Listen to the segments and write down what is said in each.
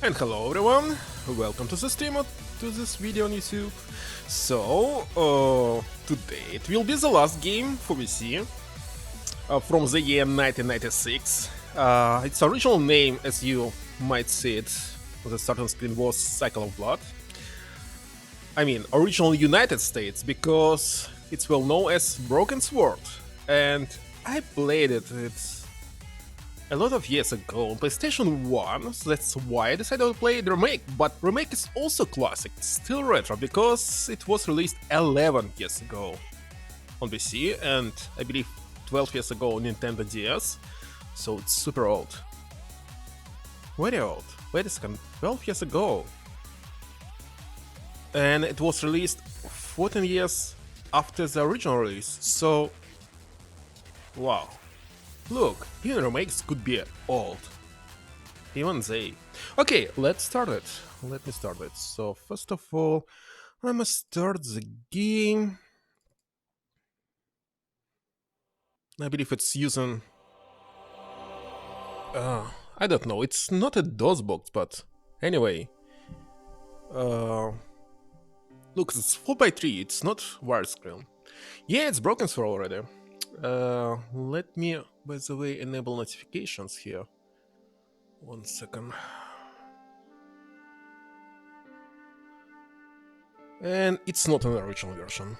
And hello everyone, welcome to the stream to this video on YouTube. So, today it will be the last game for VC from the year 1996. Its original name, as you might see it on the starting screen, was Cycle of Blood. I mean, original United States, because it's well known as Broken Sword. And I played it a lot of years ago on PlayStation 1, so that's why I decided to play the remake. But remake is also classic, it's still retro, because it was released 11 years ago on PC, and I believe 12 years ago on Nintendo DS, so it's super old. Very old. Wait a second, 12 years ago. And it was released 14 years after the original release, so... wow. Look, even remakes could be old. Even they. Okay, let's start it. Let me start it. So, first of all, I must start the game. I believe it's using... I don't know, it's not a DOS box, but anyway. Look, it's 4x3, it's not widescreen. Yeah, it's broken through already. Let me, by the way, enable notifications here. 1 second. And it's not an original version.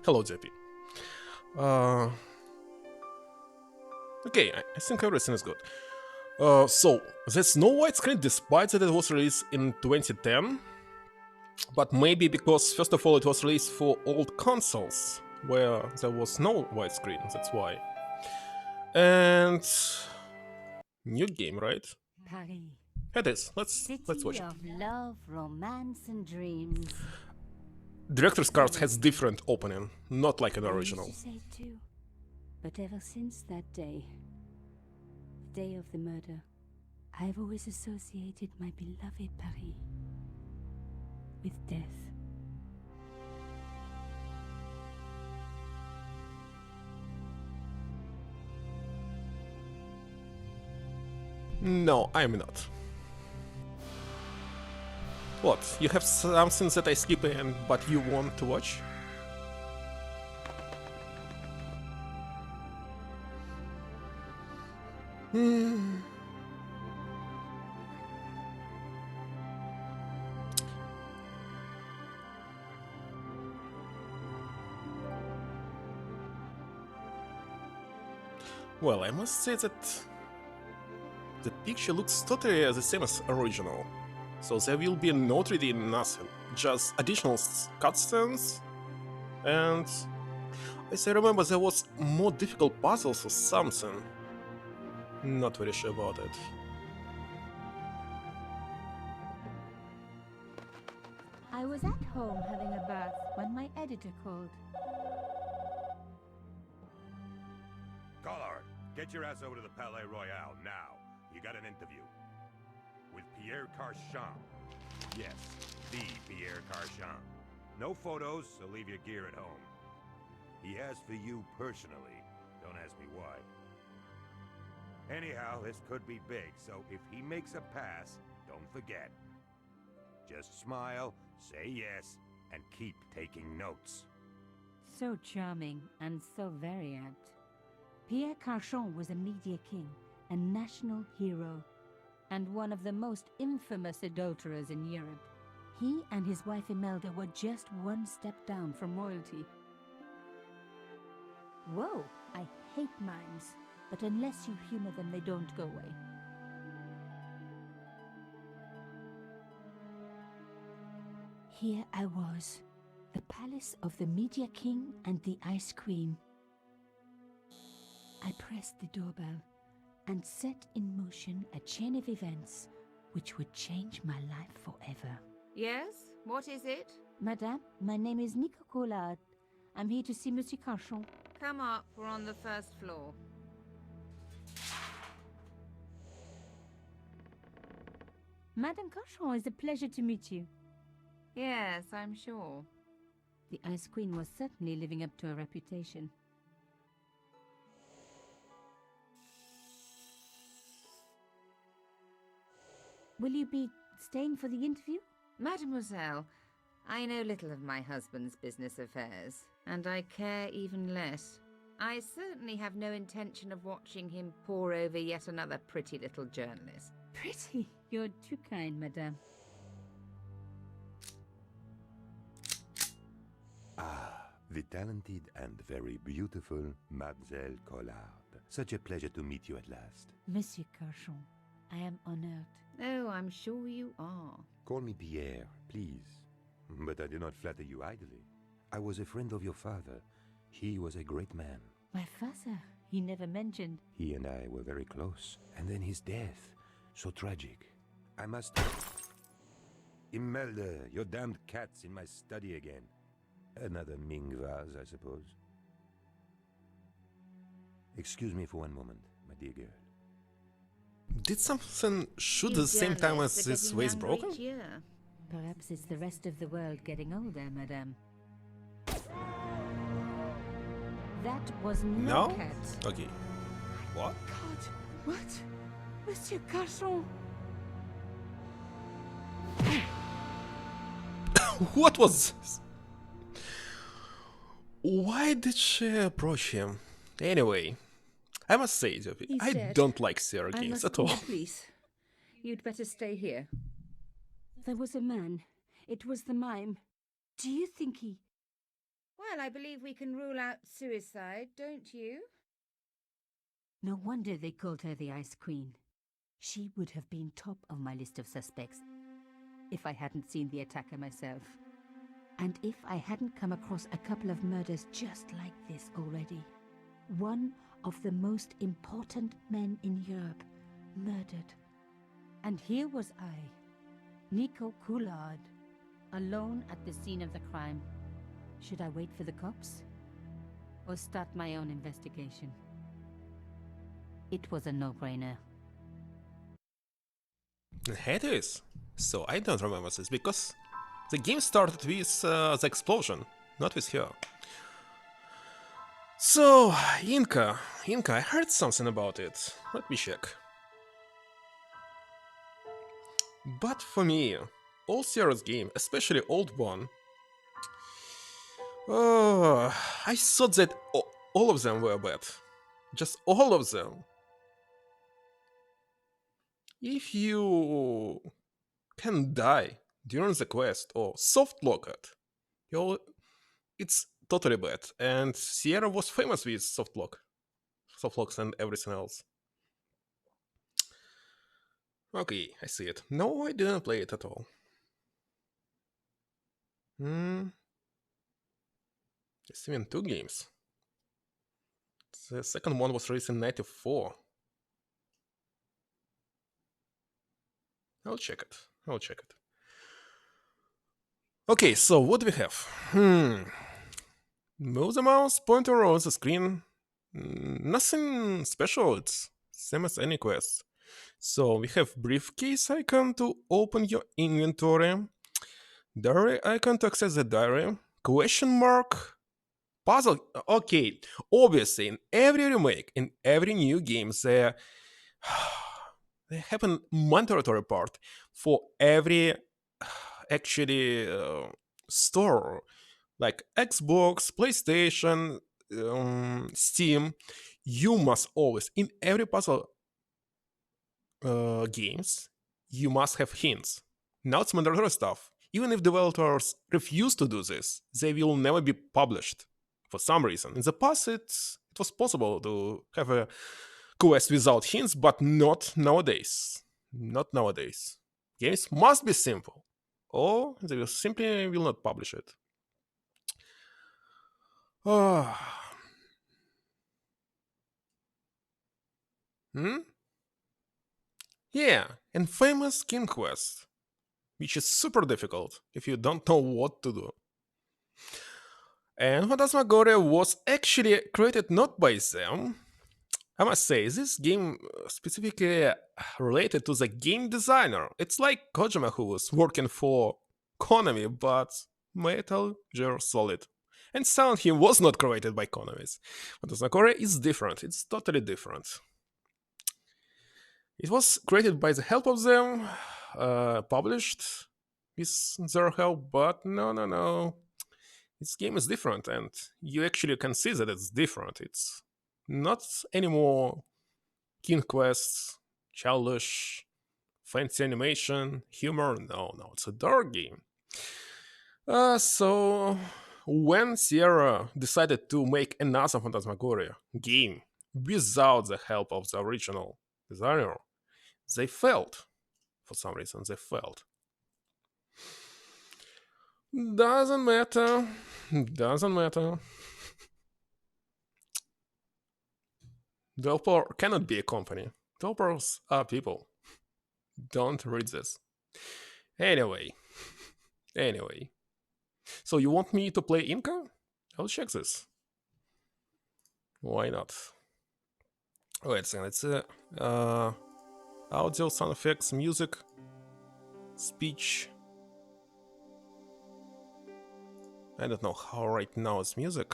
Hello, JP. Okay, I think everything is good. So, there's no widescreen despite that it was released in 2010. But maybe because, first of all, it was released for old consoles, where there was no widescreen, that's why. And... new game, right? Paris. It is. Let's watch it. Of love, romance, and dreams. Director's Cut has different opening, not like an original. I used to say it too. But ever since that day, the day of the murder, I've always associated my beloved Paris with death. No, I'm not. What? You have something that I skip and but you want to watch? Well, I must say that the picture looks totally the same as original. So there will be no 3D nothing, just additional cutscenes, and as I remember there was more difficult puzzles or something. Not very sure about it. I was at home having a bath when my editor called. Collard, get your ass over to the Palais Royal now. You got an interview. With Pierre Carchon. Yes, the Pierre Carchon. No photos, so leave your gear at home. He asked for you personally. Don't ask me why. Anyhow, this could be big, so if he makes a pass, don't forget. Just smile, say yes, and keep taking notes. So charming and so very apt. Pierre Carchon was a media king, a national hero, and one of the most infamous adulterers in Europe. He and his wife Imelda were just one step down from royalty. Whoa, I hate mimes, but unless you humor them, they don't go away. Here I was, the palace of the media king and the ice queen. I pressed the doorbell and set in motion a chain of events which would change my life forever. Yes? What is it? Madame, my name is Nico Collard. I'm here to see Monsieur Carchon. Come up, we're on the first floor. Madame Carchon, it's a pleasure to meet you. Yes, I'm sure. The Ice Queen was certainly living up to her reputation. Will you be staying for the interview? Mademoiselle, I know little of my husband's business affairs, and I care even less. I certainly have no intention of watching him pore over yet another pretty little journalist. Pretty. You're too kind, madame. Ah, the talented and very beautiful Mademoiselle Collard. Such a pleasure to meet you at last. Monsieur Carchon, I am honored. Oh, I'm sure you are. Call me Pierre, please. But I do not flatter you idly. I was a friend of your father. He was a great man. My father, he never mentioned. He and I were very close. And then his death. So tragic. I must... Imelda, your damned cat's in my study again. Another Ming vase, I suppose. Excuse me for one moment, my dear girl. Did something shoot You at the same time as journalists are this getting vase younger broken? each year. Perhaps it's the rest of the world getting older, madame. That was no No? cat. Okay. What? God, what? Monsieur Carchon! What was this? Why did she approach him? Anyway, I must say, Sophie, He's I dead. don't like Sarah I games must at call all. the police. You'd better stay here. There was a man. It was the mime. Do you think he... Well, I believe we can rule out suicide, don't you? No wonder they called her the Ice Queen. She would have been top of my list of suspects if I hadn't seen the attacker myself. And if I hadn't come across a couple of murders just like this already. One of the most important men in Europe murdered. And here was I, Nico Coulard, alone at the scene of the crime. Should I wait for the cops? Or start my own investigation? It was a no-brainer. It is. So I don't remember this because the game started with the explosion, not with her. So, Inca, I heard something about it. Let me check. But for me, all Sarah's game, especially old one, I thought that all of them were bad. Just all of them. If you can die during the quest or soft lock it, it's totally bad. And Sierra was famous with soft locks and everything else. Okay, I see it. No, I didn't play it at all. It's even 2 games. The second one was released in '94. I'll check it. Okay, so what do we have? Move the mouse pointer on the screen. Nothing special, it's same as any quest. So we have briefcase icon to open your inventory, diary icon to access the diary, question mark, puzzle. Okay, obviously in every remake, in every new game, they have a mandatory part for every actually store, like Xbox, PlayStation, Steam. You must always, in every puzzle games, you must have hints. Now it's mandatory stuff. Even if developers refuse to do this, they will never be published for some reason. In the past, it was possible to have a quest without hints, but not nowadays. Not nowadays. Games must be simple, or they will simply will not publish it. Yeah, and famous King Quest, which is super difficult if you don't know what to do. And Phantasmagoria was actually created not by them. I must say, this game specifically related to the game designer. It's like Kojima who was working for Konami, but Metal Gear Solid. And Silent Hill was not created by Konami. Phantasmagoria is different, it's totally different. It was created by the help of them, published with their help, but no. This game is different, and you actually can see that it's different. It's not anymore King Quests, childish, fancy animation, humor. No, it's a dark game. So when Sierra decided to make another Phantasmagoria game without the help of the original designer, they failed. For some reason, they failed. Doesn't matter. Doesn't matter. Developer cannot be a company. Developers are people. Don't read this. Anyway. So you want me to play Inca? I'll check this. Why not? Wait a second. It's audio, sound effects, music, speech. I don't know how right now it's music.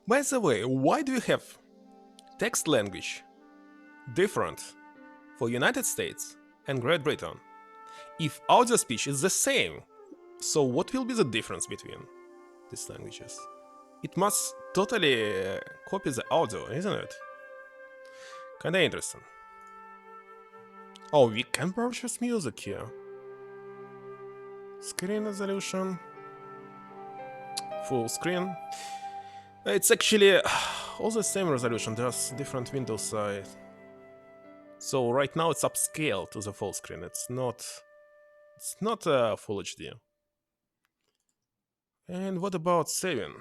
By the way, why do you have text language different for United States and Great Britain? If audio speech is the same, so what will be the difference between these languages? It must totally copy the audio, isn't it? Kinda interesting. Oh, we can purchase music here. Screen resolution. Full screen. It's actually all the same resolution, just different window size. So right now it's upscale to the full screen. It's not full HD. And what about saving?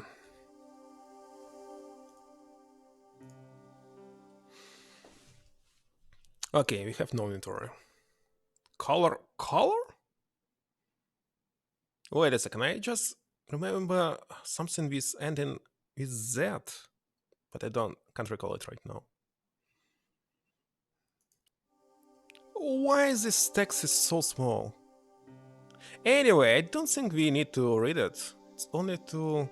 Okay, we have no inventory. Color? Wait a second, I just remember something with ending with Z, but I can't recall it right now. Why is this text is so small? Anyway, I don't think we need to read it. It's only to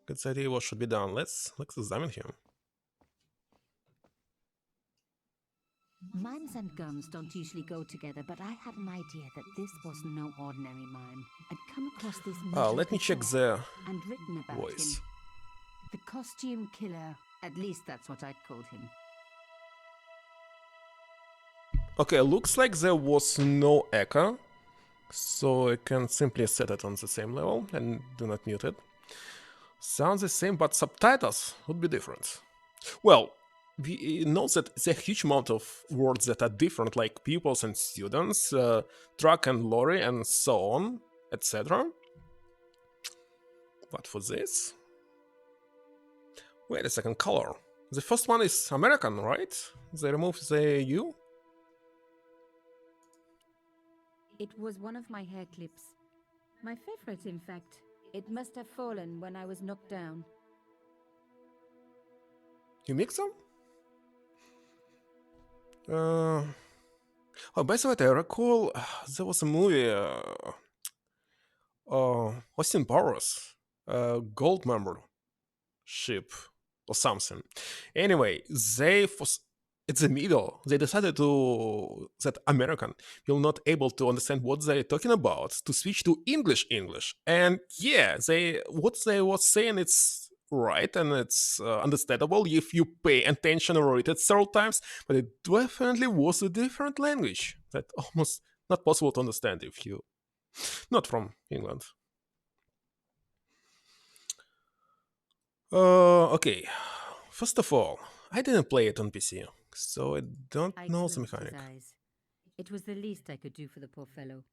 get the idea what should be done. Let's examine him. Mimes and guns don't usually go together, but I had an idea that this was no ordinary mime. I'd come across this Let me check the and written about voice. him. The costume killer. At least that's what I'd called him. Okay, looks like there was no echo, so I can simply set it on the same level and do not mute it. Sounds the same, but subtitles would be different. Well, we know that it's a huge amount of words that are different, like pupils and students, truck and lorry, and so on, etc. But for this? Wait a second, color. The first one is American, right? They removed the U? It was one of my hair clips. My favorite, in fact. It must have fallen when I was knocked down. You mix them? Oh, by the way, I recall there was a movie, Austin Powers, Gold Membership or something. Anyway, at the middle, they decided that American will not able to understand what they're talking about to switch to English. And yeah, what they was saying, it's right and it's understandable if you pay attention or read it several times, but it definitely was a different language that almost not possible to understand if you not from England. Okay, first of all, I didn't play it on PC, so I don't know the closed mechanic. his eyes. It was the least I could do for the poor fellow.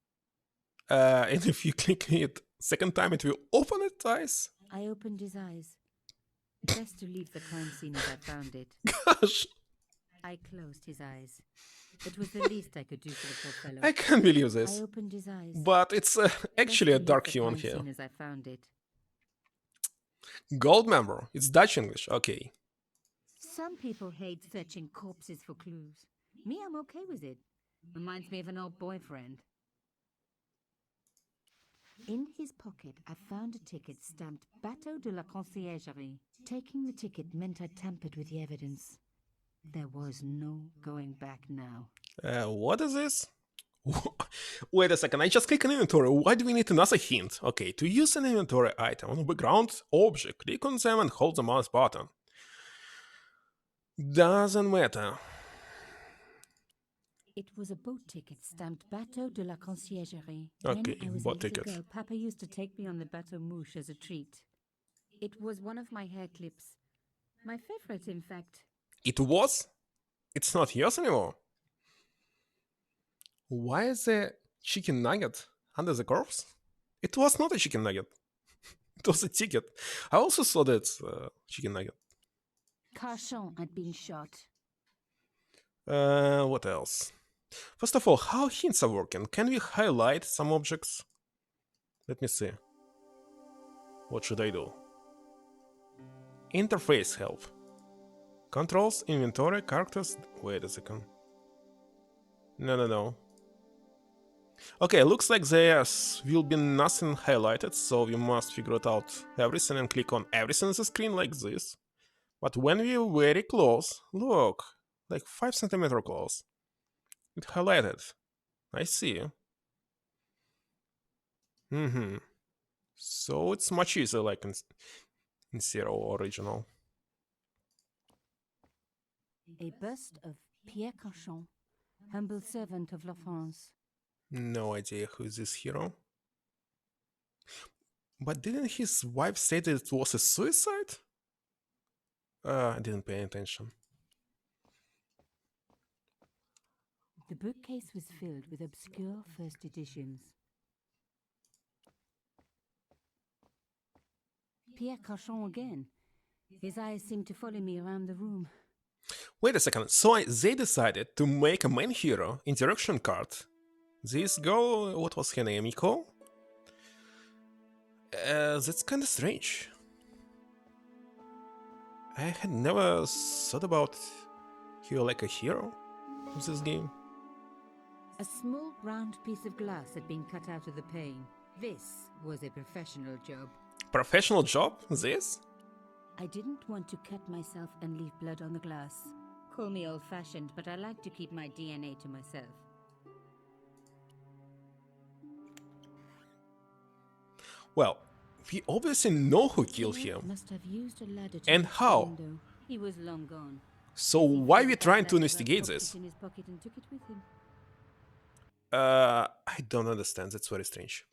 And if you click it second time, it will open its eyes. I opened his eyes. Best to leave the crime scene as I found it. Gosh, I closed his eyes. It was the least I could do for the poor fellow. I can't believe I this. opened his eyes. But it's actually a Best to leave dark the human crime here. scene as I found it. Gold member. It's Dutch English. Okay. Some people hate searching corpses for clues. Me, I'm okay with it. Reminds me of an old boyfriend. In his pocket, I found a ticket stamped Bateau de la Conciergerie. Taking the ticket meant I tampered with the evidence. There was no going back now. What is this? Wait a second, I just click on inventory. Why do we need another hint? Okay, to use an inventory item on a background object, click on them and hold the mouse button. Doesn't matter. It was a boat ticket stamped Bateau de la Conciergerie. Okay, when I was boat a little ticket. girl, Papa used to take me on the Bateau Mouche as a treat. It was one of my hair clips. My favorite, in fact. It was? It's not yours anymore. Why is the chicken nugget under the corpse? It was not a chicken nugget. It was a ticket. I also saw that chicken nugget. Carchon had been shot. What else? First of all, how hints are working? Can we highlight some objects? Let me see. What should I do? Interface help. Controls, inventory, characters. Wait a second. No. Okay, looks like there will be nothing highlighted, so we must figure it out everything and click on everything on the screen like this. But when we're very close, look, like 5 centimeter close, it highlighted. I see. So it's much easier like in Zero original. A bust of Pierre Carchon, humble servant of La France. No idea who is this hero. But didn't his wife say that it was a suicide? I didn't pay attention. The bookcase was filled with obscure first editions. Pierre Carchon again. His eyes seemed to follow me around the room. Wait a second, so they decided to make a main hero interaction card. This girl, what was her name, Miko? That's kinda strange. I had never thought about her like a hero in this game. A small round piece of glass had been cut out of the pane. This was a professional job. Professional job? This? I didn't want to cut myself and leave blood on the glass. Call me old-fashioned, but I like to keep my DNA to myself. Well, we obviously know who killed Pierre him. must have used a ladder to And reach the how? window. He was long gone. So He why found we that trying to ladder, investigate popped this? it in his pocket and took it with him. I don't understand, that's very strange.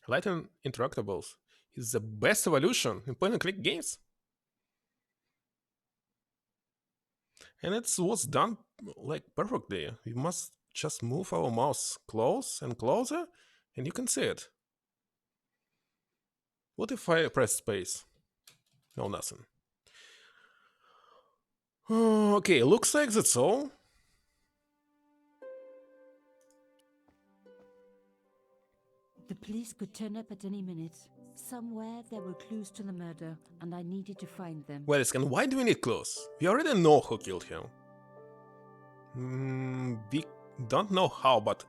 Lighting interactables is the best evolution in point-and-click games. And it was done like perfectly. We must just move our mouse close and closer and you can see it. What if I press space? No, nothing. Okay, looks like that's all. The police could turn up at any minute. Somewhere there were clues to the murder, and I needed to find them. Wait a second, why do we need clues? We already know who killed him. We don't know how, but...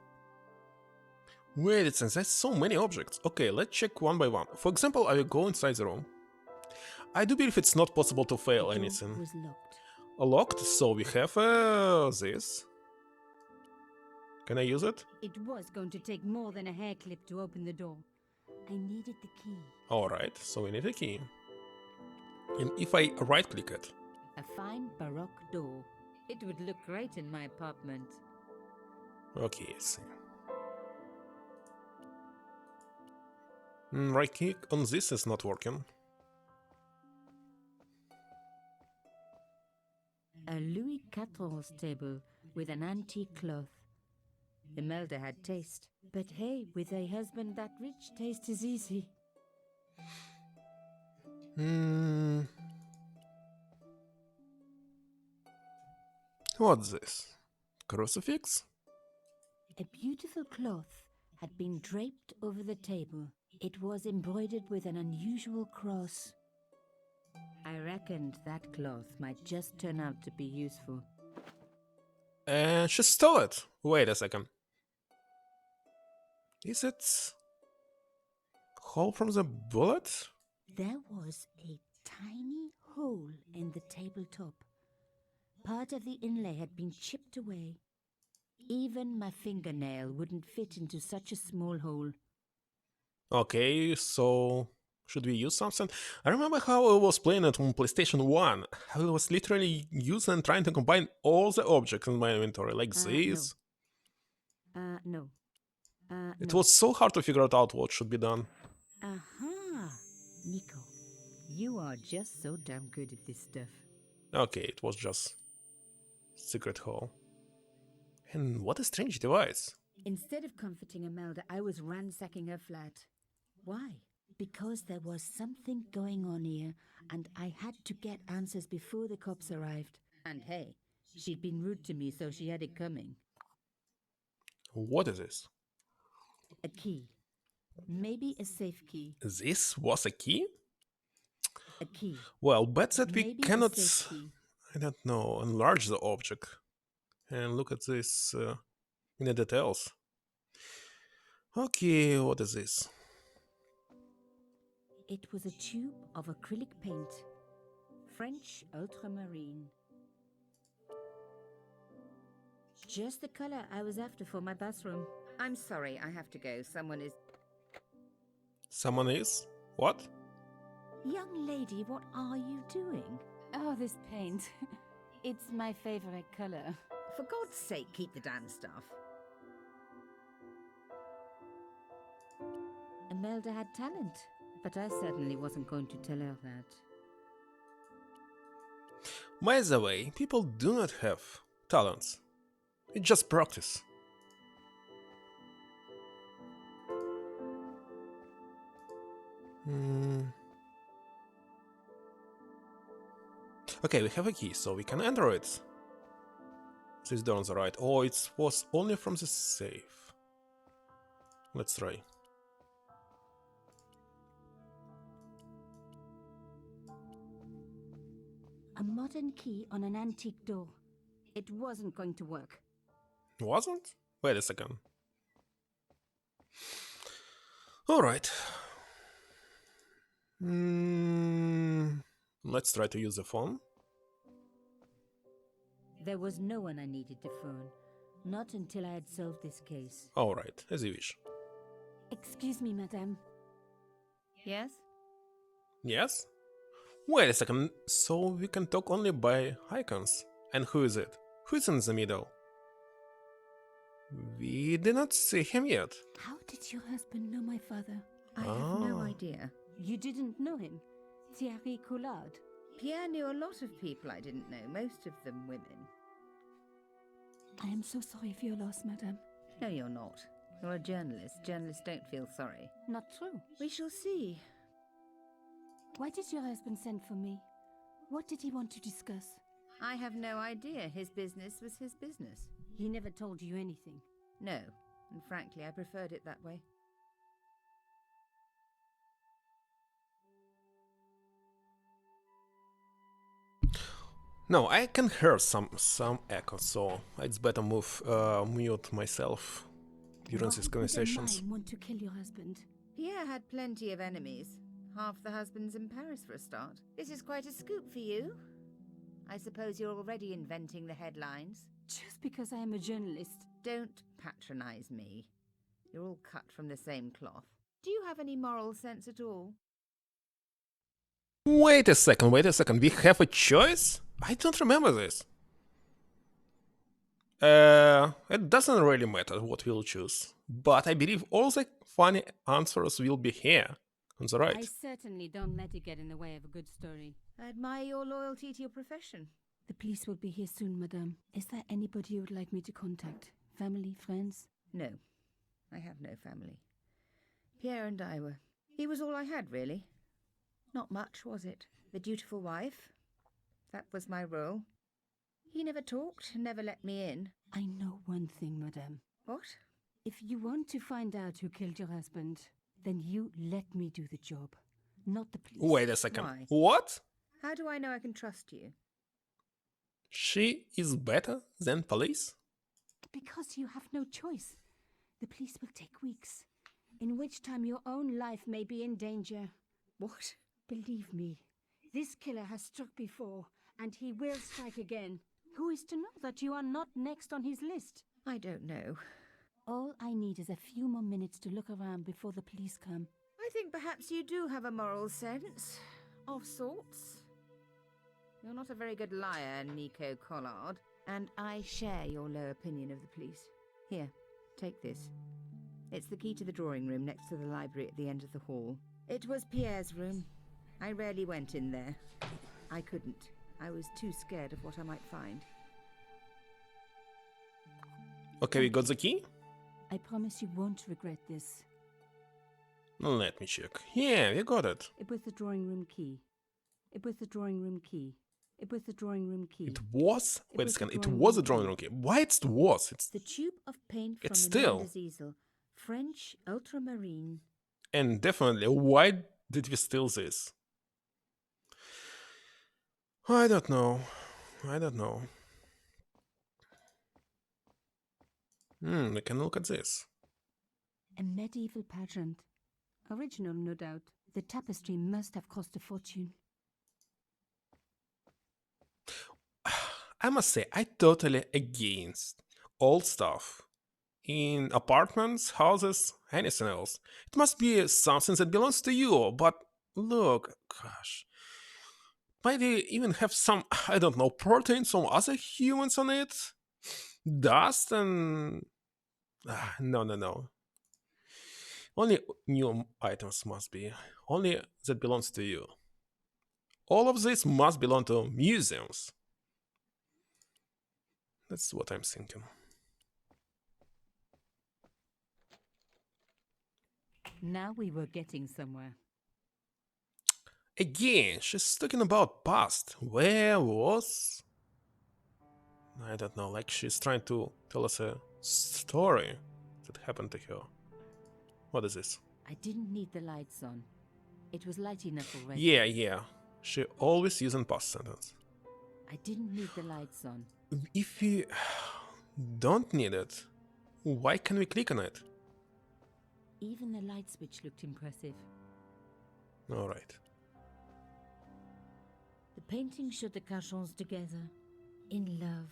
Wait a second, there's so many objects. Okay, let's check one by one. For example, I will go inside the room. I do believe it's not possible to fail The door anything. was locked. Locked, so we have this. Can I use it? It was going to take more than a hair clip to open the door. I needed the key. Alright, so we need a key. And if I right click it, A fine Baroque door. It would look great in my apartment. okay, let's see. Right click on this is not working. A Louis XIV table with an antique cloth. Imelda had taste. But hey, with a husband that rich, taste is easy. What's this? Crucifix? A beautiful cloth had been draped over the table. It was embroidered with an unusual cross. I reckoned that cloth might just turn out to be useful. And she stole it. Wait a second. Is it hole from the bullet? There was a tiny hole in the tabletop. Part of the inlay had been chipped away. Even my fingernail wouldn't fit into such a small hole. Okay, so should we use something? I remember how I was playing it on PlayStation 1. I was literally using and trying to combine all the objects in my inventory, like this. No. It No. was so hard to figure out what should be done. Aha! Nico, you are just so damn good at this stuff. Okay, it was just secret hole. And what a strange device. Instead of comforting Imelda, I was ransacking her flat. Why? Because there was something going on here, and I had to get answers before the cops arrived. And hey, she'd been rude to me, so she had it coming. What is this? A key. Maybe a safe key. This was a key? A key. Well, bet that we Maybe cannot, a safe key. I don't know, enlarge the object. And look at this in the details. Okay, what is this? It was a tube of acrylic paint. French ultramarine. Just the color I was after for my bathroom. I'm sorry, I have to go. Someone is... Someone is? What? Young lady, what are you doing? Oh, this paint. It's my favorite color. For God's sake, keep the damn stuff. Imelda had talent, but I certainly wasn't going to tell her that. By the way, people do not have talents. It's just practice. Okay, we have a key, so we can enter it. This door on the right. Oh, it was only from the safe. Let's try. A modern key on an antique door. It wasn't going to work. Wasn't? Wait a second. Alright. Let's try to use the phone. There was no one I needed to phone. Not until I had solved this case. Alright, as you wish. Excuse me, madame. Yes? Yes? Wait a second, so we can talk only by icons. And who is it? Who is in the middle? We did not see him yet. How did your husband know my father? I have no Ah. idea. You didn't know him? Thierry Collard? Pierre knew a lot of people I didn't know, most of them women. I am so sorry for your loss, madame. No, you're not. You're a journalist. Journalists don't feel sorry. Not true. We shall see. Why did your husband send for me? What did he want to discuss? I have no idea. His business was his business. He never told you anything. No, and frankly, I preferred it that way. No, I can hear some echo, so it's better mute myself during Why these would a conversations. man want to kill your husband? Pierre had plenty of enemies. Half the husbands in Paris for a start. This is quite a scoop for you. I suppose you're already inventing the headlines. Just because I am a journalist. Don't patronize me. You're all cut from the same cloth. Do you have any moral sense at all? Wait a second, we have a choice? I don't remember this. It doesn't really matter what we'll choose, but I believe all the funny answers will be here, on the I right. certainly don't let it get in the way of a good story. I admire your loyalty to your profession. The police will be here soon, madame. Is there anybody you would like me to contact? Family, friends? No, I have no family. Pierre and I were... He was all I had, really. Not much, was it? The dutiful wife. That was my role. He never talked, never let me in. I know one thing, madame. What? If you want to find out who killed your husband, then you let me do the job, not the police. Wait a second. Why? What? How do I know I can trust you? She is better than police? Because you have no choice. The police will take weeks, in which time your own life may be in danger. What? Believe me, this killer has struck before, and he will strike again. Who is to know that you are not next on his list? I don't know. All I need is a few more minutes to look around before the police come. I think perhaps you do have a moral sense. Of sorts. You're not a very good liar, Nico Collard. And I share your low opinion of the police. Here, take this. It's the key to the drawing room next to the library at the end of the hall. It was Pierre's room. I rarely went in there. I couldn't. I was too scared of what I might find. Okay, we got the key. I promise you won't regret this. Let me check. Yeah, we got it. It was the drawing room key. It was the drawing room key. It was the drawing room key. It was? It Wait a was the second. It drawing was a room drawing key. room key. Why it was? It's The tube of paint from It's still- Amanda's easel. French ultramarine. and definitely. Why did we steal this? I don't know. I don't know. We can look at this. A medieval pageant. Original, no doubt. The tapestry must have cost a fortune. I must say, I totally against old stuff in apartments, houses, anything else. It must be something that belongs to you. But look, gosh, might they even have some, I don't know, protein, some other humans on it? Dust and no. Only new items must be. Only that belongs to you. All of this must belong to museums. That's what I'm thinking. Now we were getting somewhere. Again, she's talking about past. Where was? I don't know, like she's trying to tell us a story that happened to her. What is this? I didn't need the lights on. It was light enough already. Yeah. She always using past sentence. I didn't need the lights on. If we don't need it, why can we click on it? Even the light switch looked impressive. Alright. The painting showed the Cachons together, in love.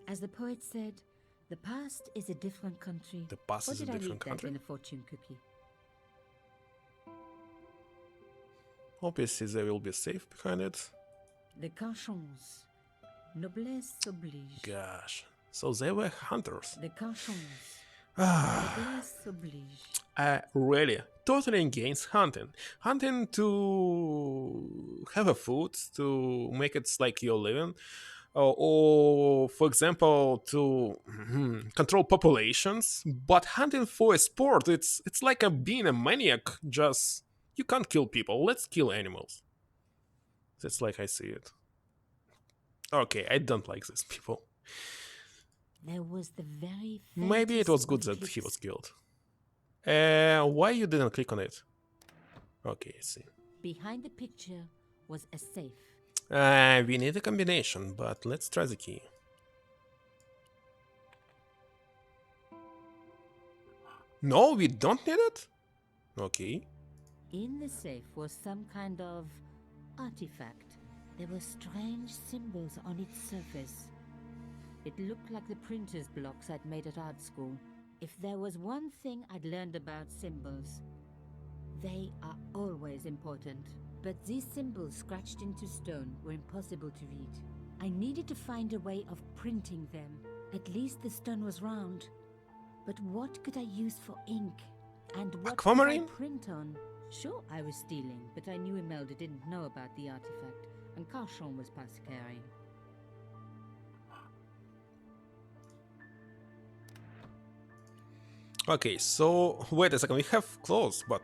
As the poet said, the past is a different country. The past Or is a did I different read country? that in a fortune cookie? Obviously, they will be safe behind it. The Cachons. Noblesse oblige. Gosh. So they were hunters. The Cachons. Ah. Noblesse oblige. I really totally against hunting. Hunting to have a food, to make it like your living, or for example, to control populations. But hunting for a sport, it's like being a maniac. Just you can't kill people. Let's kill animals. That's like I see it. Okay, I don't like these people. There was the very Maybe it faintest was good of that he glimpse. was killed. Why you didn't click on it? Okay, I see. Behind the picture was a safe. We need a combination, but let's try the key. No, we don't need it? Okay. In the safe was some kind of artifact. There were strange symbols on its surface. It looked like the printer's blocks I'd made at art school. If there was one thing I'd learned about symbols, they are always important. But these symbols scratched into stone were impossible to read. I needed to find a way of printing them. At least the stone was round. But what could I use for ink? And what could I Aquamarine? print on? Sure, I was stealing, but I knew Imelda didn't know about the artifact, and Carchon was past carrying. Okay, so wait a second, we have clothes, but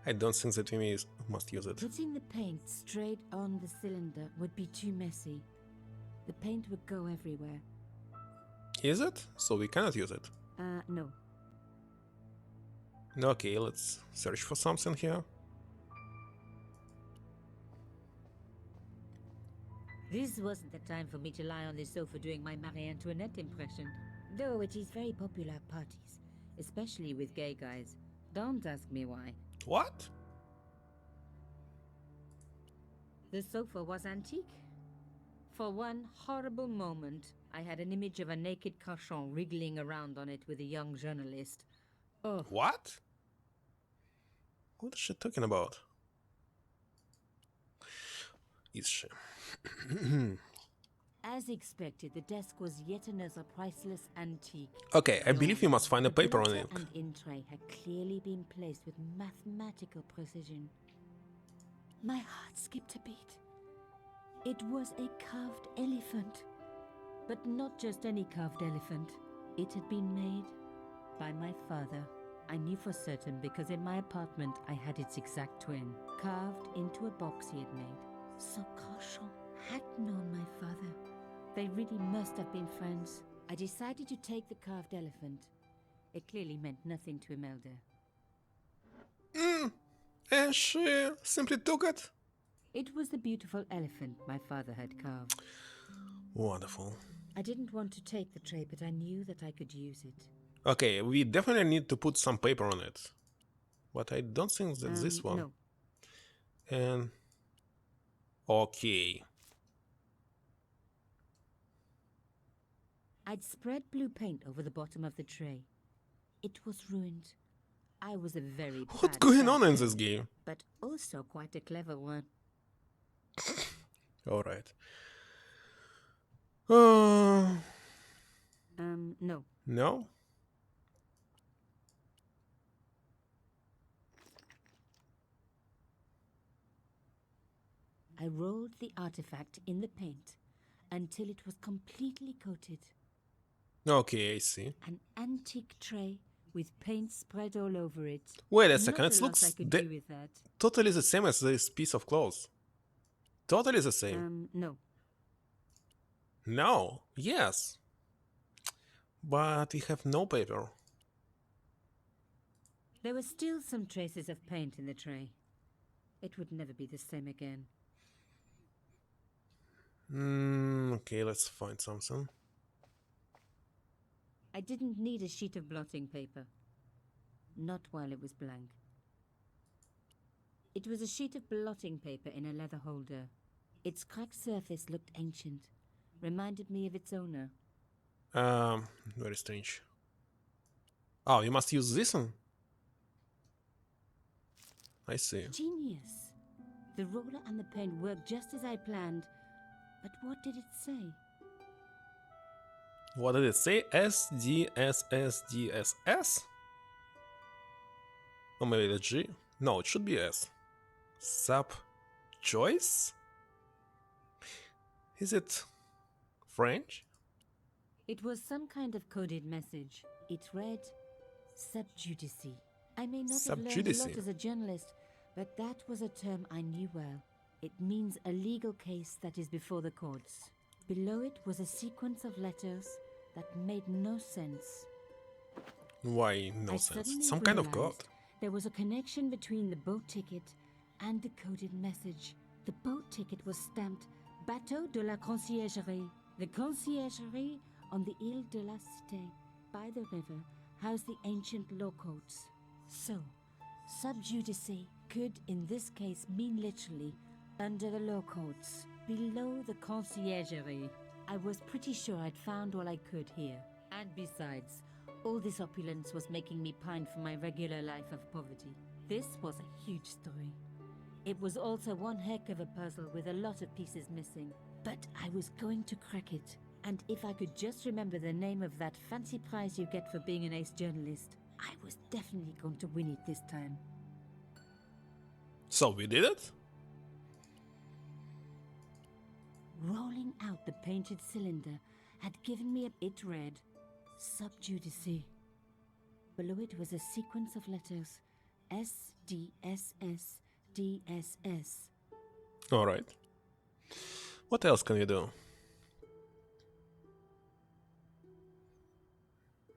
I don't think that we must use it. Putting the paint straight on the cylinder would be too messy. The paint would go everywhere. Is it? So we cannot use it. No. Okay, let's search for something here. This wasn't the time for me to lie on this sofa doing my Marie Antoinette impression. Though it is very popular at parties, especially with gay guys. Don't ask me why. What? The sofa was antique. For one horrible moment, I had an image of a naked Cauchon wriggling around on it with a young journalist. Oh, What? What is she talking about? Is she? as expected, the desk was yet another priceless antique. Okay, I believe you must find a The paper on blotter it. and in tray had clearly been placed with mathematical precision. My heart skipped a beat. It was a carved elephant. But not just any carved elephant. It had been made by my father. I knew for certain because in my apartment I had its exact twin, carved into a box he had made. So Cauchon had known my father. They really must have been friends. I decided to take the carved elephant. It clearly meant nothing to Imelda. And she simply took it. It was the beautiful elephant my father had carved. Wonderful. I didn't want to take the tray, but I knew that I could use it. Okay, we definitely need to put some paper on it. But I don't think that this one. No. And... okay. I'd spread blue paint over the bottom of the tray. It was ruined. I was a very What's bad going on in character, this game? but also quite a clever one. Alright. No. No? I rolled the artifact in the paint until it was completely coated. Okay, I see. An antique tray with paint spread all over it. Wait a second, Not it a lot looks I could do with that. totally the same as this piece of clothes. Totally the same. No. No, yes. But we have no paper. There were still some traces of paint in the tray. It would never be the same again. Okay, let's find something. I didn't need a sheet of blotting paper. Not while it was blank. It was a sheet of blotting paper in a leather holder. Its cracked surface looked ancient, reminded me of its owner. Very strange. Oh, you must use this one? I see. Genius! The roller and the paint worked just as I planned, but what did it say? What did it say? SDSSDSS? Or maybe the G? No, it should be S. Sub choice? Is it French? It was some kind of coded message. It read, subjudice. I may not have learned a lot as a journalist, but that was a term I knew well. It means a legal case that is before the courts. Below it was a sequence of letters that made no sense. Why no I sense? suddenly Some kind of realized code. There was a connection between the boat ticket and the coded message. The boat ticket was stamped Bateau de la Conciergerie. The Conciergerie on the Ile de la Cité, by the river, housed the ancient law courts. So, subjudice could in this case mean literally under the law courts, below the Conciergerie. I was pretty sure I'd found all I could here. And besides, all this opulence was making me pine for my regular life of poverty. This was a huge story. It was also one heck of a puzzle with a lot of pieces missing. But I was going to crack it. And if I could just remember the name of that fancy prize you get for being an ace journalist, I was definitely going to win it this time. So we did it? Rolling out the painted cylinder had given me it read, subjudice. Below it was a sequence of letters, SDSSDSS. Alright. What else can you do?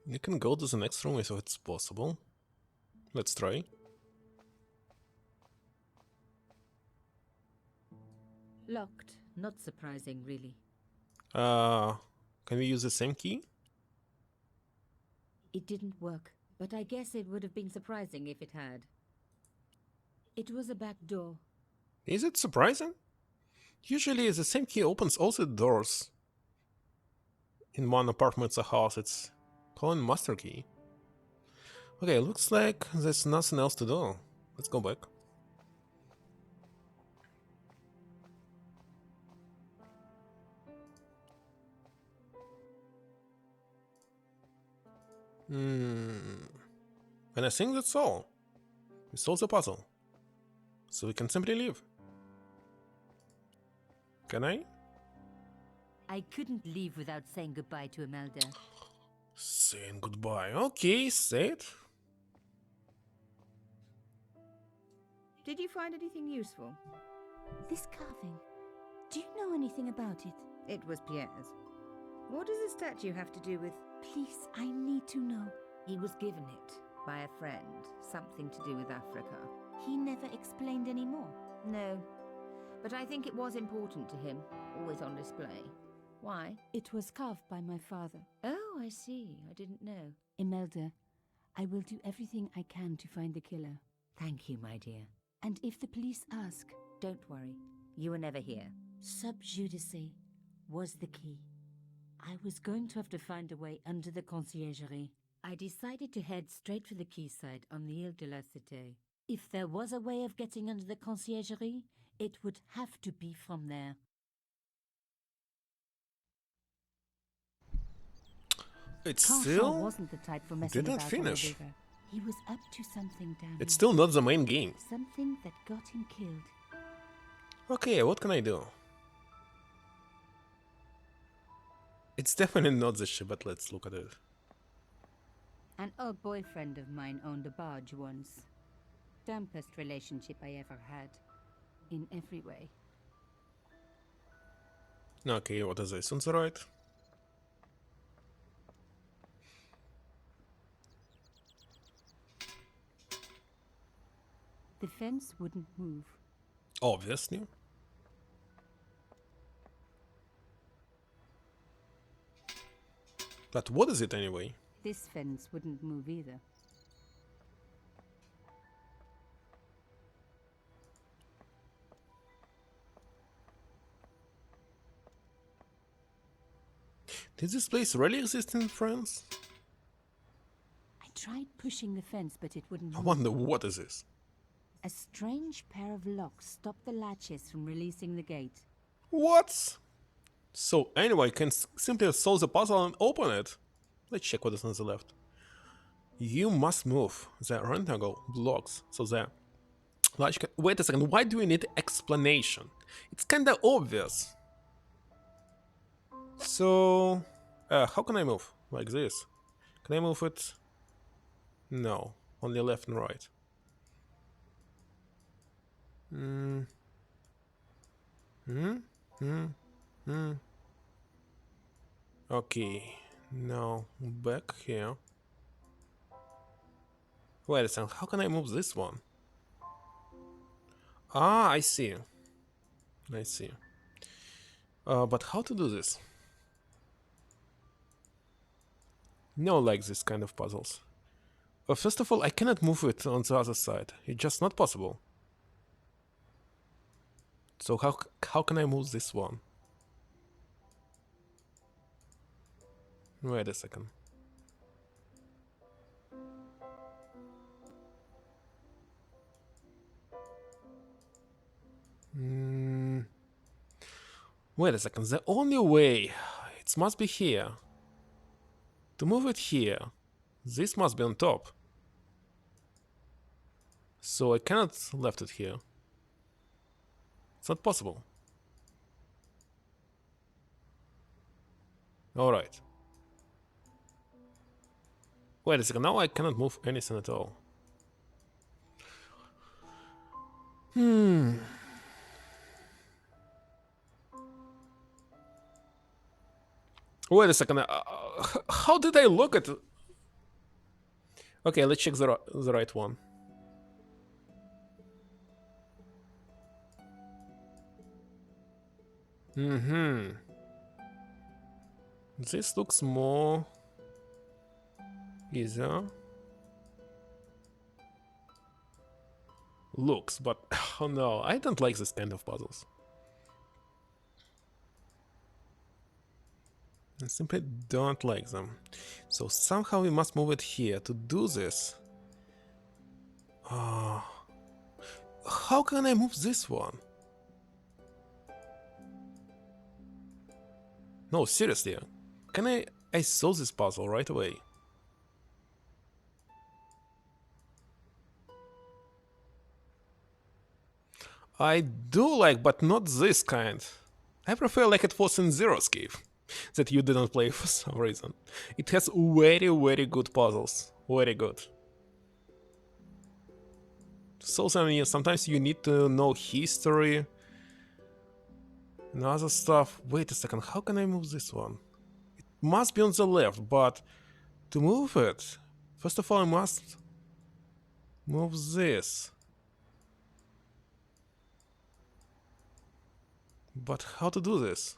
You can go to the next room if it's possible. Let's try. Locked. Not surprising, really. Can we use the same key? It didn't work, but I guess it would have been surprising if it had. It was a back door. Is it surprising? Usually the same key opens all the doors. In one apartment or house, it's called master key. Okay, looks like there's nothing else to do. Let's go back. And I think that's all. We solved the puzzle. So we can simply leave. Can I? I couldn't leave without saying goodbye to Imelda. Saying goodbye. Okay, say it. Did you find anything useful? This carving, do you know anything about it? It was Pierre's. What does the statue have to do with... Please, I need to know. He was given it by a friend. Something to do with Africa. He never explained any more. No. But I think it was important to him. Always on display. Why? It was carved by my father. Oh, I see. I didn't know. Imelda, I will do everything I can to find the killer. Thank you, my dear. And if the police ask, Don't worry. You were never here. sub judice was the key. I was going to have to find a way under the conciergerie. I decided to head straight for the quayside on the Ile de la Cité. If there was a way of getting under the conciergerie, it would have to be from there. It's Carchon still wasn't the type for messing didn't about finish. on the river. He was up to something down It's here. still not the main game. Something that got him killed. Okay, what can I do? It's definitely not the ship, but let's look at it. An old boyfriend of mine owned a barge once. Dampest relationship I ever had. In every way. Okay, what is this on the right? The fence wouldn't move. Obviously. But what is it anyway? This fence wouldn't move either. Did this place really exist in France? I tried pushing the fence, but it wouldn't I move. wonder what is this? A strange pair of locks stopped the latches from releasing the gate. What? So anyway, can simply solve the puzzle and open it. Let's check what is on the left. You must move the rectangle blocks so the large. Wait a second. Why do we need explanation? It's kinda obvious. So, how can I move like this? Can I move it? No, only left and right. Okay, now back here. Wait a second, how can I move this one? Ah, I see. I see. But how to do this? No, like this kind of puzzles. First of all, I cannot move it on the other side. It's just not possible. So how can I move this one? Wait a second. Wait a second. The only way it must be here. To move it here, this must be on top. So I cannot left it here. It's not possible. Alright. Wait a second, now I cannot move anything at all. Wait a second, how did I look at it? Okay, let's check the right one. This looks more easier. Looks, but oh no, I don't like this kind of puzzles. I simply don't like them. So somehow we must move it here. To do this, how can I move this one? No, seriously. Can I solve this puzzle right away? I do like, but not this kind. I prefer like it was in Zero's Cave, that you didn't play for some reason. It has very, very good puzzles. Very good. So sometimes you need to know history and other stuff. Wait a second, how can I move this one? It must be on the left, but to move it, first of all I must move this. But how to do this?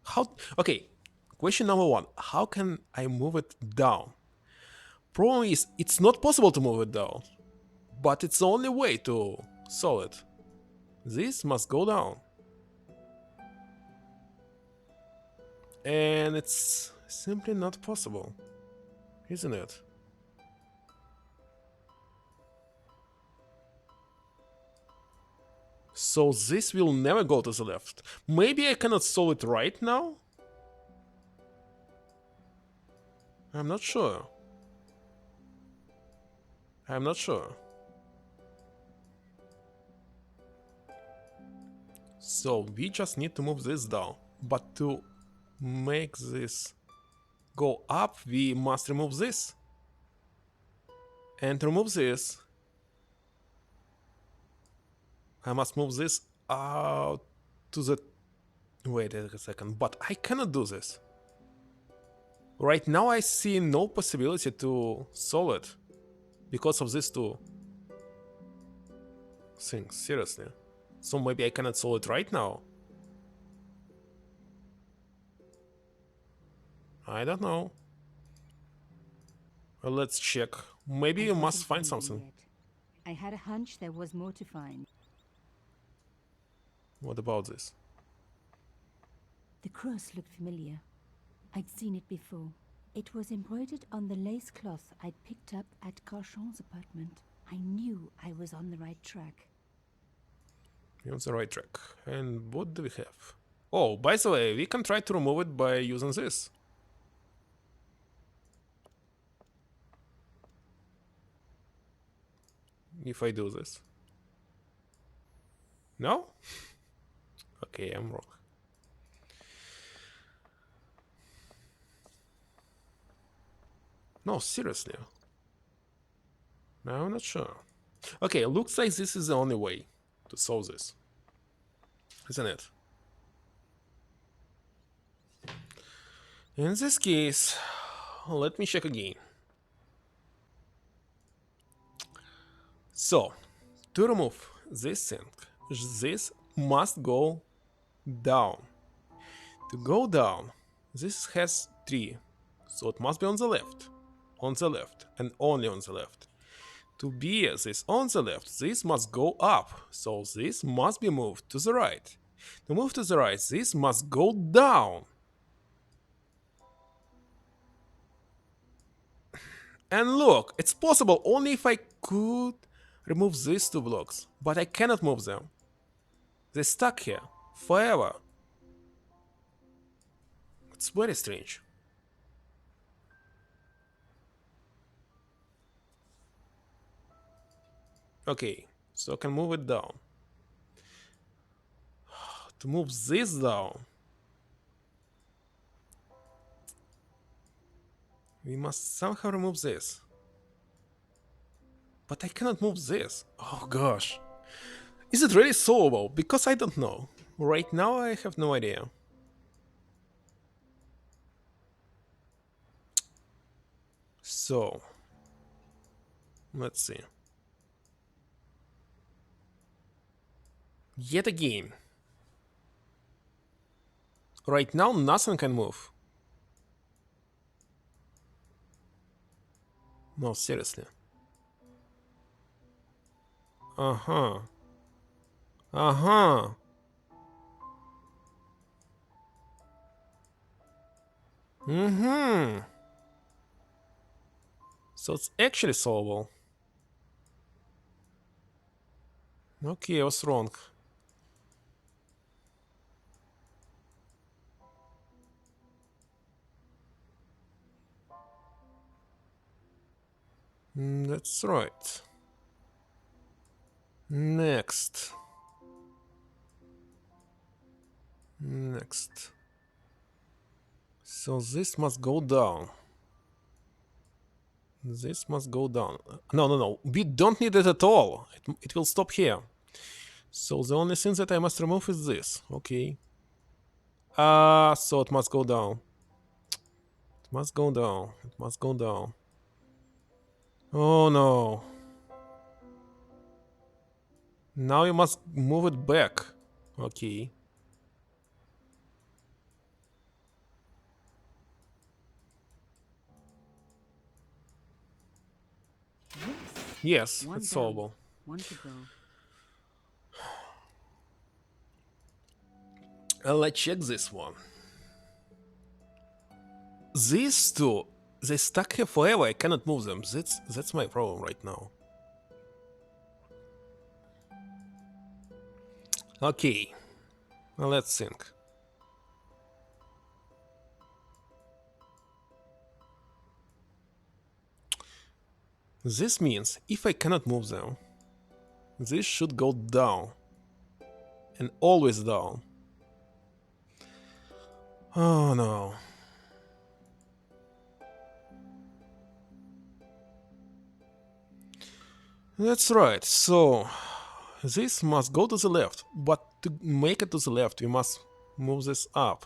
How? Okay, question number one. How can I move it down? Problem is, it's not possible to move it down. But it's the only way to solve it. This must go down. And it's simply not possible, isn't it? So this will never go to the left. Maybe I cannot solve it right now? I'm not sure. I'm not sure. So we just need to move this down. But to make this go up, we must remove this. And to remove this, I must move this out to the... Wait a second, but I cannot do this. Right now I see no possibility to solve it because of these two things, seriously. So maybe I cannot solve it right now. I don't know. Well, let's check. Maybe you must find something. Yet. I had a hunch there was more to find. What about this? The cross looked familiar. I'd seen it before. It was embroidered on the lace cloth I'd picked up at Carchon's apartment. I knew I was on the right track. You're on the right track. And what do we have? Oh, by the way, we can try to remove it by using this. If I do this. No? Okay, I'm wrong. No, seriously. No, I'm not sure. Okay, looks like this is the only way to solve this. Isn't it? In this case, let me check again. So, to remove this thing, this must go down. To go down, this has 3, so it must be on the left, and only on the left. To be this on the left, this must go up, so this must be moved to the right. To move to the right, this must go down. And look, it's possible only if I could remove these 2 blocks, but I cannot move them. They're stuck here forever. It's very strange. Okay, so I can move it down. To move this down, we must somehow remove this. But I cannot move this. Oh gosh. Is it really solvable? Because I don't know. Right now I have no idea. So, let's see. Yet again. Right now nothing can move. No, seriously. Uh-huh. Uh-huh. Mm-hmm. So it's actually solvable. Okay, I was wrong. That's right. Next. Next. So this must go down. This must go down. No, no, no. We don't need it at all. It will stop here. So the only thing that I must remove is this. Okay. So it must go down. It must go down. It must go down. Oh no. Now you must move it back. Okay. Yes, One it's down, solvable. one to go. Let's check this one. These two, they stuck here forever. I cannot move them. That's my problem right now. Okay. Well, let's think. This means if I cannot move them, this should go down. And always down. Oh no. That's right. So this must go to the left. But to make it to the left, we must move this up.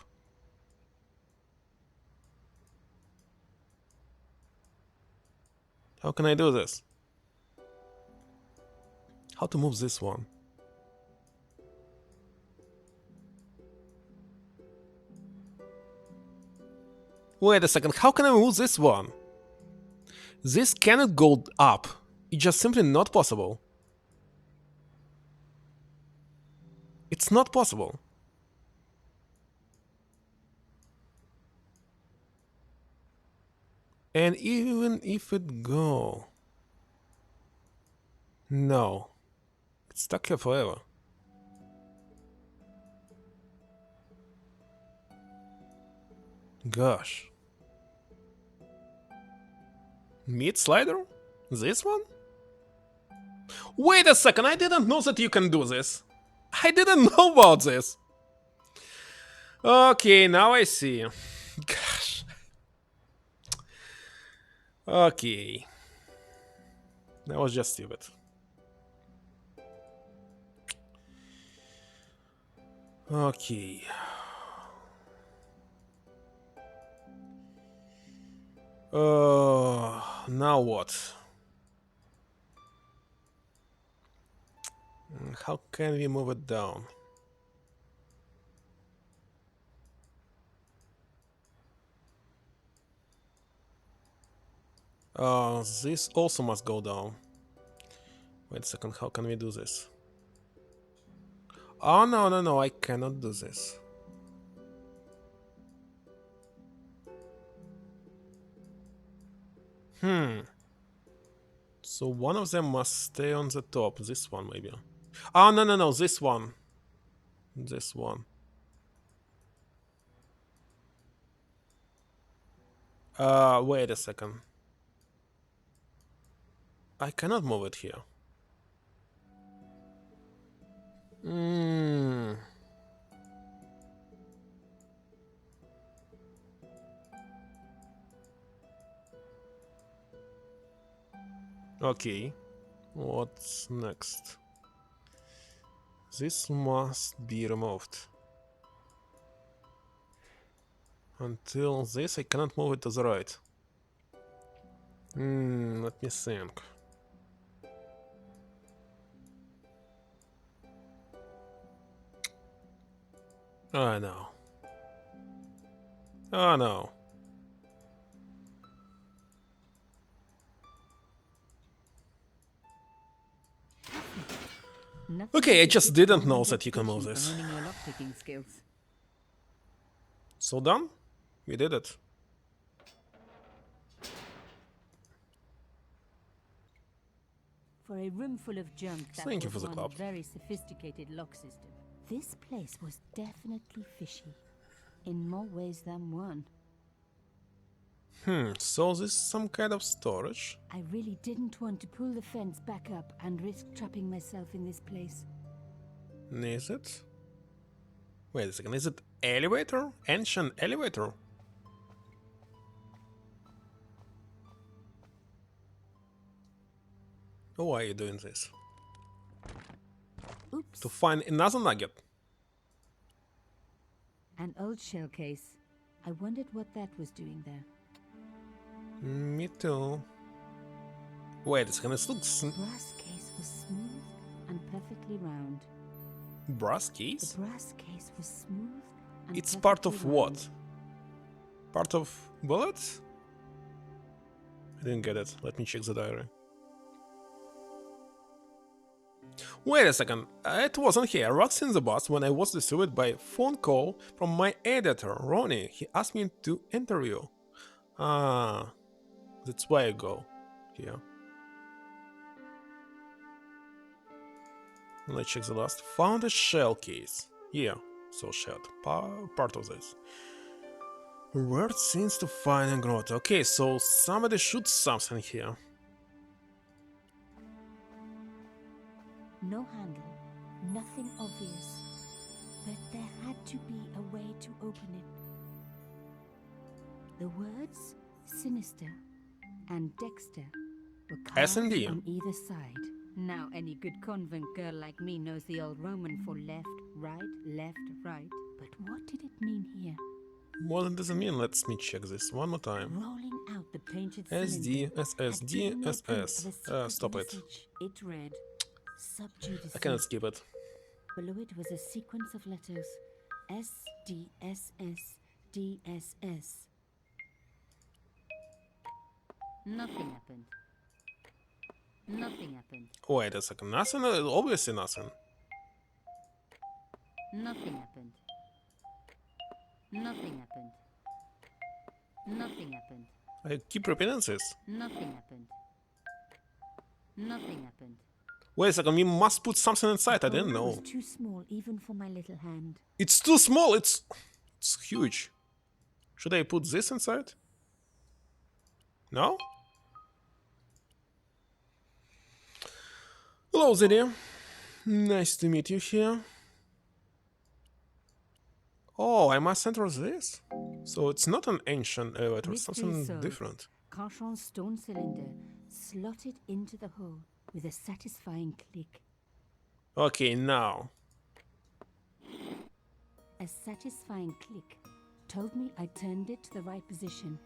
How can I do this? How to move this one? Wait a second, how can I move this one? This cannot go up. It's just simply not possible. It's not possible. And even if it go... No. It's stuck here forever. Gosh. Mid slider? This one? Wait a second, I didn't know that you can do this. I didn't know about this. Okay, now I see. Gosh. Okay. That was just stupid. Okay. Now what? How can we move it down? This also must go down. Wait a second, how can we do this? Oh, no, no, no, I cannot do this. So one of them must stay on the top. This one, maybe. Oh, no, no, no, this one. This one. Wait a second. I cannot move it here. Okay. What's next? This must be removed. Until this, I cannot move it to the right. Let me think. Oh no. Oh no. Nothing Okay, I like just a didn't strong know that you can move reputation this. for honing your lockpicking skills. So done? We did it. for a room full of junk that Thank you was for the one clap. very sophisticated lock system. This place was definitely fishy, in more ways than one. So this is some kind of storage. I really didn't want to pull the fence back up and risk trapping myself in this place. Is it? Wait a second, is it elevator? Ancient elevator? Why are you doing this? Oops. To find another nugget. An old shell case. I wondered what that was doing there. Me too. Wait a second, it looks... The brass case was smooth and perfectly round. Brass The case? brass case was smooth and It's part of perfectly what? round. Part of bullets? I didn't get it. Let me check the diary. Wait a second, it wasn't here. I was in the bus when I was disturbed by a phone call from my editor, Ronnie. He asked me to interview. Ah, that's why I go here. Let's check the last. Found a shell case. Yeah, so shelled. Part of this. Word seems to find a grotto. Okay, so somebody shoots something here. No handle, nothing obvious. But there had to be a way to open it. The words sinister and Dexter were carved S&D. on either side. Now any good convent girl like me knows the old Roman for left, right, right. But what did it mean here? What does it mean? Let me check this one more time. Rolling out the painted SD, cylinder SS, had D, given me a glimpse of a SS. secret Stop it. message. It read, "Subdue I cannot deceit." skip it. Below it was a sequence of letters. S, D, S, S, D, S, S. Nothing happened. Nothing happened. Wait a second. Nothing? Obviously nothing. Nothing happened. Nothing happened. Nothing happened. I keep repeating this. Nothing happened. Nothing happened. Wait a second. We must put something inside. I didn't The hole know. was too small even for my little hand. It's too small. It's huge. Should I put this inside? No? Hello, Zeddy. Nice to meet you here. Oh, I must enter this? So it's not an ancient elevator, it's Mystery something solved. different. Carchon's stone cylinder slotted into the hole with a satisfying click. Okay, now. A satisfying click told me I turned it to the right position.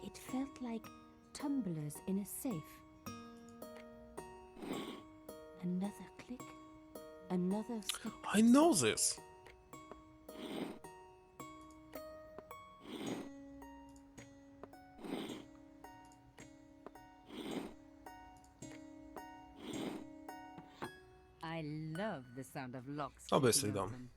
It felt like tumblers in a safe. Another click. Another step. I know this. I love the sound of locks. Obviously clicking done. open.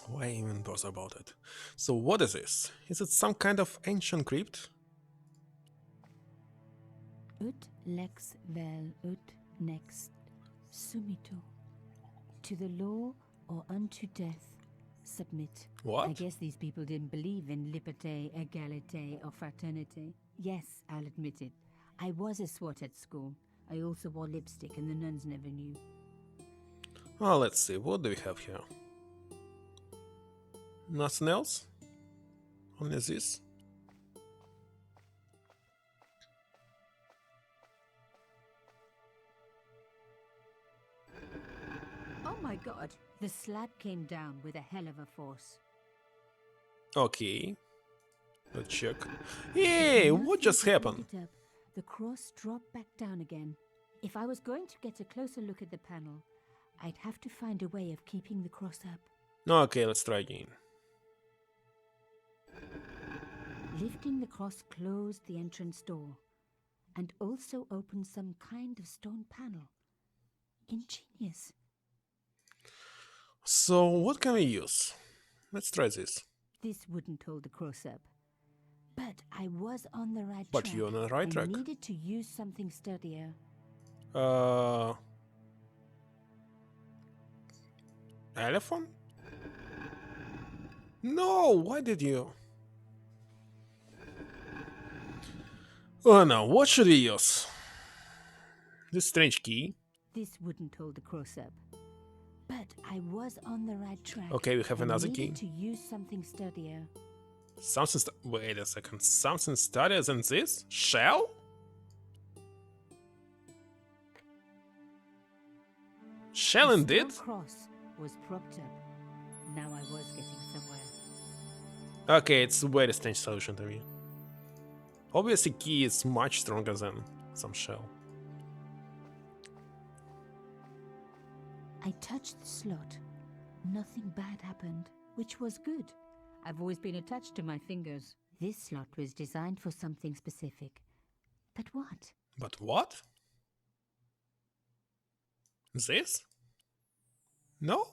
Why even bother about it? So what is this? Is it some kind of ancient crypt? Ut lex vel ut next sumito. To the law or unto death submit. What? I guess these people didn't believe in liberté, égalité, or fraternité. Yes, I'll admit it. I was a swot at school. I also wore lipstick and the nuns never knew. Well, let's see, what do we have here? Nothing else? Only this? Oh my god! The slab came down with a hell of a force. Okay. Let's check. Hey, what just happened? It up, the cross dropped back down again. If I was going to get a closer look at the panel, I'd have to find a way of keeping the cross up. Okay, let's try again. Lifting the cross closed the entrance door and also opened some kind of stone panel. Ingenious. So, what can we use? Let's try this. This wouldn't hold the cross up. But I was on the right track. But you're on the right track. I needed to use something sturdier. Elephant? No, why did you? Oh no, what should we use? This strange key. This wouldn't hold the cross up. But I was on the right track. Okay, we have another I needed key. to use something sturdier. Wait a second. Something sturdier than this? Shell? Shell The indeed? small cross was propped up. Now I was getting somewhere. Okay, it's a very strange solution to me. Obviously, key is much stronger than some shell. I touched the slot. Nothing bad happened, which was good. I've always been attached to my fingers. This slot was designed for something specific. But what? But what? This? No?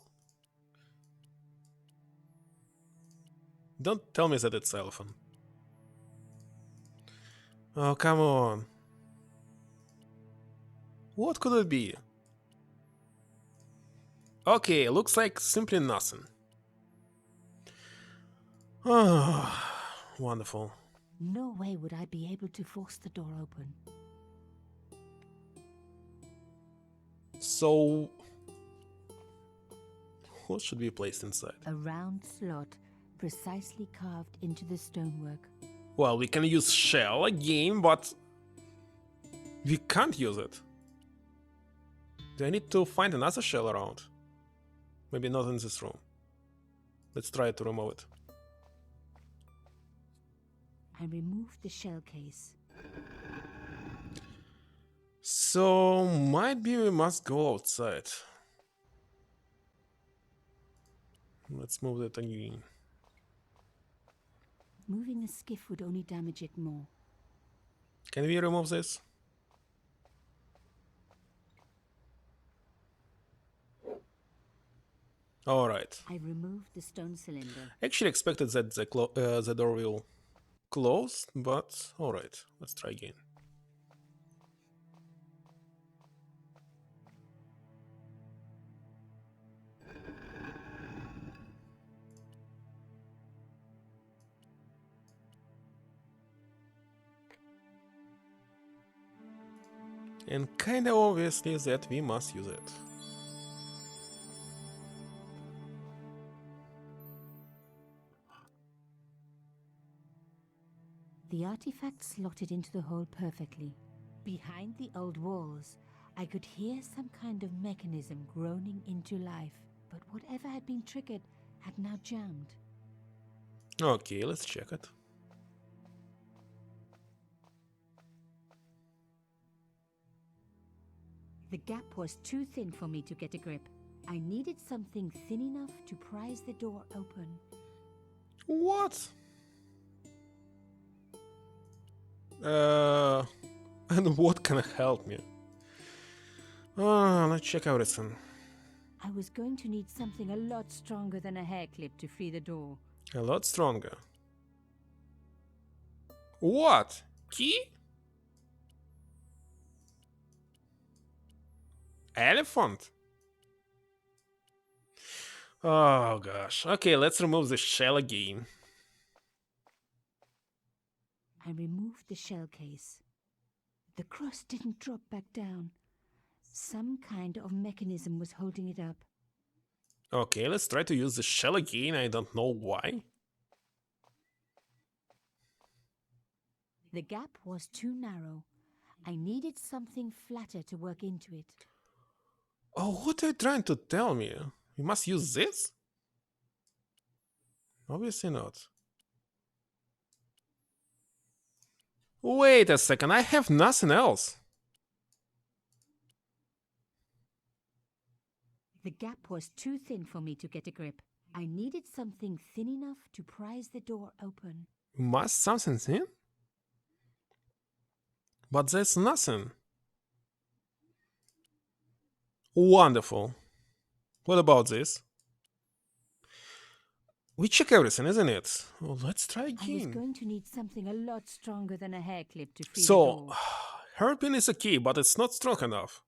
Don't tell me that it's elephant. Oh, come on. What could it be? Okay, looks like simply nothing. Ah, wonderful. No way would I be able to force the door open. So, what should be placed inside? A round slot precisely carved into the stonework. Well, we can use shell again, but we can't use it. Do I need to find another shell around? Maybe not in this room. Let's try to remove it. I removed the shell case. So, might be we must go outside. Let's move it again. Moving the skiff would only damage it more. Can we remove this? Alright. I removed the stone cylinder. Actually expected that the door will close, but alright. Let's try again. And kinda obviously that we must use it. The artifact slotted into the hole perfectly. Behind the old walls, I could hear some kind of mechanism groaning into life, but whatever had been triggered had now jammed. Okay, let's check it. The gap was too thin for me to get a grip. I needed something thin enough to prise the door open. What? And what can help me? Let's check everything. I was going to need something a lot stronger than a hair clip to free the door. A lot stronger. What? Key? Elephant? Oh gosh. Okay, let's remove the shell again. I removed the shell case. The cross didn't drop back down. Some kind of mechanism was holding it up. Okay, let's try to use the shell again. I don't know why. The gap was too narrow. I needed something flatter to work into it. Oh, what are you trying to tell me? We must use this? Obviously not. Wait a second, I have nothing else. The gap was too thin for me to get a grip. I needed something thin enough to prise the door open. Must something thin? But there's nothing. Wonderful. What about this? We check everything, isn't it? Well, let's try I was again. going to need something a lot stronger than a hair clip to free the So, door. hairpin is a key, but it's not strong enough.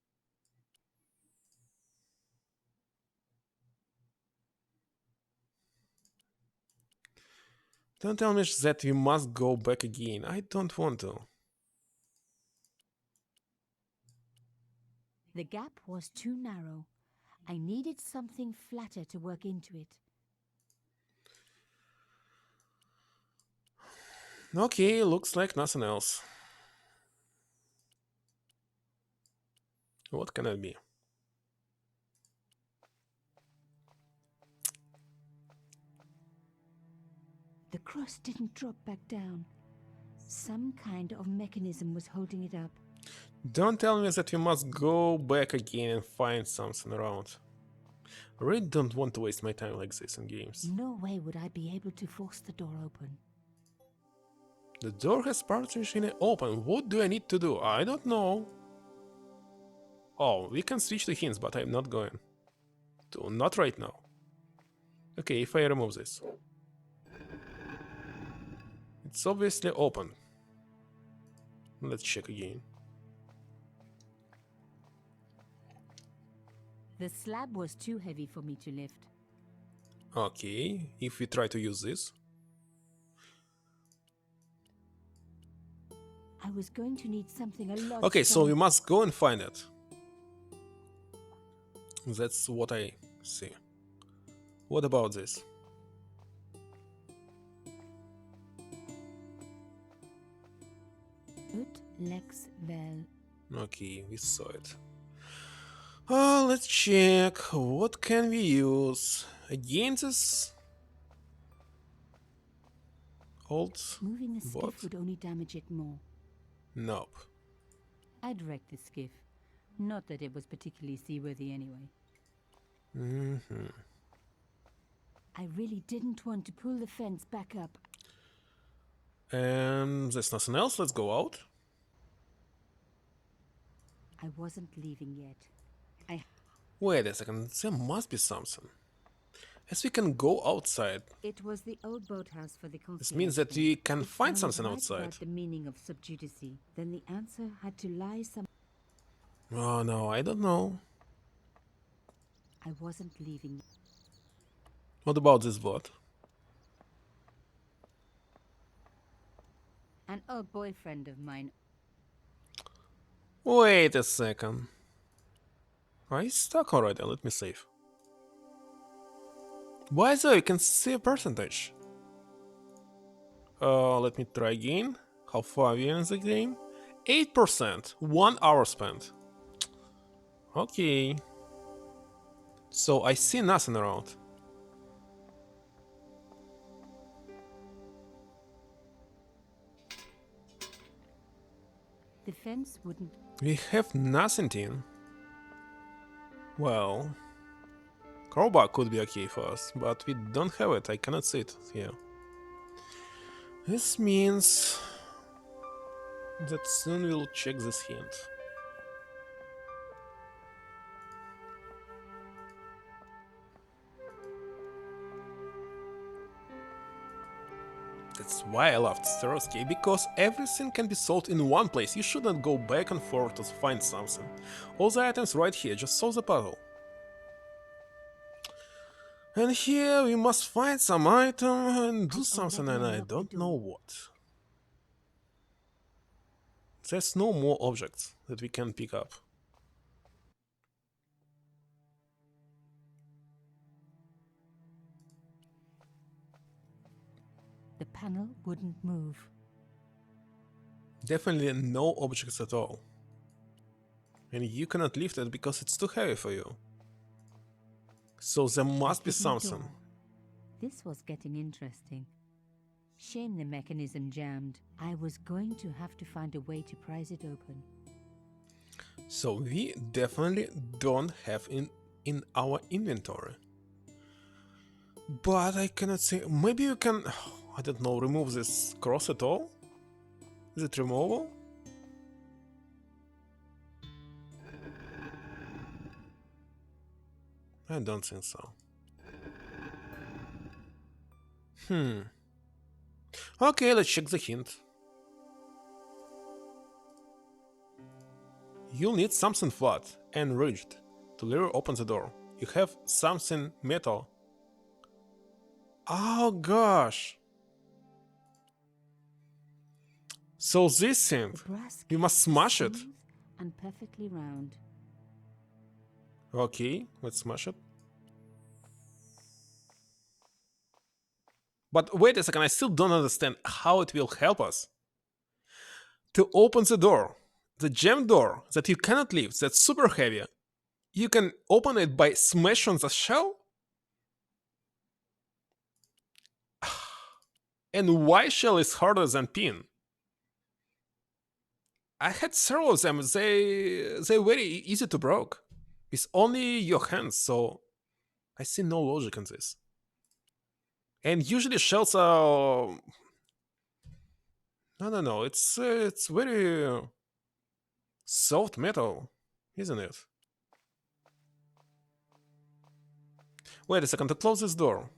Don't tell me that we must go back again. I don't want to. The gap was too narrow. I needed something flatter to work into it. Okay, looks like nothing else. What can it be? The cross didn't drop back down. Some kind of mechanism was holding it up. Don't tell me that we must go back again and find something around. I really don't want to waste my time like this in games. No way would I be able to force the door open. The door has partially open. What do I need to do? I don't know. Oh, we can switch to hints, but I'm not going to. Not right now. Okay, if I remove this. It's obviously open. Let's check again. The slab was too heavy for me to lift. Okay, if we try to use this. I was going to need something a lot Okay, so we stronger. must go and find it. That's what I see. What about this? Ut lex vel. Okay, we saw it. Let's check. What can we use? Again, this old Moving a skiff bot? would only damage it more. Nope. I'd wreck the skiff. Not that it was particularly seaworthy anyway. I really didn't want to pull the fence back up. And there's nothing else. Let's go out. I wasn't leaving yet. Wait a second. There must be something. As we can go outside. It was the old boathouse for the concierge. This means that then. we can If find I something was right outside. about the meaning of subjudice, then the answer had to lie some. Oh no, I don't know. I wasn't leaving. What about this bot? An old boyfriend of mine. Wait a second. Are you stuck already? Let me save. Why so? You can see a percentage. Let me try again. How far are we in the game? 8%. 1 hour spent. Okay. So I see nothing around. The fence wouldn't. We have nothing in. Well, crowbar could be okay for us, but we don't have it. I cannot see it here. This means that soon we'll check this hint. That's why I loved Starovsky, because everything can be sold in one place. You shouldn't go back and forth to find something. All the items right here, just solve the puzzle. And here we must find some item and do something, and I don't know what. There's no more objects that we can pick up. The panel wouldn't move. Definitely no objects at all. And you cannot lift it because it's too heavy for you. So there must be Hidden something. door. This was getting interesting. Shame the mechanism jammed. I was going to have to find a way to prise it open. So we definitely don't have in our inventory. But I cannot see. Maybe you can, I don't know, remove this cross at all? Is it removable? I don't think so. Okay, let's check the hint. You'll need something flat and ridged to lure open the door. You have something metal. Oh gosh. So this thing, we must smash it. And perfectly round. Okay, let's smash it. But wait a second, I still don't understand how it will help us. To open the door, the gem door that you cannot lift, that's super heavy, you can open it by smashing the shell? And why shell is harder than pin? I had several of them, they're very easy to break. It's only your hands, so I see no logic in this. And usually shells are... No, it's very soft metal, isn't it? Wait a second, to close this door,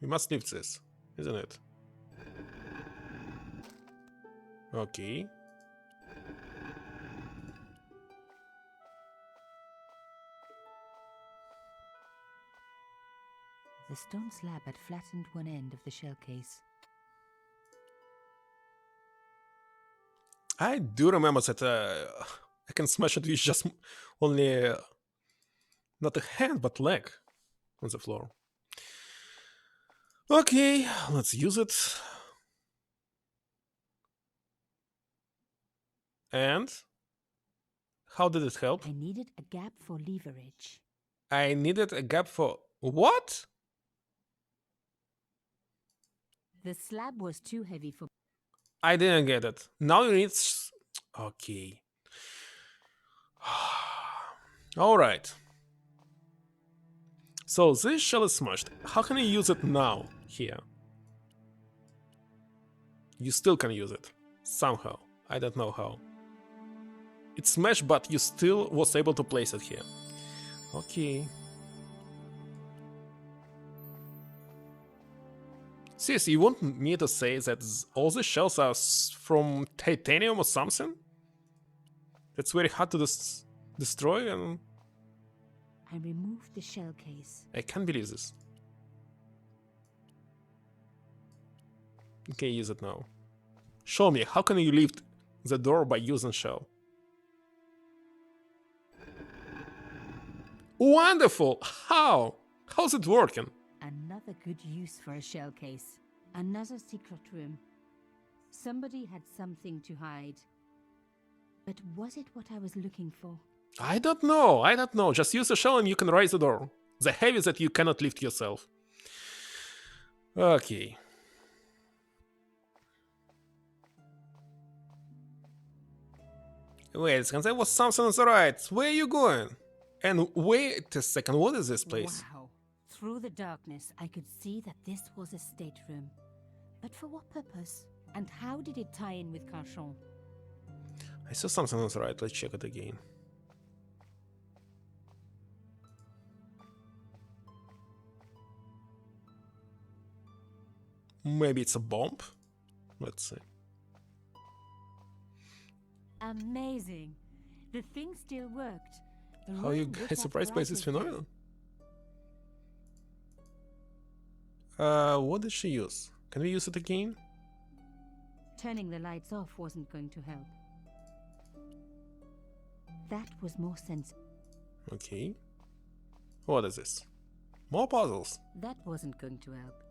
we must lift this, isn't it? Okay. The stone slab had flattened one end of the shell case. I do remember that I can smash it with just only not a hand but leg on the floor. Okay, let's use it. And how did it help? I needed a gap for leverage. I needed a gap for what? The slab was too heavy for... I didn't get it. Now you need... Okay. Alright. So this shell is smashed. How can you use it now, here? You still can use it. Somehow. I don't know how. It's smashed, but you still was able to place it here. Okay. Sis, you want me to say that all the shells are from titanium or something? That's very hard to destroy and... I removed the shell case. I can't believe this. Okay, use it now. Show me, how can you lift the door by using shell? Wonderful! How? How's it working? Another good use for a shell case. Another secret room. Somebody had something to hide. But was it what I was looking for? I don't know. Just use the shell and you can raise the door. The heavy that you cannot lift yourself. Okay. Wait a second, there was something on the right. Where are you going? And wait a second, what is this place? Wow. Through the darkness, I could see that this was a stateroom. But for what purpose? And how did it tie in with Carchon? I saw something on the right, let's check it again. Maybe it's a bomb? Let's see. Amazing. The thing still worked. The How are you room with guys surprised by this apparatus phenomenon? What did she use? Can we use it again? Turning the lights off wasn't going to help. That was more sensible. Okay. What is this? More puzzles. That wasn't going to help.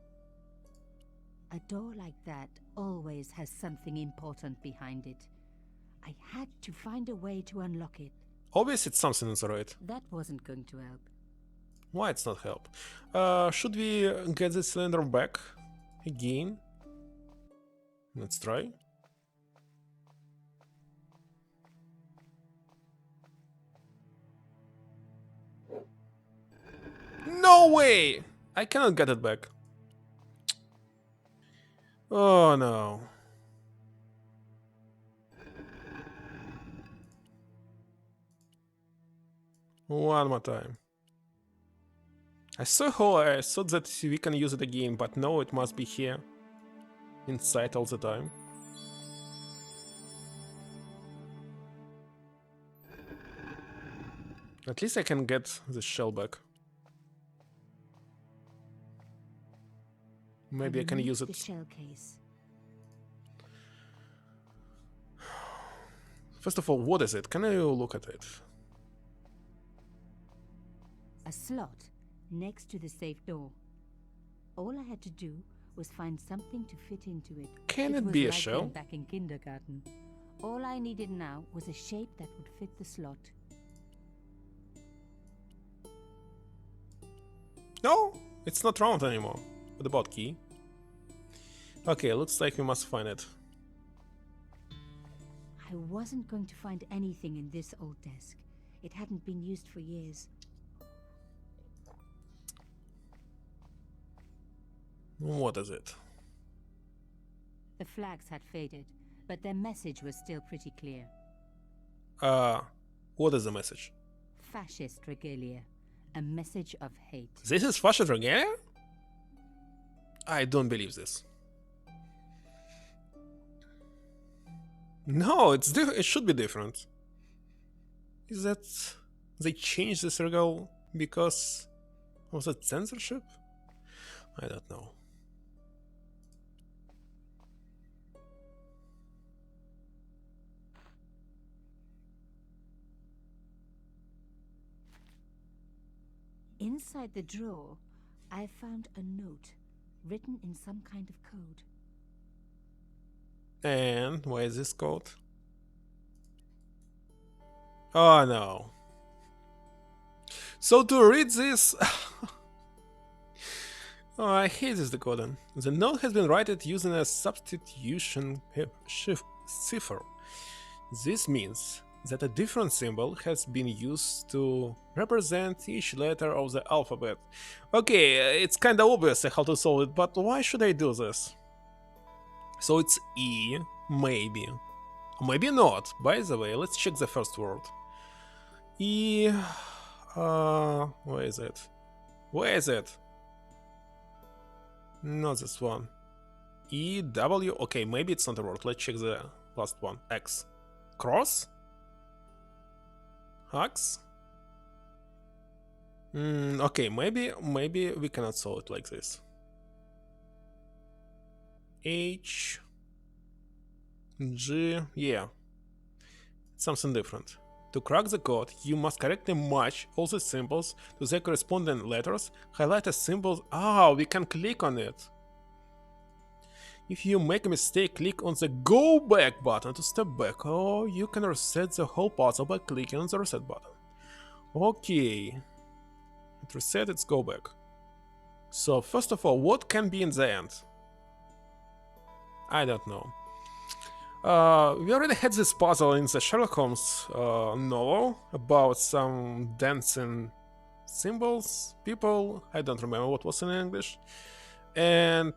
A door like that always has something important behind it. I had to find a way to unlock it. Obviously it's something on the right. That wasn't going to help. Why it's not help? Should we get the cylinder back again? Let's try. No way! I cannot get it back. Oh no. One more time. I thought that we can use it again, but no, it must be here. Inside all the time. At least I can get the shell back. Maybe I can use it. The shell case. First of all, what is it? Can I look at it? A slot next to the safe door. All I had to do was find something to fit into it. Can it be a was like shell? being back in kindergarten. All I needed now was a shape that would fit the slot. No, it's not round anymore. What about key? Okay, looks like we must find it. I wasn't going to find anything in this old desk. It hadn't been used for years. What is it? The flags had faded, but their message was still pretty clear. What is the message? Fascist regalia. A message of hate. This is fascist regalia? I don't believe this. No, it should be different. Is that they changed this regal because of the censorship? I don't know. Inside the drawer, I found a note written in some kind of code. And why is this code? Oh no. So to read this... Oh, I hate this decoding. The note has been written using a substitution cipher. This means that a different symbol has been used to represent each letter of the alphabet. Okay, it's kinda obvious how to solve it, but why should I do this? So it's E, maybe. Maybe not. By the way, let's check the first word. E... where is it? Where is it? Not this one. E, W... Okay, maybe it's not a word. Let's check the last one. X. Cross? X? Okay, maybe we cannot solve it like this. H... G... Yeah. Something different. To crack the code, you must correctly match all the symbols to their corresponding letters, highlight a symbol... Ah, we can click on it. If you make a mistake, click on the Go Back button to step back, or you can reset the whole puzzle by clicking on the Reset button. Okay. It reset, it's Go Back. So, first of all, what can be in the end? I don't know. We already had this puzzle in the Sherlock Holmes novel about some dancing symbols, people. I don't remember what was in English. And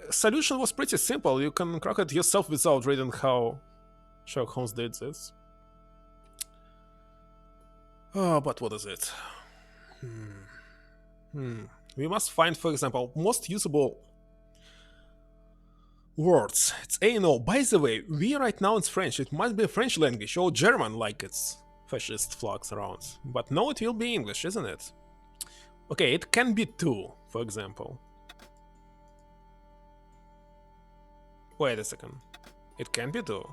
solution was pretty simple. You can crack it yourself without reading how Sherlock Holmes did this. Oh, but what is it? We must find, for example, most usable words. It's A and O. By the way, we right now in French. It must be a French language or German, like it's fascist flags around. But no, it will be English, isn't it? Okay, it can be two, for example. Wait a second. It can be two.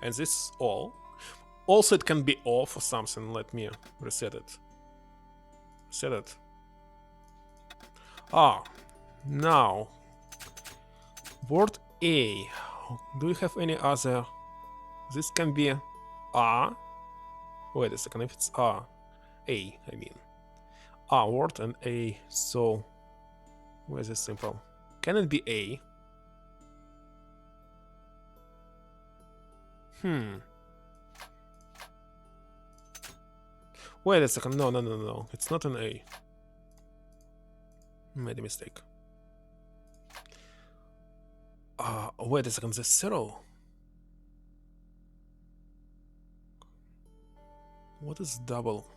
And this all. Also, it can be O for something. Let me reset it. Reset it. Ah, now. Word A. Do you have any other? This can be A. Wait a second, if it's A. A, I mean. A word and A. So, where's this simple? Can it be A? Wait a second. No. It's not an A. Made a mistake. Wait a second. The zero. What is double?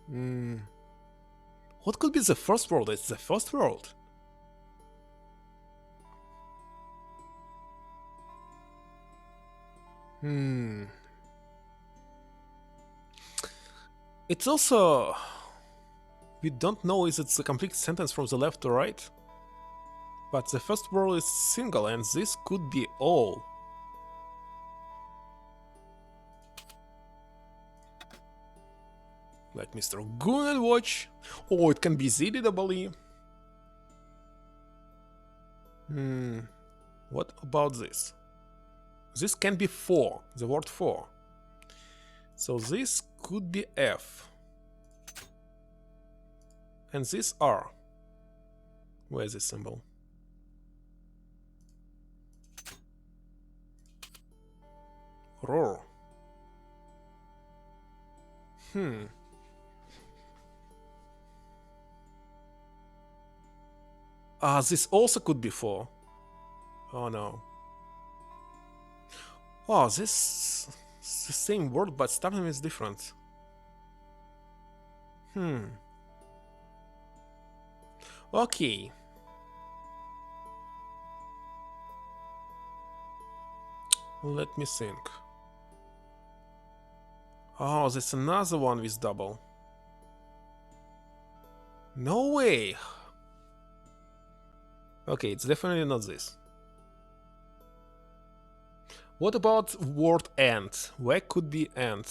What could be the first world? It's the first world. It's also... We don't know is it's a complete sentence from the left to right. But the first world is single and this could be all. Like Mr. Google Watch. Oh, it can be ZDWE. What about this? This can be 4, the word 4. So this could be F. And this R. Where is this symbol? Roar. This also could be 4. Oh no. Oh, this is the same word, but starting is different. Okay. Let me think. Oh, there's another one with double. No way! Okay, it's definitely not this. What about word and? Where could be and?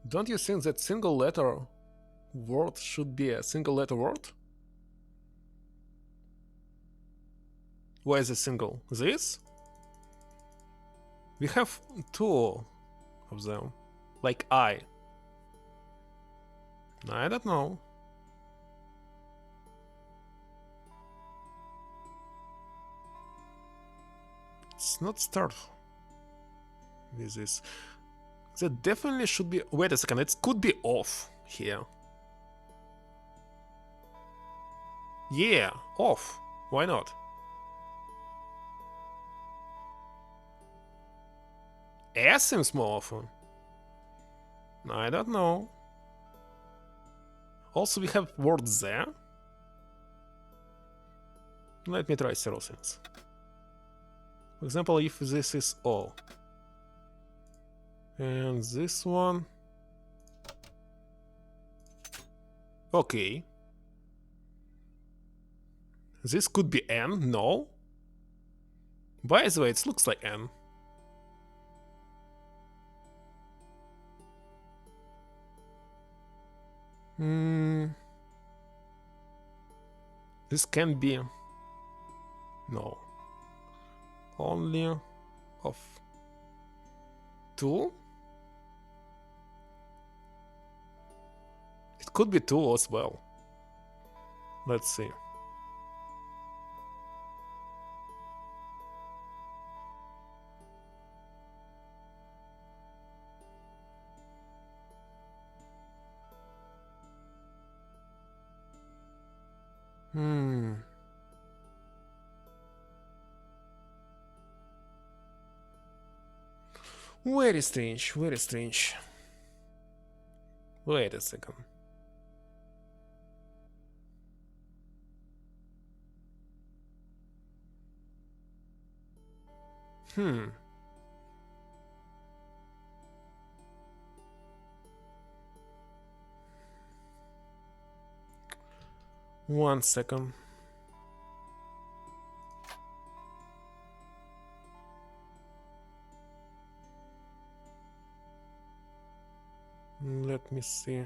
Don't you think that single letter word should be a single letter word? Where is a single? This? We have 2 of them. Like I don't know. It's not start with this. That definitely should be... Wait a second, it could be off here. Yeah, off. Why not? S seems more often. I don't know. Also, we have words there. Let me try several things. For example, if this is all. And this one. Okay. This could be N, no? By the way, it looks like N. This can be... No. Only of 2? It could be 2 as well. Let's see. Very strange, very strange. Wait a second. One second. Let me see.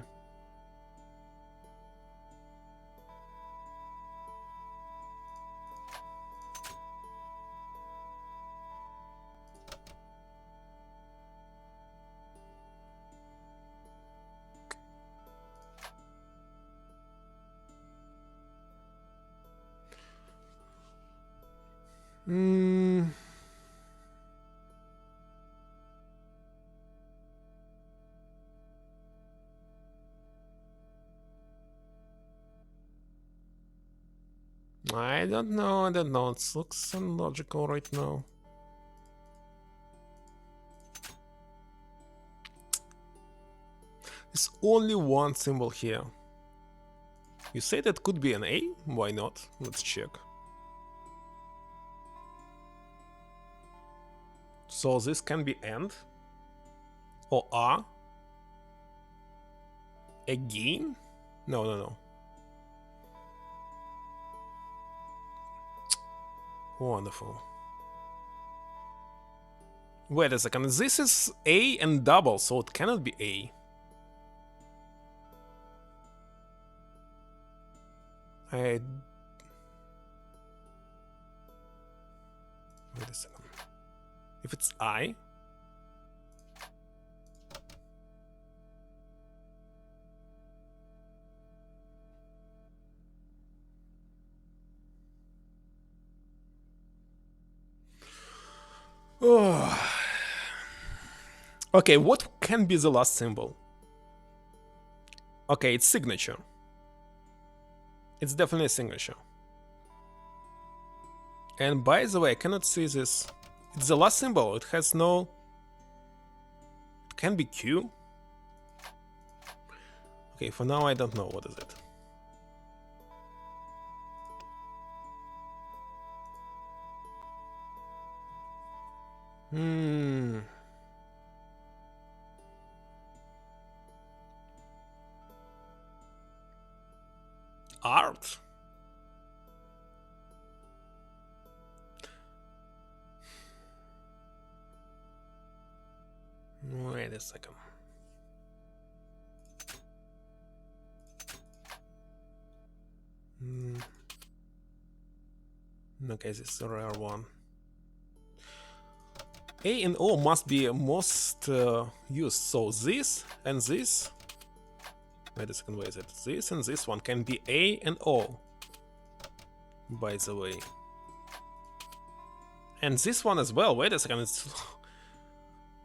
I don't know, it looks illogical right now. There's only one symbol here. You say that could be an A? Why not? Let's check. So this can be AND or A. Again? No. Wonderful. Wait a second, this is A and double, so it cannot be A. Wait a second. If it's I, oh. Okay, what can be the last symbol? Okay, it's signature. It's definitely a signature. And by the way, I cannot see this. It's the last symbol. It has no... It can be Q. Okay, for now I don't know what is it. Art? Wait a second. Okay, this is a rare one. A and O must be most used. So this and this. Wait a second, where is it? This and this one can be A and O. By the way. And this one as well. Wait a second.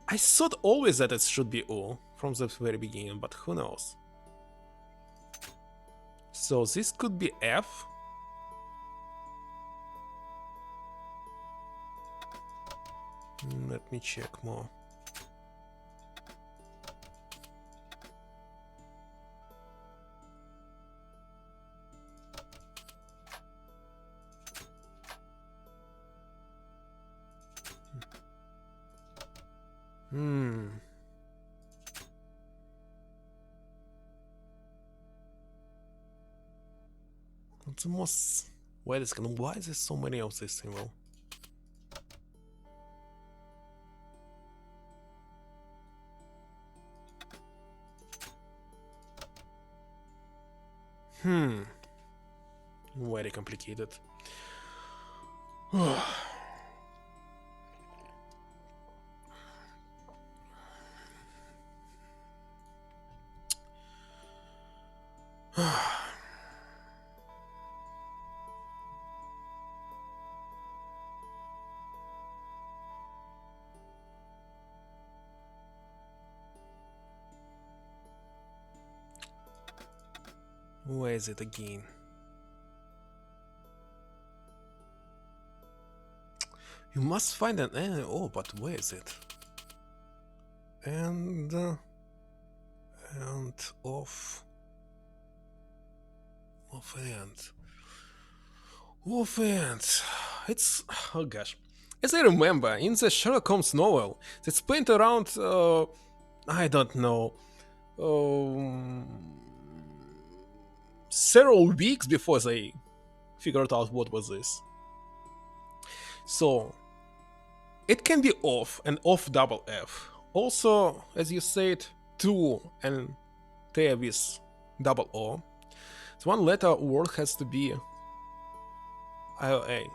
I thought always that it should be O from the very beginning, but who knows? So this could be F. Let me check more. What's the most... Wait a second, why is there so many of this symbol? Very complicated. Where is it again? You must find an N. Oh, but where is it? And off and it's, oh gosh, as I remember in the Sherlock Holmes novel that spent around I don't know, several weeks before they figured out what was this. So it can be off and off double F. Also, as you said, 2 and T with double O. So one letter word has to be IOA.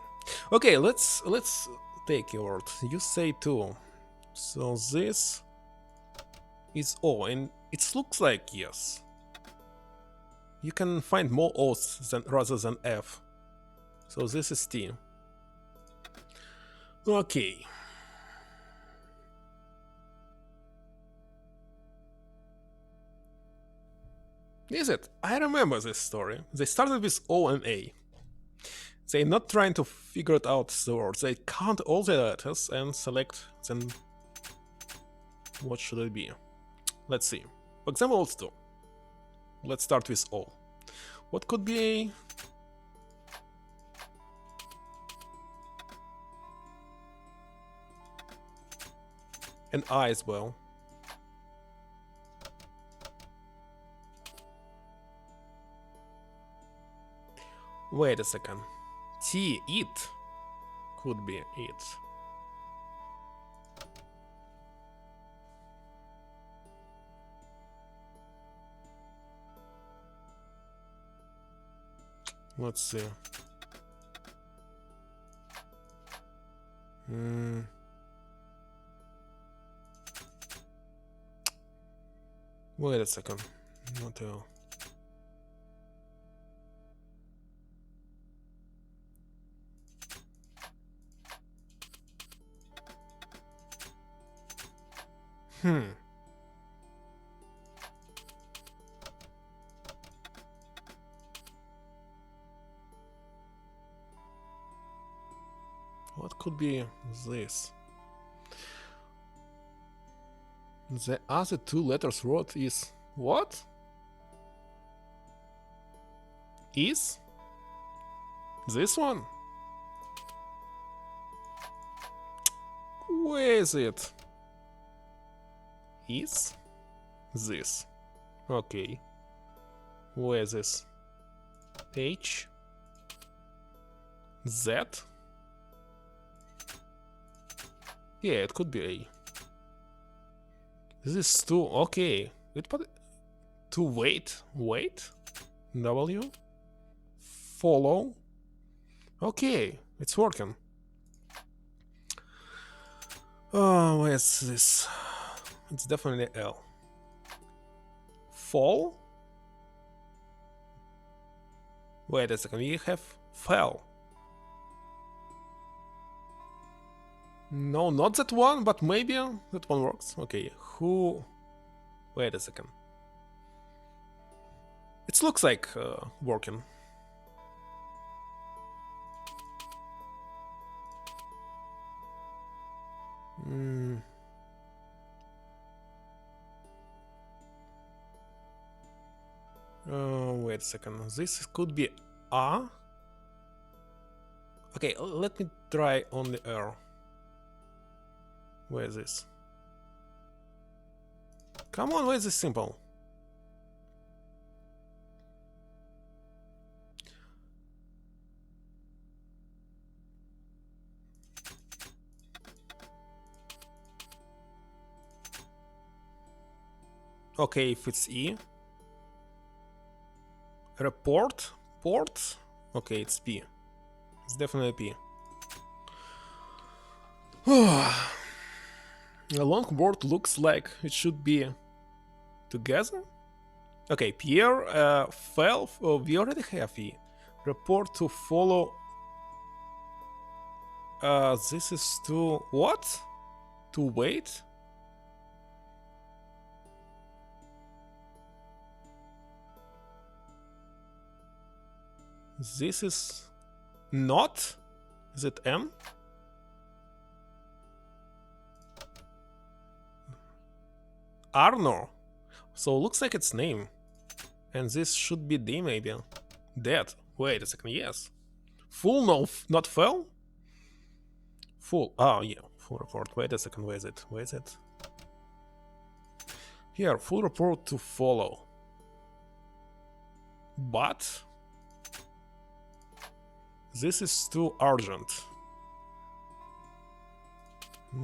Okay, let's take your word. You say 2. So this is O, and it looks like yes. You can find more O's rather than F. So this is T. Okay. Is it? I remember this story. They started with O and A. They're not trying to figure it out the words. They count all the letters and select then what should it be. Let's see. For example, let's do. Let's start with O. What could be an I as well? Wait a second. T, it. Could be it. Let's see. Wait a second. What else? What could be this? The other two letters word is what? Is? This one? Where is it? Is? This. Okay. Where is this? H? Z? Yeah, it could be A. This is two. Okay. It put to wait. Wait. W. Follow. Okay, it's working. Oh, where's this? It's definitely L. Fall. Wait a second. We have fell. No, not that one, but maybe that one works. Okay, who... Wait a second. It looks like working. Wait a second. This could be A. Okay, let me try on the R. Where is this? Come on, where is this symbol? Okay, if it's E. Report? Port? Okay, it's P. It's definitely P. A long word looks like it should be together. Okay, Pierre fell. Oh, we already have E. Report to follow. This is to what? To wait? This is not? Is it M? Arnor. So looks like it's name. And this should be D maybe. Dead. Wait a second, yes. Full, no, not fell? Full. Oh yeah, full report. Wait a second, where is it? Where is it? Here, full report to follow. But this is too urgent.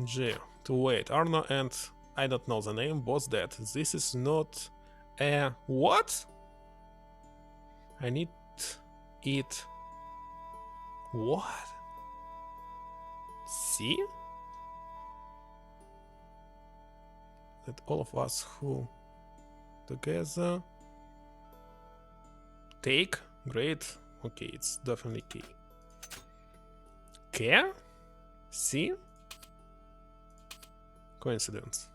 G. To wait. Arno and I don't know the name. Boss dead. This is not a what? I need it. What? See? That all of us who together take. Great. Okay, it's definitely K. Care? See? Coincidence.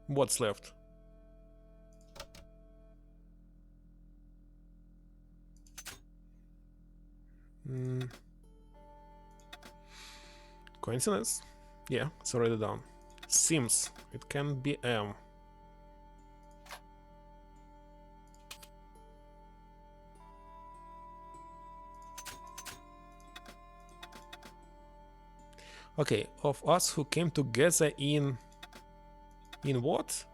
What's left? Coincidence? Yeah, it's already done. Seems it can be M. Okay, of us who came together in what?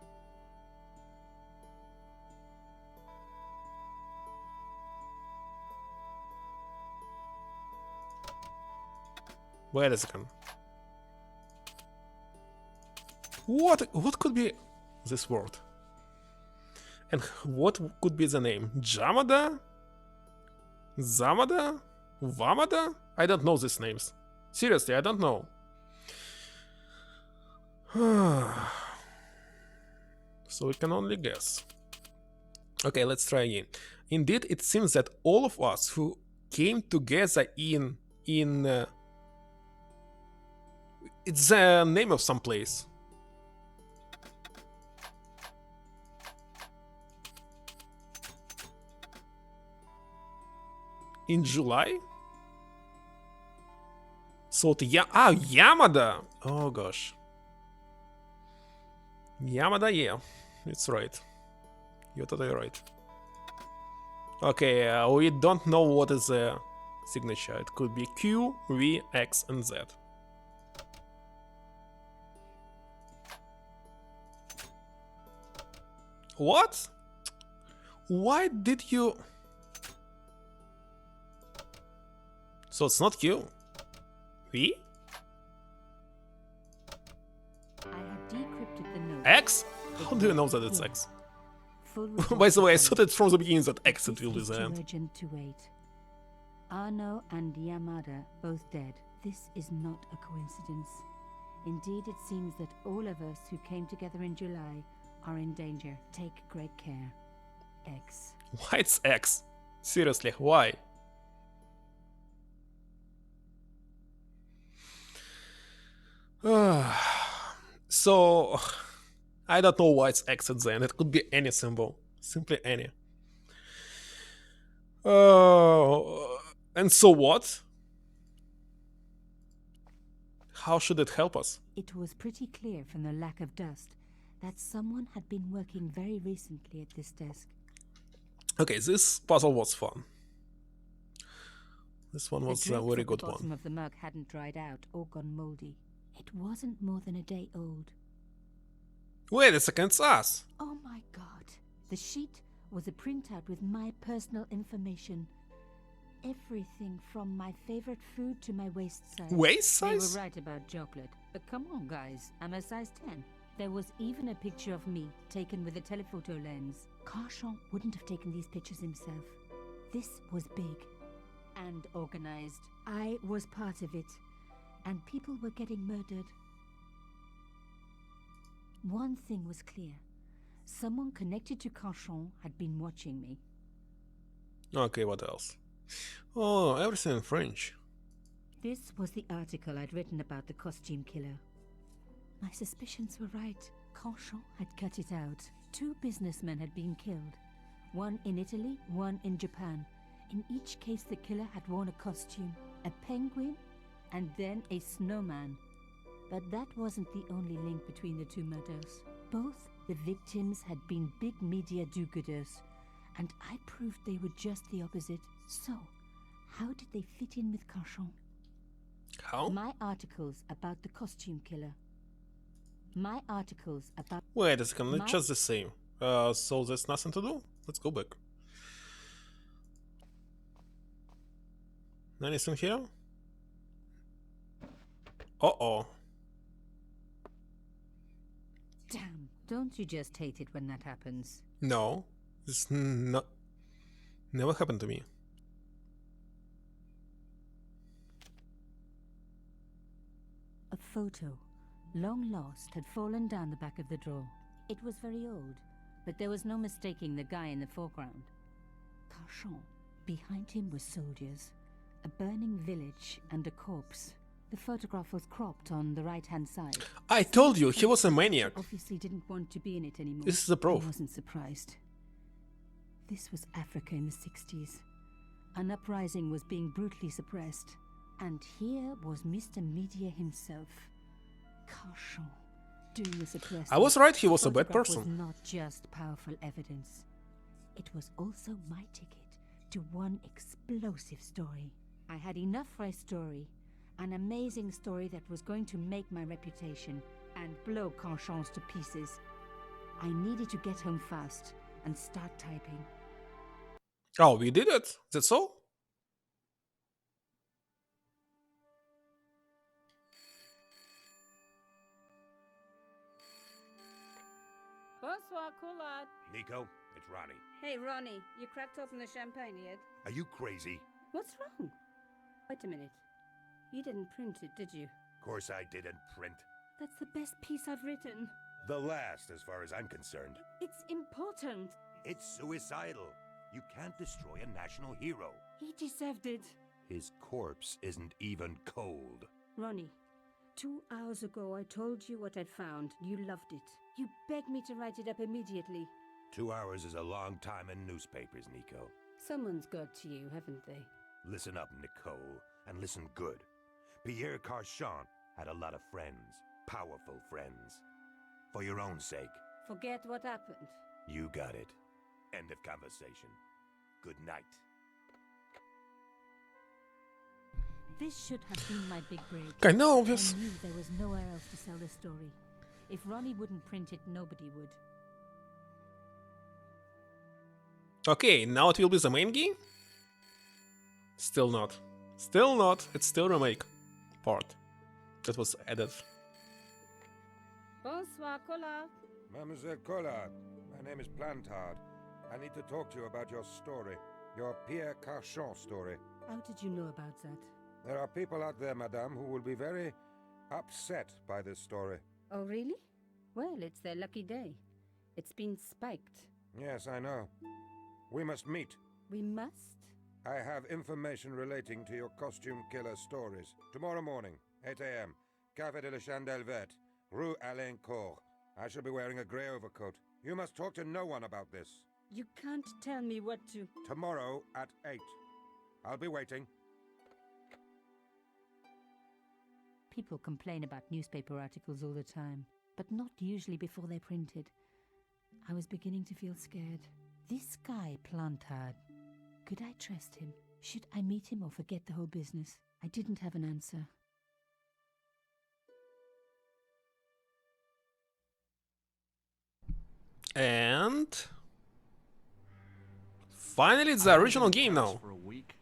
Wait a second. What could be this word? And what could be the name? Jamada? Zamada? Vamada? I don't know these names. Seriously, I don't know. So we can only guess. Okay, let's try again. Indeed, it seems that all of us who came together in it's the name of some place. In July? So Yamada. Oh gosh. Yamada, yeah, it's right. You're totally right. Okay, we don't know what is the signature. It could be Q, V, X, and Z. What? Why did you... So it's not Q. V? I have decrypted the note. X? How do you know that it's X? By the way, I thought it from the beginning that X it will be the end. Urgent to wait. Arno and Yamada both dead. This is not a coincidence. Indeed, it seems that all of us who came together in July are in danger. Take great care. X. Why it's X? Seriously, why? So, I don't know why it's X at the end. It could be any symbol. Simply any. And so what? How should it help us? It was pretty clear from the lack of dust that someone had been working very recently at this desk. Okay, this puzzle was fun. This one was a very good The bottom one. of the mug hadn't dried out or gone moldy. It wasn't more than a day old. Wait a second, it's us! Oh my god. The sheet was a printout with my personal information. Everything from my favorite food to my waist size. Waist They size? were right about chocolate. But come on, guys. I'm a size 10. There was even a picture of me taken with a telephoto lens. Carchon wouldn't have taken these pictures himself. This was big and organized. I was part of it. And people were getting murdered. One thing was clear. Someone connected to Carchon had been watching me. Okay, what else? Oh, everything in French. This was the article I'd written about the costume killer. My suspicions were right. Carchon had cut it out. 2 businessmen had been killed. One in Italy, one in Japan. In each case, the killer had worn a costume. A penguin, and then a snowman. But that wasn't the only link between the 2 murders. Both the victims had been big media do-gooders, and I proved they were just the opposite. So, how did they fit in with Carchon? How? My articles about the costume killer. My articles about... Wait a second, it's just the same. So there's nothing to do? Let's go back. Anything here? Uh-oh. Damn, don't you just hate it when that happens? No. This never happened to me. A photo, long lost, had fallen down the back of the drawer. It was very old, but there was no mistaking the guy in the foreground. Carchon. Behind him were soldiers, a burning village, and a corpse. The photograph was cropped on the right-hand side. I told you, he was a maniac. Obviously didn't want to be in it anymore. This is the proof. I wasn't surprised. This was Africa in the 60s. An uprising was being brutally suppressed. And here was Mr. Media himself, Carchon. doing the suppressing. I was right, he The was a bad photograph person. was not just powerful evidence. It was also my ticket to one explosive story. I had enough for a story. An amazing story that was going to make my reputation and blow Canchons to pieces. I needed to get home fast and start typing. Oh, we did it? That's all? Bonsoir, Collard. Nico, it's Ronnie. Hey, Ronnie, you cracked open the champagne yet? Are you crazy? What's wrong? Wait a minute. You didn't print it, did you? Of course I didn't print. That's the best piece I've written. The last, as far as I'm concerned. It's important. It's suicidal. You can't destroy a national hero. He deserved it. His corpse isn't even cold. Ronnie, 2 hours ago I told you what I'd found. You loved it. You begged me to write it up immediately. 2 hours is a long time in newspapers, Nico. Someone's got to you, haven't they? Listen up, Nicole, and listen good. Pierre Carchon had a lot of friends. Powerful friends. For your own sake. Forget what happened. You got it. End of conversation. Good night. This should have been my big break. Kinda I obvious. knew there was nowhere else to sell the story. If Ronnie wouldn't print it, nobody would. Okay, now it will be the main game? Still not. Still not. It's still remake part that was added. Bonsoir, Collard. Mademoiselle Collard, my name is Plantard. I need to talk to you about your story. Your Pierre Carchon story. How did you know about that? There are people out there, madame, who will be very upset by this story. Oh, really? Well, it's their lucky day. It's been spiked. Yes, I know. We must meet. We must? I have information relating to your costume killer stories. Tomorrow morning, 8 a.m., Café de la Chandelle Verte, Rue Alain Court. I shall be wearing a grey overcoat. You must talk to no one about this. You can't tell me what to... Tomorrow at 8. I'll be waiting. People complain about newspaper articles all the time, but not usually before they're printed. I was beginning to feel scared. This guy, Plantard, could I trust him? Should I meet him or forget the whole business? I didn't have an answer. And finally, it's the original game now. For a week,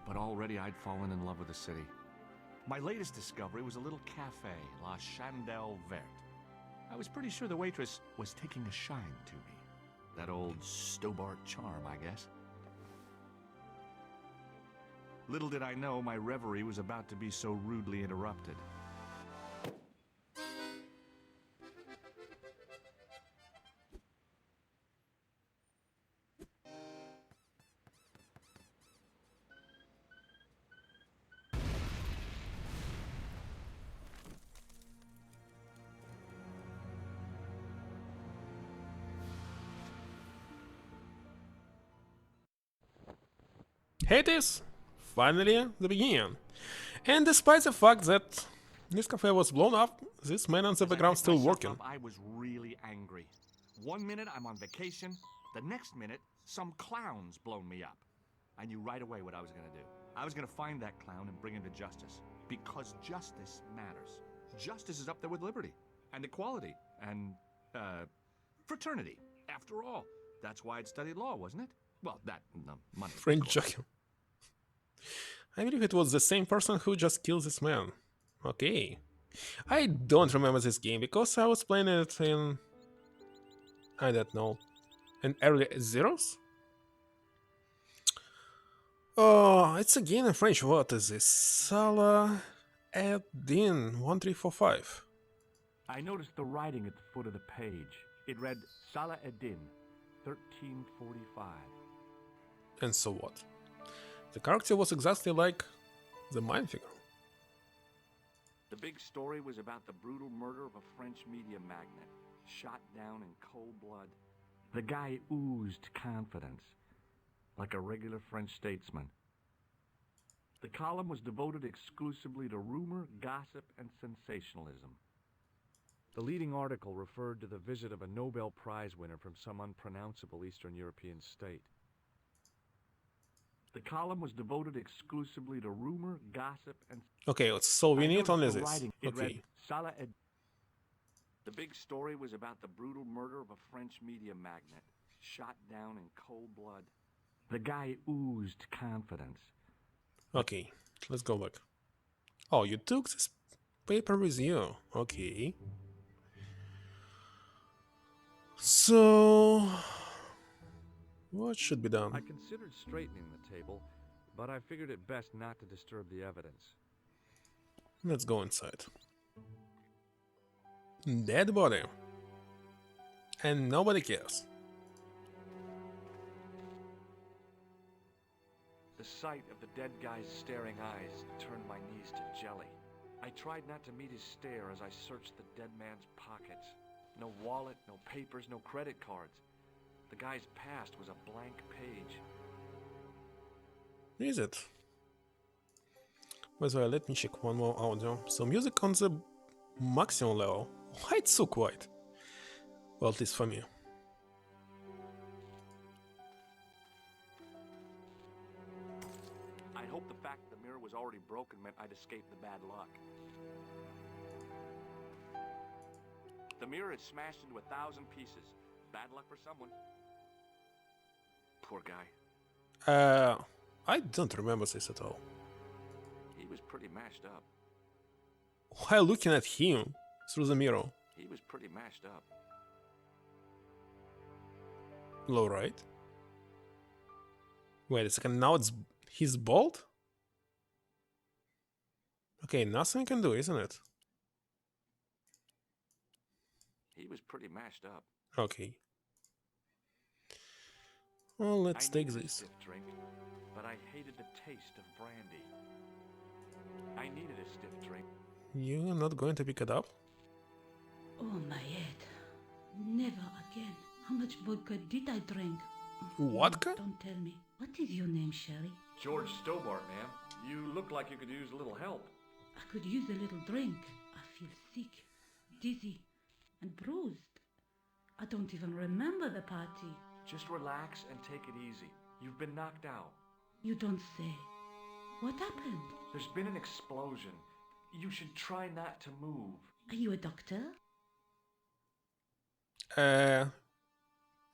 but already I'd fallen in love with the city. My latest discovery was a little cafe, La Chandelle Verte. I was pretty sure the waitress was taking a shine to me. That old Stobart charm, I guess. Little did I know my reverie was about to be so rudely interrupted. Here it is, finally the beginning. And despite the fact that this cafe was blown up, this man on the As I background picked still myself working. up, I was really angry. 1 minute I'm on vacation, the next minute some clown's blown me up. I knew right away what I was going to do. I was going to find that clown and bring him to justice. Because justice matters. Justice is up there with liberty and equality and fraternity. After all, that's why I'd studied law, wasn't it? Well, that and the money. of French course. joke. I believe it was the same person who just killed this man. Okay. I don't remember this game because I was playing it in... I don't know. In early zeros? Oh, it's a game in French. What is this? Salah Eddin 1345. I noticed the writing at the foot of the page. It read Salah Eddin, 1345. And so what? The character was exactly like the mind figure. The big story was about the brutal murder of a French media magnate, shot down in cold blood. The guy oozed confidence, like a regular French statesman. The column was devoted exclusively to rumor, gossip, and sensationalism. The leading article referred to the visit of a Nobel Prize winner from some unpronounceable Eastern European state. The column was devoted exclusively to rumor, gossip, and... Okay, so we need only the this. writing. It read, Okay. The big story was about the brutal murder of a French media magnate, shot down in cold blood. The guy oozed confidence. Okay, let's go back. Oh, you took this paper with you. Okay. So, what should be done? I considered straightening the table, but I figured it best not to disturb the evidence. Let's go inside. Dead body. And nobody cares. The sight of the dead guy's staring eyes turned my knees to jelly. I tried not to meet his stare as I searched the dead man's pockets. No wallet, no papers, no credit cards. The guy's past was a blank page. Is it? By the way, let me check one more audio. So music on the maximum level. Why it's so quiet? Well, at least for me. I hope the fact the mirror was already broken meant I'd escaped the bad luck. The mirror had smashed into 1,000 pieces. Bad luck for someone. Poor guy. I don't remember this at all. He was pretty mashed up. While looking at him through the mirror. He was pretty mashed up. Low right. Wait a second, now he's bald? Okay, nothing I can do, isn't it? He was pretty mashed up. Okay. Well, let's take needed a this. stiff drink, but I hated the taste of brandy. I needed a stiff drink. You're not going to pick it up? Oh, my head. Never again. How much vodka did I drink? Vodka? Don't tell me. What is your name, Sherry? George Stobart, ma'am. You look like you could use a little help. I could use a little drink. I feel sick, dizzy, and bruised. I don't even remember the party. Just relax and take it easy. You've been knocked out. You don't say. What happened? There's been an explosion. You should try not to move. Are you a doctor?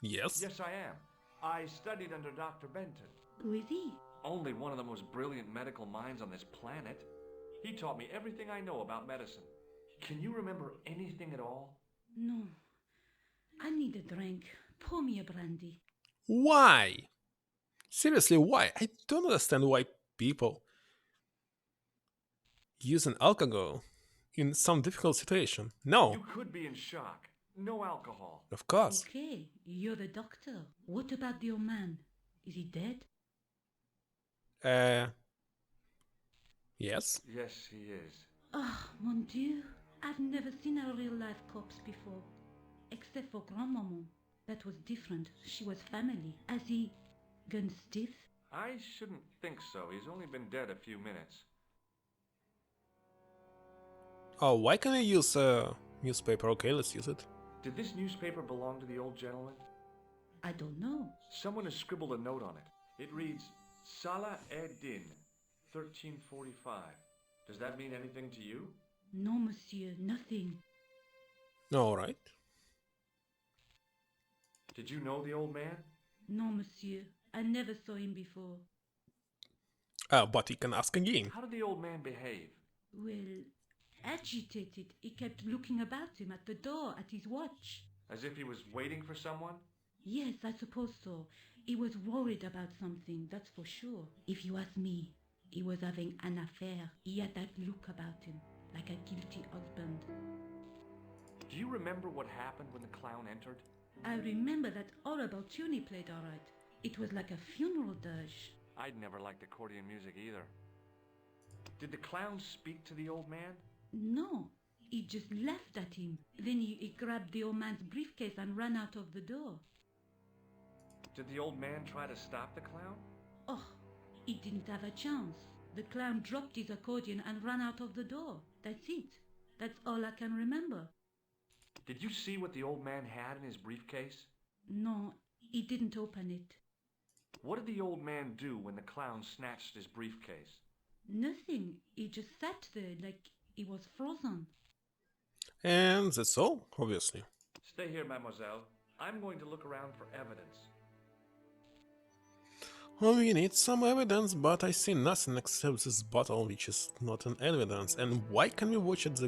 Yes. Yes, I am. I studied under Dr. Benton. Who is he? Only one of the most brilliant medical minds on this planet. He taught me everything I know about medicine. Can you remember anything at all? No. I need a drink. Pour me a brandy. Why? Seriously, why? I don't understand why people use an alcohol in some difficult situation. No, You could be in shock. No alcohol. of course. Okay, you're the doctor. What about the old man? Is he dead? Yes. Yes, he is. Oh, mon Dieu. I've never seen a real-life corpse before. Except for Grandmaman. That was different. She was family. Has he gone stiff? I shouldn't think so. He's only been dead a few minutes. Oh, why can I use a newspaper? Okay, let's use it. Did this newspaper belong to the old gentleman? I don't know. Someone has scribbled a note on it. It reads, Salah Ed-Din, 1345. Does that mean anything to you? No, monsieur, nothing. All right. Did you know the old man? No, monsieur. I never saw him before. But you can ask again. How did the old man behave? Well, agitated. He kept looking about him at the door, at his watch. As if he was waiting for someone? Yes, I suppose so. He was worried about something, that's for sure. If you ask me, he was having an affair. He had that look about him, like a guilty husband. Do you remember what happened when the clown entered? I remember that horrible tune he played all right. It was like a funeral dirge. I'd never liked accordion music either. Did the clown speak to the old man? No, he just laughed at him. Then he grabbed the old man's briefcase and ran out of the door. Did the old man try to stop the clown? Oh, he didn't have a chance. The clown dropped his accordion and ran out of the door. That's it. That's all I can remember. Did you see what the old man had in his briefcase? No, he didn't open it. What did the old man do when the clown snatched his briefcase? Nothing. He just sat there like he was frozen. And that's all, obviously. Stay here, mademoiselle. I'm going to look around for evidence. Well, we need some evidence, but I see nothing except this bottle, which is not an evidence. And why can we watch it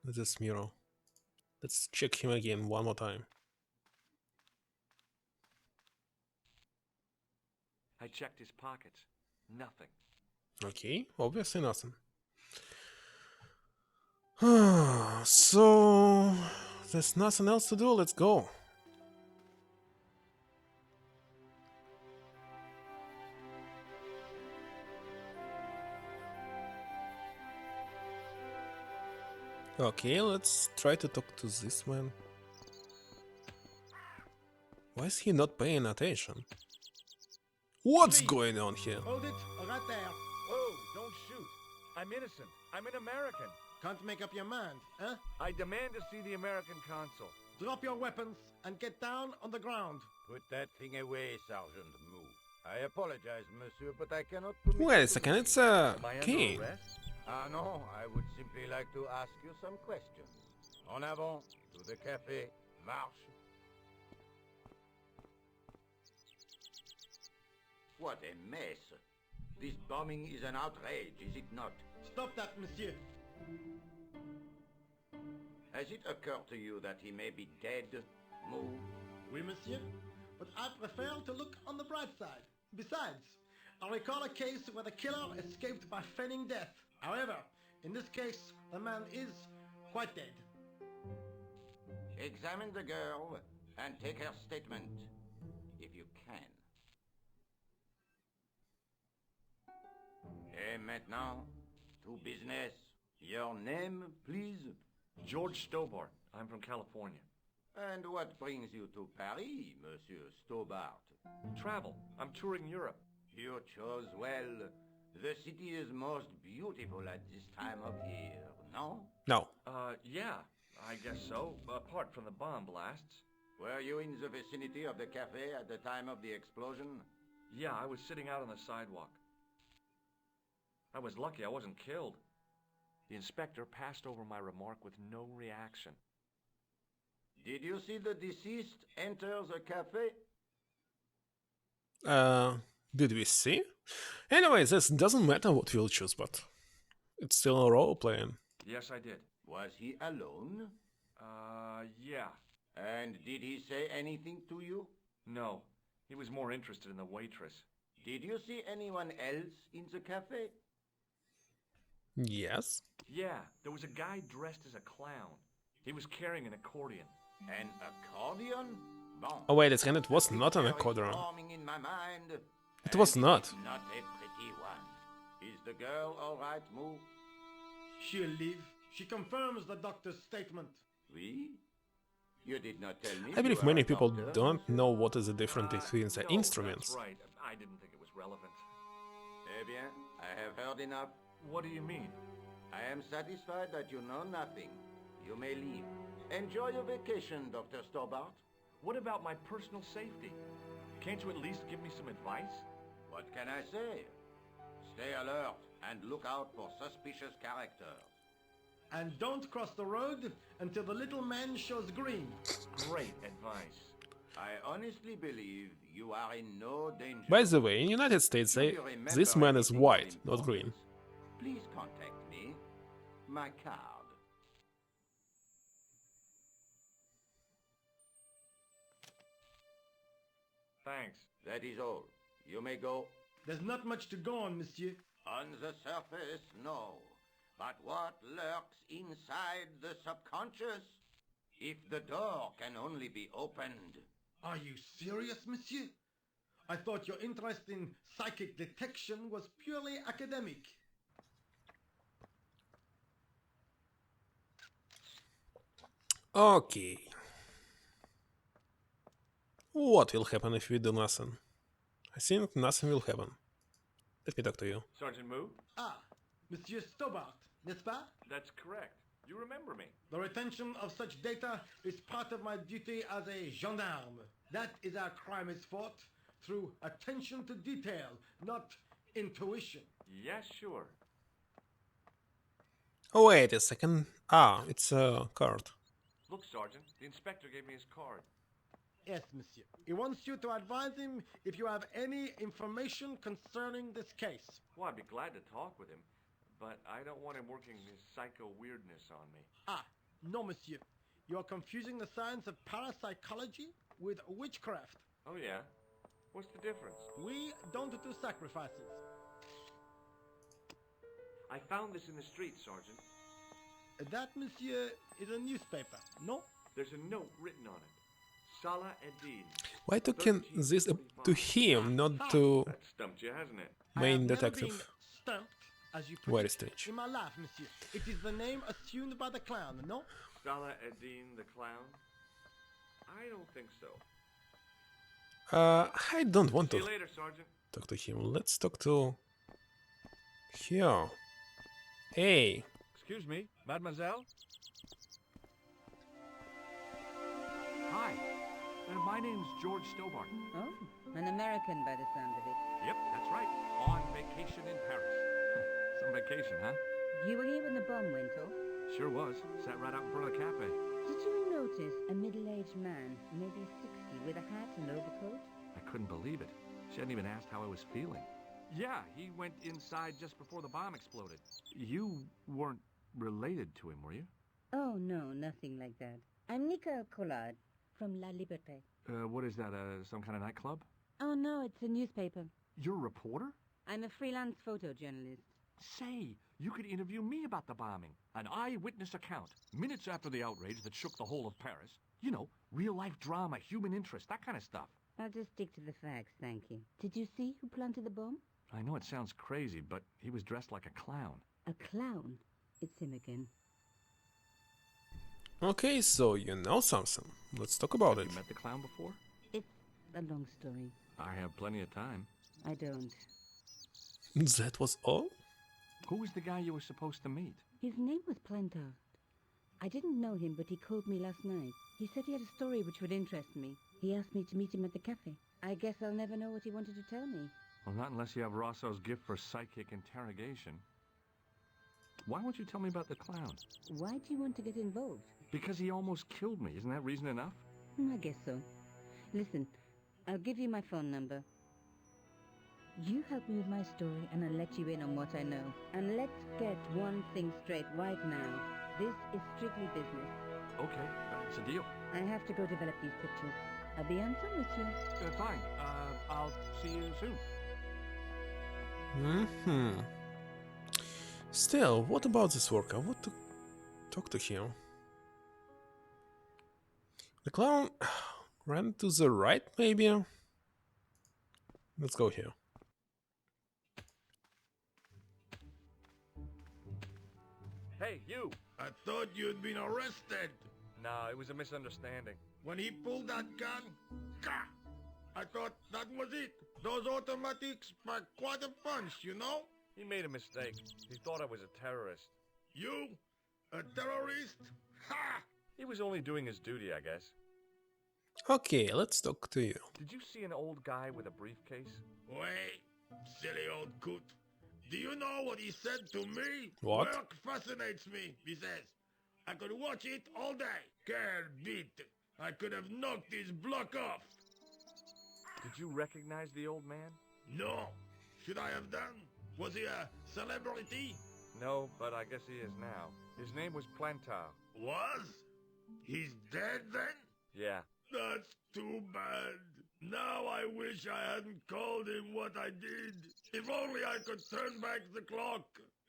this mirror? Let's check him again one more time. I checked his pockets. Nothing. Okay, obviously nothing. So there's nothing else to do, let's go. Okay, let's try to talk to this man. Why is he not paying attention? What's going on here? Hold it, right there. Whoa, don't shoot. I'm innocent. I'm an American. Can't make up your mind, huh? I demand to see the American consul. Drop your weapons and get down on the ground. Put that thing away, Sergeant Mou. I apologize, monsieur, but I cannot permit... Wait a second, it's a Am I under key. arrest? Ah, no, I would simply like to ask you some questions. En avant, to the café, marche. What a mess. This bombing is an outrage, is it not? Stop that, monsieur. Has it occurred to you that he may be dead, Mou? Oui, monsieur. But I prefer to look on the bright side. Besides, I recall a case where the killer escaped by feigning death. However, in this case, the man is quite dead. Examine the girl and take her statement, if you can. Et maintenant, to business. Your name, please? George Stobart. I'm from California. And what brings you to Paris, Monsieur Stobart? Travel. I'm touring Europe. You chose well. The city is most beautiful at this time of year, no? No. Yeah, I guess so. Apart from the bomb blasts. Were you in the vicinity of the cafe at the time of the explosion? Yeah, I was sitting out on the sidewalk. I was lucky I wasn't killed. The inspector passed over my remark with no reaction. Did you see the deceased enter the cafe? Did we see? Anyway, this doesn't matter what we'll choose, but it's still a role playing. Yes, I did. Was he alone? Yeah. And did he say anything to you? No. He was more interested in the waitress. Did you see anyone else in the cafe? Yes. Yeah, there was a guy dressed as a clown. He was carrying an accordion. An accordion? Bon. Oh wait a second, it was not an Picture is accordion. forming in my mind. It was And not. it's not a pretty one. Is the girl all right, Mou? She'll live. She confirms the doctor's statement. Oui? You did not tell me. I believe you are many a people doctor, don't monsieur. know what is the difference between the No, instruments. That's right. I didn't think it was relevant. Eh bien, I have heard enough. What do you mean? I am satisfied that you know nothing. You may leave. Enjoy your vacation, Dr. Stobart. What about my personal safety? Can't you at least give me some advice? What can I say? Stay alert and look out for suspicious characters. And don't cross the road until the little man shows green. Great advice. I honestly believe you are in no danger. By the way, in United States, If you remember this man is anything white, of not green. importance, please contact me. My card. Thanks. That is all. You may go. There's not much to go on, monsieur. On the surface, no. But what lurks inside the subconscious? If the door can only be opened. Are you serious, monsieur? I thought your interest in psychic detection was purely academic. Okay. What will happen if we do nothing? I think nothing will happen. Let me talk to you. Sergeant Moo? Ah, Monsieur Stobart. n'est-ce pas? That's correct. You remember me. The retention of such data is part of my duty as a gendarme. That is how crime is fought, through attention to detail, not intuition. Yes, sure. Oh, wait a second. Ah, it's a card. Look, Sergeant, the inspector gave me his card. Yes, monsieur. He wants you to advise him if you have any information concerning this case. Well, I'd be glad to talk with him, but I don't want him working his psycho weirdness on me. Ah, no, monsieur. You are confusing the science of parapsychology with witchcraft. Oh, yeah? What's the difference? We don't do sacrifices. I found this in the street, Sergeant. That, monsieur, is a newspaper, no? There's a note written on it. Salah ad-Din. Why talking this to him, not to That stumped you, hasn't it? I main have never detective? been stumped, as you put Very it, strange. in my life, monsieur. It is the name assumed by the clown, no? Salah ad-Din the clown? I don't think so. I don't want See to you later, Sergeant. talk to him. Let's talk to here. Hey, Excuse me, mademoiselle? Hi. My name's George Stobart. Oh, an American by the sound of it. Yep, that's right. On vacation in Paris. Some vacation, huh? You were here when the bomb went off? Sure was. Sat right out in front of the cafe. Did you notice a middle-aged man, maybe 60, with a hat and overcoat? I couldn't believe it. She hadn't even asked how I was feeling. Yeah, he went inside just before the bomb exploded. You weren't related to him, were you? Oh, no, nothing like that. I'm Nicole Collard from La Liberté. What is that, some kind of nightclub? Oh, no, it's a newspaper. You're a reporter? I'm a freelance photojournalist. Say, you could interview me about the bombing. An eyewitness account, minutes after the outrage that shook the whole of Paris. You know, real-life drama, human interest, that kind of stuff. I'll just stick to the facts, thank you. Did you see who planted the bomb? I know it sounds crazy, but he was dressed like a clown. A clown? It's him again. okay, so you know something. Let's talk about Have it. you met the clown before? It's a long story. I have plenty of time. I don't. That was all? Who was the guy you were supposed to meet? His name was Plantard. I didn't know him, but he called me last night. He said he had a story which would interest me. He asked me to meet him at the cafe. I guess I'll never know what he wanted to tell me. Well, not unless you have Rosso's gift for psychic interrogation. Why won't you tell me about the clown? Why do you want to get involved? Because he almost killed me. Isn't that reason enough? I guess so. Listen, I'll give you my phone number. You help me with my story and I'll let you in on what I know. And let's get one thing straight right now. This is strictly business. Okay, it's a deal. I have to go develop these pictures. I'll be on phone with you. Fine. I'll see you soon. Mm-hmm. Still, what about this work? I want to talk to him. The clown ran to the right, maybe? Let's go here. Hey, you! I thought you'd been arrested. No, it was a misunderstanding. When he pulled that gun, gah! I thought that was it. Those automatics pack quite a punch, you know? He made a mistake. He thought I was a terrorist. You? A terrorist? Ha! He was only doing his duty, I guess. Okay, let's talk to you. Did you see an old guy with a briefcase? Wait, silly old coot. Do you know what he said to me? What? Work fascinates me, he says. I could watch it all day. Care beat. I could have knocked his block off. Did you recognize the old man? No. Should I have done? Was he a celebrity? No, but I guess he is now. His name was Plantard. Was? He's dead then? Yeah. That's too bad. Now I wish I hadn't called him what I did. If only I could turn back the clock.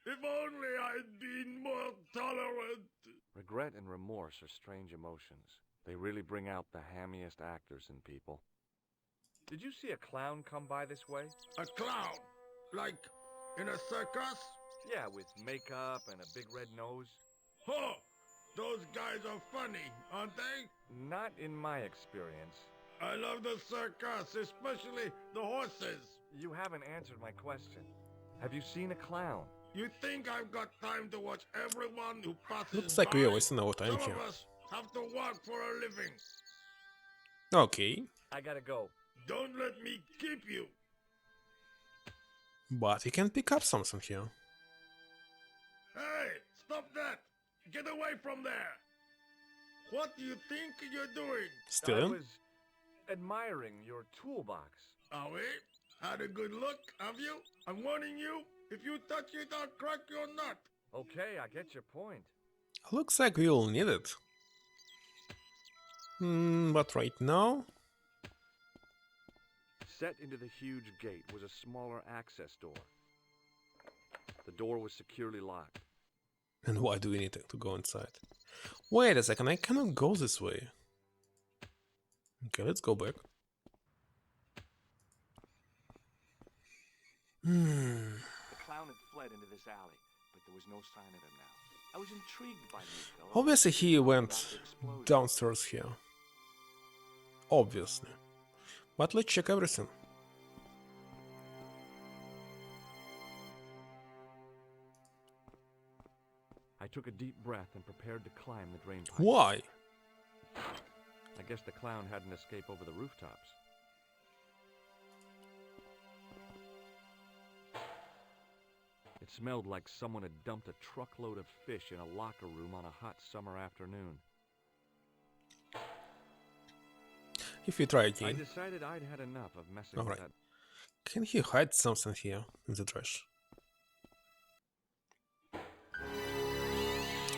If only I'd been more tolerant. Regret and remorse are strange emotions. They really bring out the hammiest actors in people. Did you see a clown come by this way? A clown? Like in a circus? Yeah, with makeup and a big red nose. Huh! Those guys are funny, aren't they? Not in my experience. I love the circus, especially the horses. You haven't answered my question. Have you seen a clown? You think I've got time to watch everyone who passes Looks like we by? are wasting our time Some here. of us have to work for a living. Okay, I gotta go. Don't let me keep you. but we can pick up something here. Hey, stop that! Get away from there! What do you think you're doing? I Stealing? was admiring your toolbox. Oh, eh? Had a good look, have you? I'm warning you, if you touch it, I'll crack your nut. Okay, I get your point. Looks like we'll need it. But right now... Set into the huge gate was a smaller access door. The door was securely locked. And why do we need to go inside? Wait a second, I cannot go this way. Okay, let's go back. The clown had fled into this alley, but there was no sign of him now. I was intrigued by the fellow. Obviously he went About the explosion. downstairs here. Obviously. But let's check everything. I took a deep breath and prepared to climb the drain pipe. Why? I guess the clown had an escape over the rooftops. It smelled like someone had dumped a truckload of fish in a locker room on a hot summer afternoon. If we try I again. decided I'd had enough of messing Alright. with that. Can he hide something here in the trash?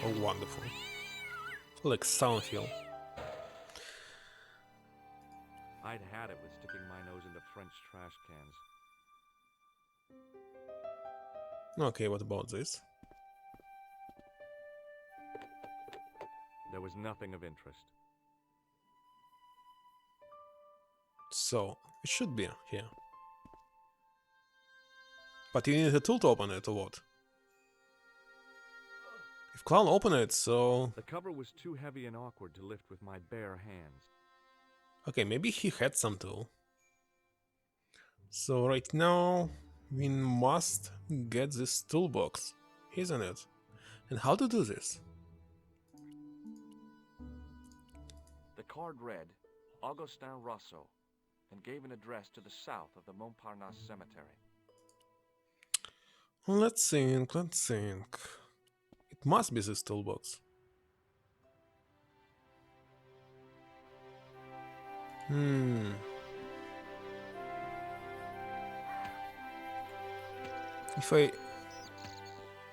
Oh, wonderful. Like Soundhill. I'd had it with sticking my nose into French trash cans. Okay, what about this? There was nothing of interest. So, it should be here. But you need a tool to open it, or what? If Clown opened it, so... The cover was too heavy and awkward to lift with my bare hands. Okay, maybe he had some tool. So right now, we must get this toolbox, isn't it? And how to do this? The card read, Augustin Rousseau, and gave an address to the south of the Montparnasse Cemetery. Let's think, let's think. It must be this toolbox. If I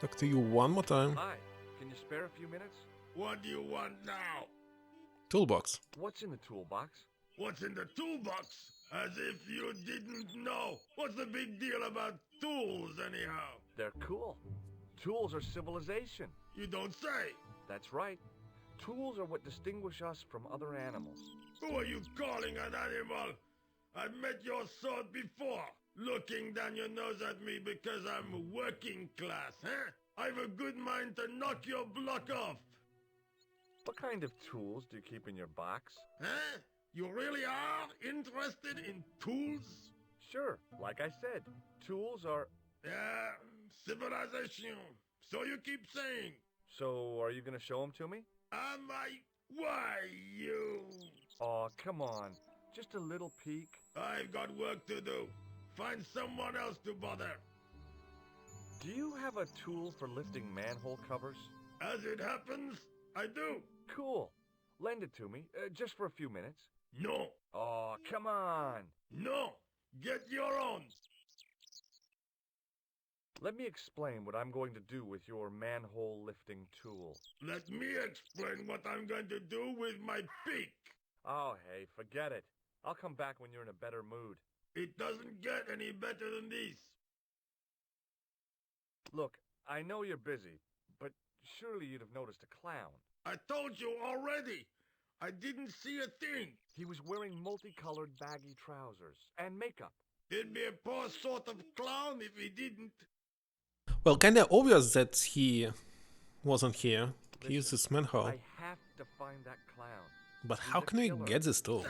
talk to you one more time. Hi, can you spare a few minutes? What do you want now? Toolbox. What's in the toolbox? What's in the toolbox? As if you didn't know. What's the big deal about tools, anyhow? They're cool. Tools are civilization. You don't say. That's right. Tools are what distinguish us from other animals. Who are you calling an animal? I've met your sort before. Looking down your nose at me because I'm working class, huh? I've a good mind to knock your block off. What kind of tools do you keep in your box? Huh? You really are interested in tools? Sure, like I said, tools are... Yeah, civilization. So you keep saying. So, are you gonna show them to me? Am I? Why, you? Aw, come on. Just a little peek. I've got work to do. Find someone else to bother. Do you have a tool for lifting manhole covers? As it happens, I do. Cool. Lend it to me, just for a few minutes. No. Aw, come on. No. Get your own. Let me explain what I'm going to do with your manhole lifting tool. Let me explain what I'm going to do with my peak. Oh, hey, forget it. I'll come back when you're in a better mood. It doesn't get any better than this. Look, I know you're busy, but surely you'd have noticed a clown. I told you already. I didn't see a thing. He was wearing multicolored baggy trousers and makeup. He'd be a poor sort of clown if he didn't. Well, kinda obvious that he wasn't here. He used this manhole. I have to find that clown. But He's how a can we killer. get this tool? Say,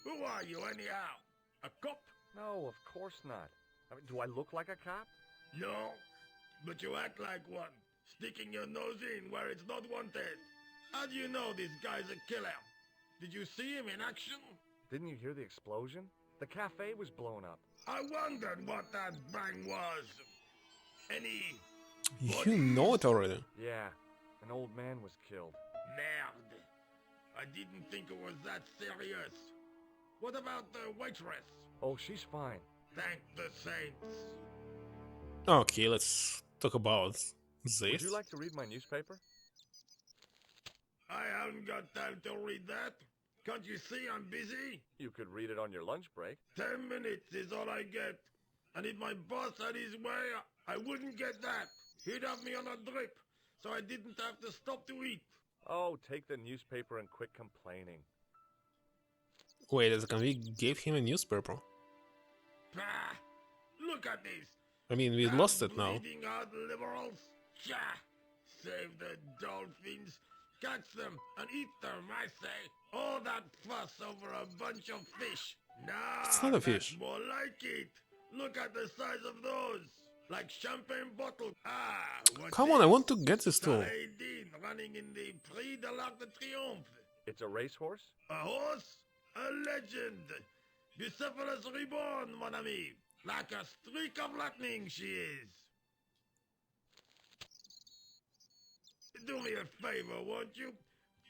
who are you anyhow? A cop? No, of course not. I mean, do I look like a cop? No. but you act like one, sticking your nose in where it's not wanted. How do you know this guy's a killer? Did you see him in action? Didn't you hear the explosion? The cafe was blown up. I wondered what that bang was. Any You know it already. Yeah, an old man was killed. merde? I didn't think it was that serious. What about the waitress? Oh, she's fine. Thank the saints. Okay, let's talk about this. Would you like to read my newspaper? I haven't got time to read that. Can't you see I'm busy? You could read it on your lunch break. 10 minutes is all I get. And if my boss had his way, I wouldn't get that. He'd have me on a drip, so I didn't have to stop to eat. Oh, take the newspaper and quit complaining. Wait a second, we gave him a newspaper. Pah! Look at this. I mean, we lost it now. Bleeding out liberals. Cha! Save the dolphins. Catch them and eat them, I say. All that fuss over a bunch of fish. Nah, It's not a fish. That's more like it. Look at the size of those. Like champagne bottles. Ah, what's Come on, I this? want to get this too. Saladin running in the Prix de l'Arc de Triomphe. It's a racehorse? A horse? A legend. Bucephalus reborn, mon ami. Like a streak of lightning she is. Do me a favor, won't you?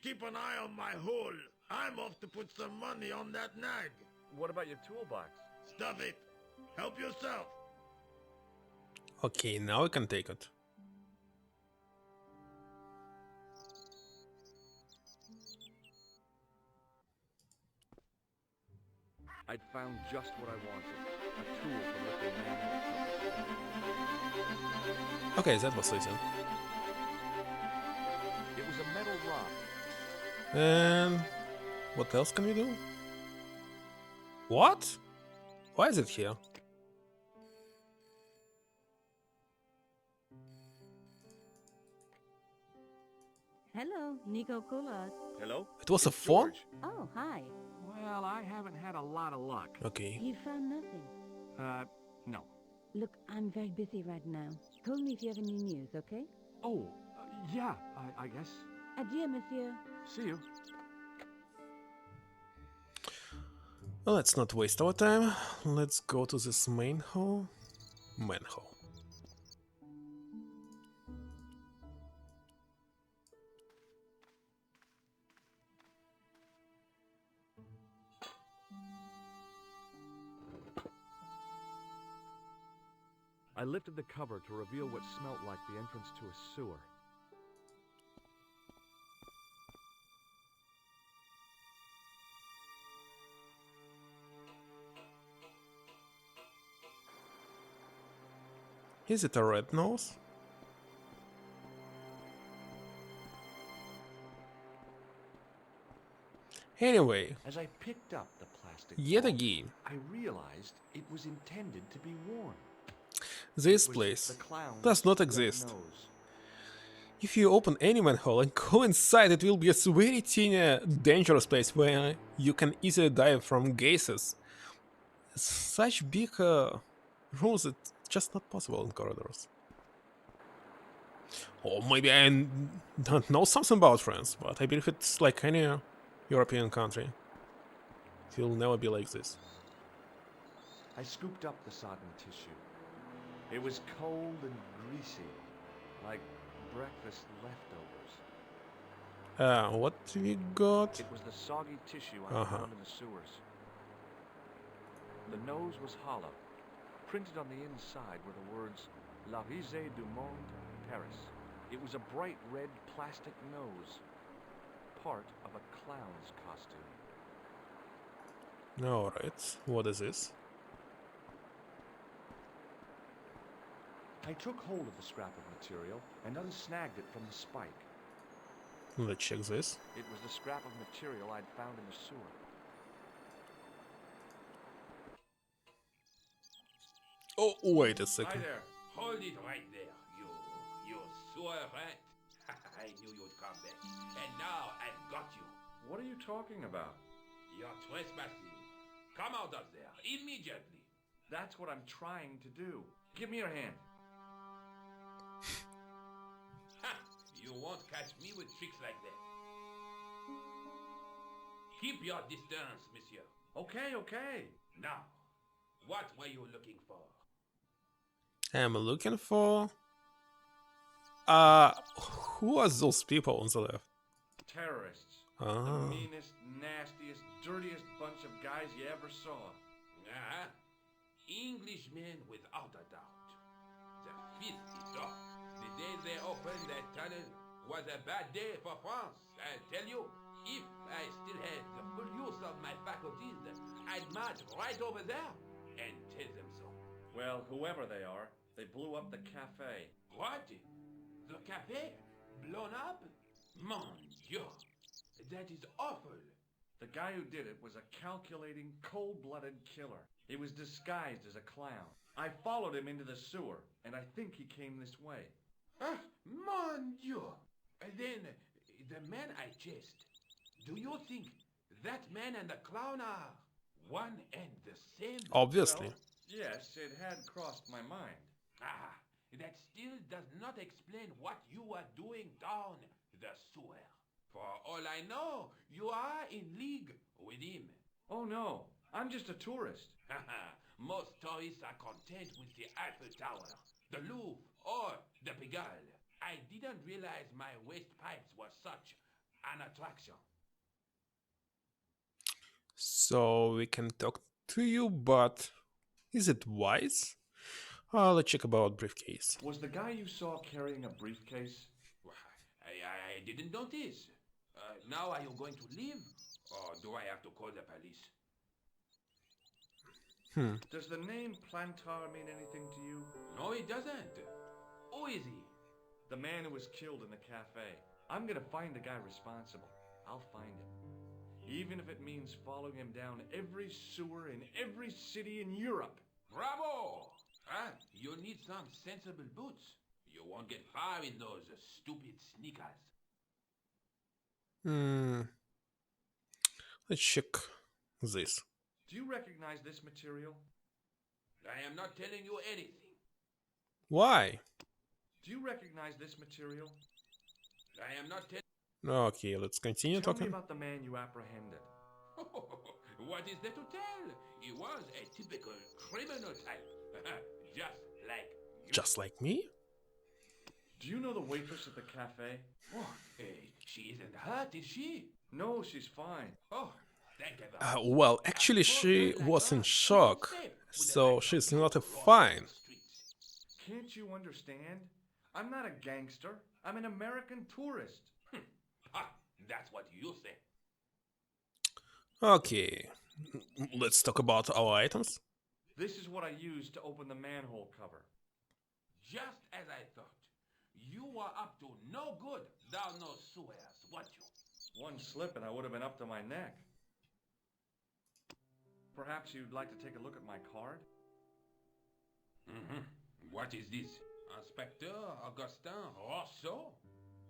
Keep an eye on my hole. I'm off to put some money on that nag. What about your toolbox? Stuff it. Help yourself. Okay, now we can take it. I'd found just what I wanted. A tool for lifting magnets. Okay, that was easy. It was a metal rod. And what else can we do? What? Why is it here? Hello, Nico Coulard. Hello? It was a It's phone? George. Oh, hi. Well, I haven't had a lot of luck. Okay. You found nothing. No. Look, I'm very busy right now. Call me if you have any news, okay? Oh, yeah, I guess. Adieu, monsieur. See you. Well, let's not waste our time. Let's go to this main hall. Main hall. I lifted the cover to reveal what smelt like the entrance to a sewer. Is it a red nose? Anyway, As I picked up the plastic yet ball, again, I realized it was intended to be worn. this It was place the clown's does not red exist. nose. If you open any manhole and go inside, it will be a very teeny dangerous place where you can easily die from gases. Such big rooms, it's just not possible in corridors. Or maybe I don't know something about France, but I believe it's like any European country. It will never be like this. I scooped up the sodden tissue. It was cold and greasy, like breakfast leftovers. What we got? It was the soggy tissue I found in the sewers. The nose was hollow. Printed on the inside were the words La Risée du Monde, Paris. It was a bright red plastic nose, part of a clown's costume. Alright, what is this? I took hold of the scrap of material and unsnagged it from the spike. Let's check this. It was the scrap of material I'd found in the sewer. Oh, wait a Hi second. there. Hold it right there, you sewer rat. I knew you'd come back. And now I've got you. What are you talking about? You're trespassing. Come out of there immediately. That's what I'm trying to do. Give me your hand. Ha! You won't catch me with tricks like that. Keep your distance, monsieur. Okay, okay. Now, what were you looking for? I'm looking for... who are those people on the left? Terrorists. Ah. The meanest, nastiest, dirtiest bunch of guys you ever saw. Englishmen without a doubt. The fifth is off. The day they opened that tunnel was a bad day for France. I tell you, if I still had the full use of my faculties, I'd march right over there and tell them so. Well, whoever they are, they blew up the cafe. What? The cafe? Blown up? Mon Dieu! That is awful. The guy who did it was a calculating, cold-blooded killer. He was disguised as a clown. I followed him into the sewer, and I think he came this way. Mon Dieu! Then, the man I chased, do you think that man and the clown are one and the same? Obviously. Well, yes, it had crossed my mind. That still does not explain what you are doing down the sewer. For all I know, you are in league with him. Oh no, I'm just a tourist. Most tourists are content with the Eiffel Tower, the Louvre, or the Pigalle. I didn't realize my waste pipes were such an attraction. So we can talk to you, but is it wise? Let's check about briefcase. Was the guy you saw carrying a briefcase? I didn't notice. Now are you going to leave? Or do I have to call the police? Does the name Plantar mean anything to you? No, it doesn't. Who is he? The man who was killed in the cafe. I'm gonna find the guy responsible. I'll find him. Even if it means following him down every sewer in every city in Europe. Bravo! You need some sensible boots. You won't get far in those stupid sneakers. Let's check this. Do you recognize this material? I am not telling you anything. Why? Do you recognize this material? I am not telling... Okay, let's continue Tell talking. me about the man you apprehended. What is there to tell? He was a typical criminal type. Just like you. Just like me? Do you know the waitress at the cafe? Oh, she isn't hurt, is she? No, she's fine. Oh, thank God. Well, actually, she was in shock, so she's not fine. Can't you understand? I'm not a gangster. I'm an American tourist. That's what you say. Okay, let's talk about our items. This is what I used to open the manhole cover. Just as I thought. You were up to no good down those sewers, weren't you? One slip and I would have been up to my neck. Perhaps you'd like to take a look at my card? What is this? Inspector Augustin Rousseau?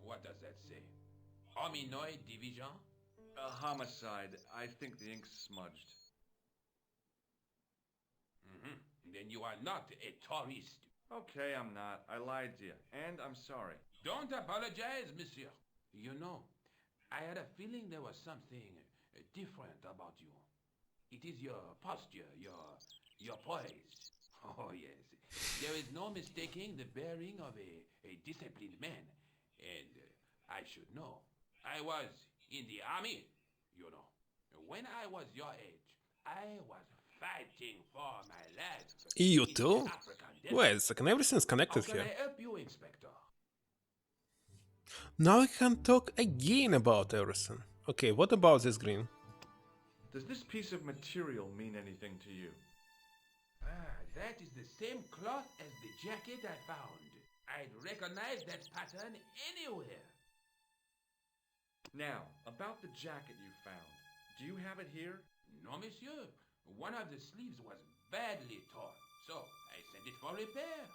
What does that say? Hominoid Division? A homicide. I think the ink's smudged. Then you are not a tourist. Okay, I'm not. I lied to you. And I'm sorry. Don't apologize, monsieur. You know, I had a feeling there was something different about you. It is your posture, your poise. Oh, yes. There is no mistaking the bearing of a disciplined man. And I should know. I was in the army, you know. When I was your age, I was fighting for my life. You too? Wait a second, everything's connected How here. can I help you, Inspector? Now we can talk again about everything. Okay, what about this green? Does this piece of material mean anything to you? That is the same cloth as the jacket I found. I'd recognize that pattern anywhere. Now, about the jacket you found. Do you have it here? No, monsieur. One of the sleeves was badly torn, so I sent it for repair.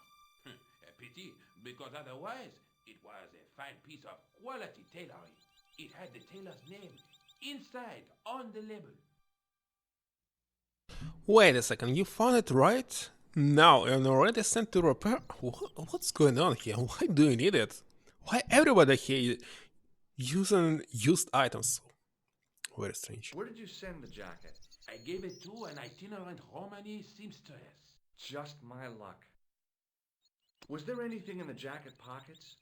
A pity, because otherwise it was a fine piece of quality tailoring. It had the tailor's name inside on the label. Wait a second, you found it right? Now, and already sent to repair. What's going on here? Why do you need it? Why everybody here using used items? Very strange. Where did you send the jacket? I gave it to an itinerant Romani seamstress. Just my luck. Was there anything in the jacket pockets?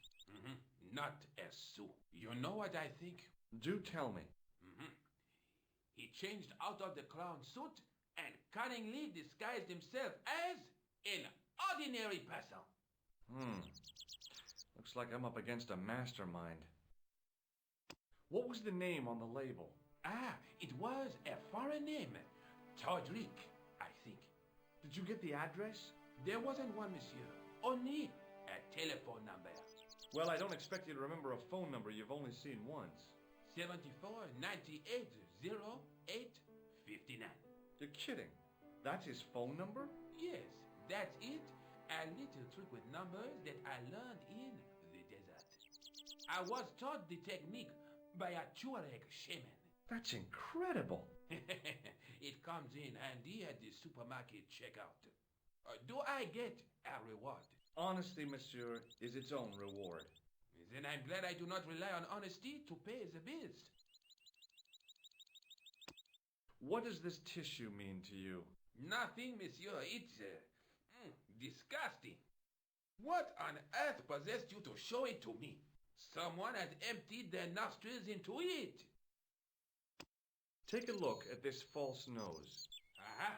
Not a sou. You know what I think? Do tell me. He changed out of the clown suit and cunningly disguised himself as an ordinary person. Looks like I'm up against a mastermind. What was the name on the label? It was a foreign name. Todrick, I think. Did you get the address? There wasn't one, monsieur. Only a telephone number. Well, I don't expect you to remember a phone number you've only seen once. 74 98 08 59. You're kidding. That's his phone number? Yes, that's it. A little trick with numbers that I learned in the desert. I was taught the technique by a Tuareg shaman. That's incredible. It comes in handy at the supermarket checkout. Do I get a reward? Honesty, monsieur, is its own reward. Then I'm glad I do not rely on honesty to pay the bills. What does this tissue mean to you? Nothing, monsieur. It's disgusting. What on earth possessed you to show it to me? Someone has emptied their nostrils into it. Take a look at this false nose. Aha!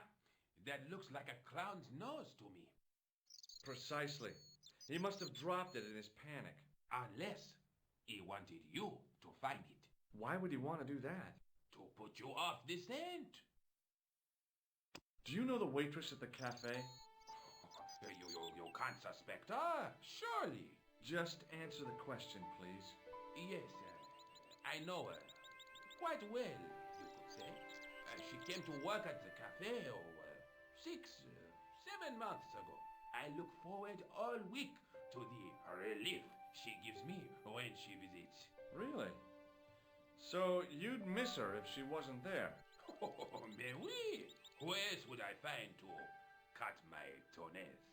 That looks like a clown's nose to me. Precisely. He must have dropped it in his panic. Unless he wanted you to find it. Why would he want to do that? To put you off the scent. Do you know the waitress at the cafe? You can't suspect her, surely. Just answer the question, please. Yes, I know her. Quite well, you could say. She came to work at the cafe 6, 7 months ago. I look forward all week to the relief she gives me when she visits. Really? So you'd miss her if she wasn't there? Mais oui! Who else would I find to cut my toenails?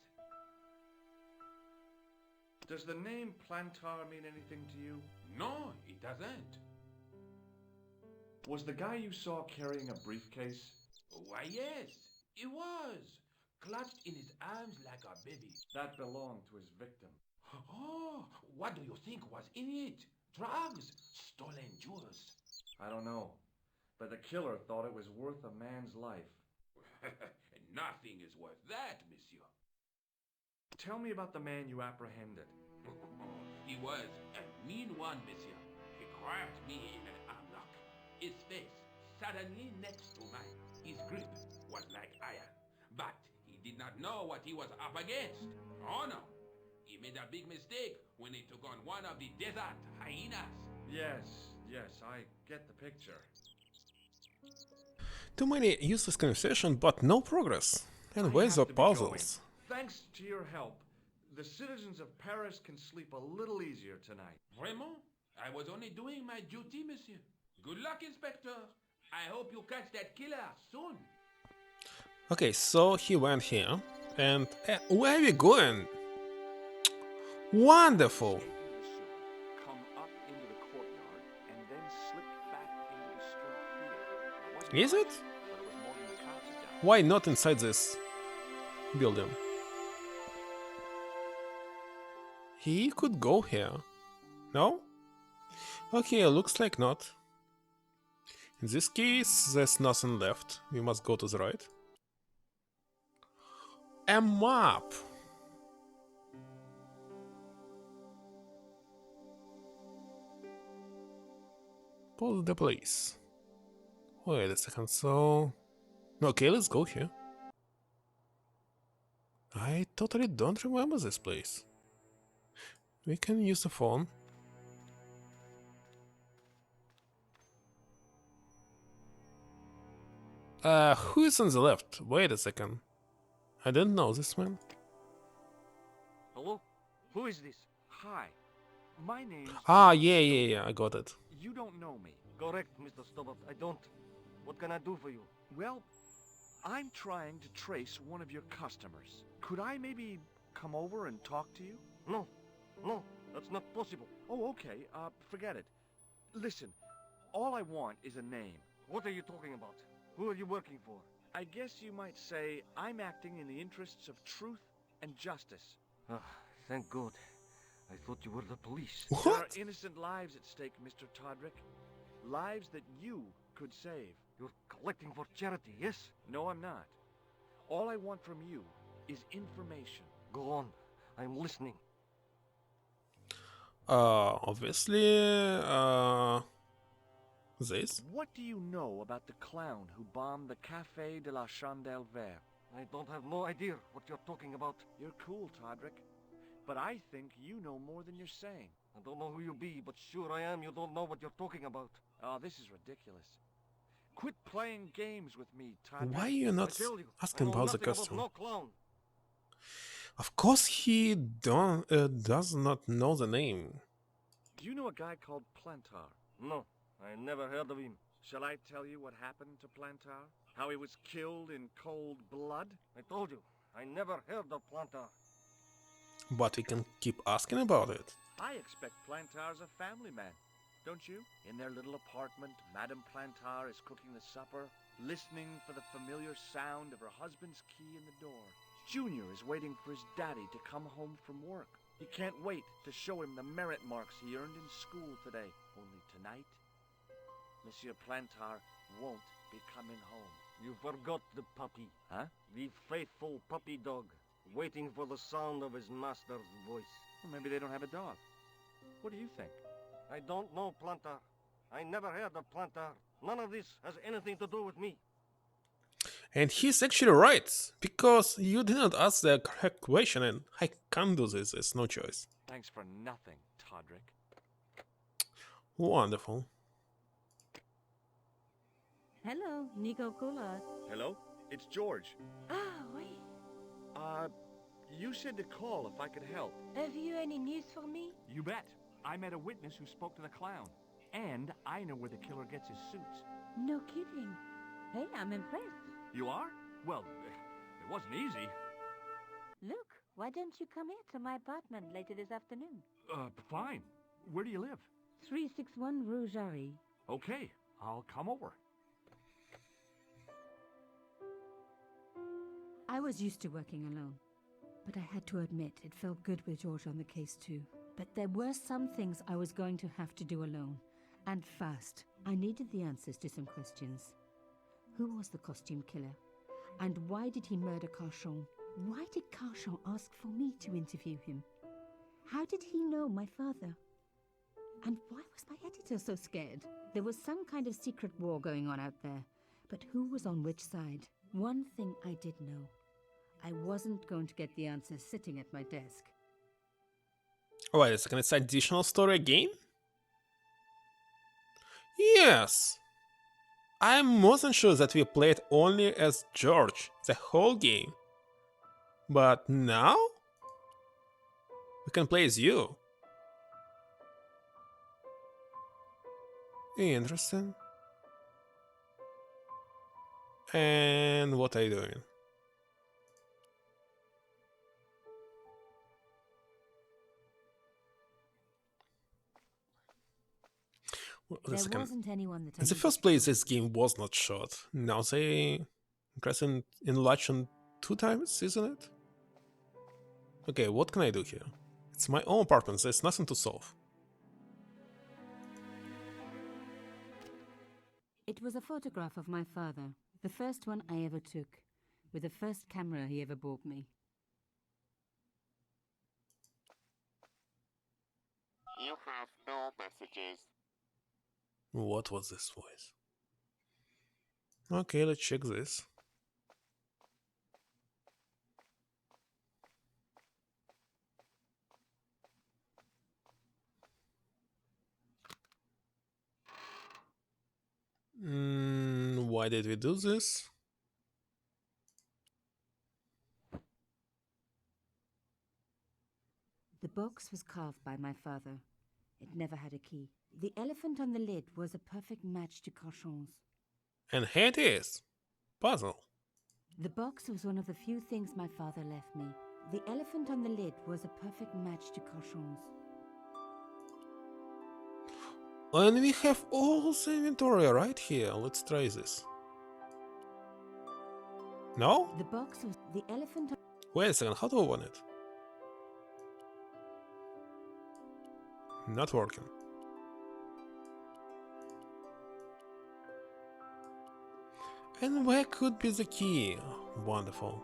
Does the name Plantar mean anything to you? No, it doesn't. Was the guy you saw carrying a briefcase? Why, yes, he was. Clutched in his arms like a baby. That belonged to his victim. Oh, what do you think was in it? Drugs? Stolen jewels? I don't know. But the killer thought it was worth a man's life. Nothing is worth that, monsieur. Tell me about the man you apprehended. He was a mean one, monsieur. He grabbed me in an armlock. His face suddenly next to mine. His grip was like iron. But he did not know what he was up against. Oh no. He made a big mistake when he took on one of the desert hyenas. Yes, I get the picture. Too many useless conversation, but no progress. And where's the puzzles? Thanks to your help, the citizens of Paris can sleep a little easier tonight. Vraiment? I was only doing my duty, monsieur. Good luck, Inspector. I hope you catch that killer soon. Okay, so he went here. And where are we going? Wonderful! Come up into the courtyard and then slip back into the street here. Is it? But it was more than the cops had done. Why not inside this building? He could go here. No? Okay, looks like not. In this case, there's nothing left. We must go to the right. A map! Pull the place. Wait a second, so... Okay, let's go here. I totally don't remember this place. We can use the phone. Who is on the left? Wait a second. I didn't know this man. Hello? Who is this? Hi. My name's... Yeah, I got it. You don't know me. Correct, Mr. Stubbs. I don't. What can I do for you? Well, I'm trying to trace one of your customers. Could I maybe come over and talk to you? No, no, that's not possible. Oh, okay. Forget it. Listen, all I want is a name. What are you talking about? Who are you working for? I guess you might say I'm acting in the interests of truth and justice. Ah, thank God. I thought you were the police. There are innocent lives at stake, Mr. Todrick. Lives that you could save. You're collecting for charity, yes? No, I'm not. All I want from you is information. Go on. I'm listening. Obviously, this. What do you know about the clown who bombed the Café de la Chandelle Verte? I don't have no idea what you're talking about. You're cool, Todrick. But I think you know more than you're saying. I don't know who you be, but sure I am you don't know what you're talking about. Oh, this is ridiculous. Quit playing games with me, Todrick. Why are you not asking about the costume? No clown. Of course he does not know the name. Do you know a guy called Plantar? No, I never heard of him. Shall I tell you what happened to Plantar? How he was killed in cold blood? I told you, I never heard of Plantar. But we can keep asking about it. I expect Plantar's a family man, don't you? In their little apartment, Madame Plantar is cooking the supper, listening for the familiar sound of her husband's key in the door. Junior is waiting for his daddy to come home from work. He can't wait to show him the merit marks he earned in school today. Only tonight, Monsieur Plantar won't be coming home. You forgot the puppy. Huh? The faithful puppy dog, waiting for the sound of his master's voice. Well, maybe they don't have a dog. What do you think? I don't know, Plantar. I never heard of Plantar. None of this has anything to do with me. And he's actually right, because you didn't ask the correct question and I can't do this, there's no choice. Thanks for nothing, Todrick. Wonderful. Hello, Nico Coulard. Hello? It's George. Ah, oui. You said to call if I could help. Have you any news for me? You bet. I met a witness who spoke to the clown. And I know where the killer gets his suits. No kidding. Hey, I'm impressed. You are? Well, it wasn't easy. Look, why don't you come here to my apartment later this afternoon? Fine. Where do you live? 361 Rue Jarry. Okay, I'll come over. I was used to working alone, but I had to admit it felt good with George on the case too. But there were some things I was going to have to do alone, and fast. I needed the answers to some questions. Who was the costume killer? And why did he murder Carchon? Why did Carchon ask for me to interview him? How did he know my father? And why was my editor so scared? There was some kind of secret war going on out there, but who was on which side? One thing I did know. I wasn't going to get the answers sitting at my desk. Wait a second, it's an additional story again? Yes! I'm more than sure that we played only as George the whole game. But now? We can play as you. Interesting. And what are you doing? There wasn't anyone that in the first place, this game was not short. Now they press enlarge on 2 times, isn't it? Okay, what can I do here? It's my own apartment, there's nothing to solve. It was a photograph of my father, the first one I ever took, with the first camera he ever bought me. You have no messages. What was this voice? Okay, let's check this. Why did we do this? The box was carved by my father. It never had a key. The elephant on the lid was a perfect match to Carchon's. And here it is. Puzzle. The box was one of the few things my father left me. The elephant on the lid was a perfect match to Cochon's. And we have all the inventory right here. Let's try this. No? The box was the elephant. Wait a second, how to open it? Not working. And where could be the key? Wonderful.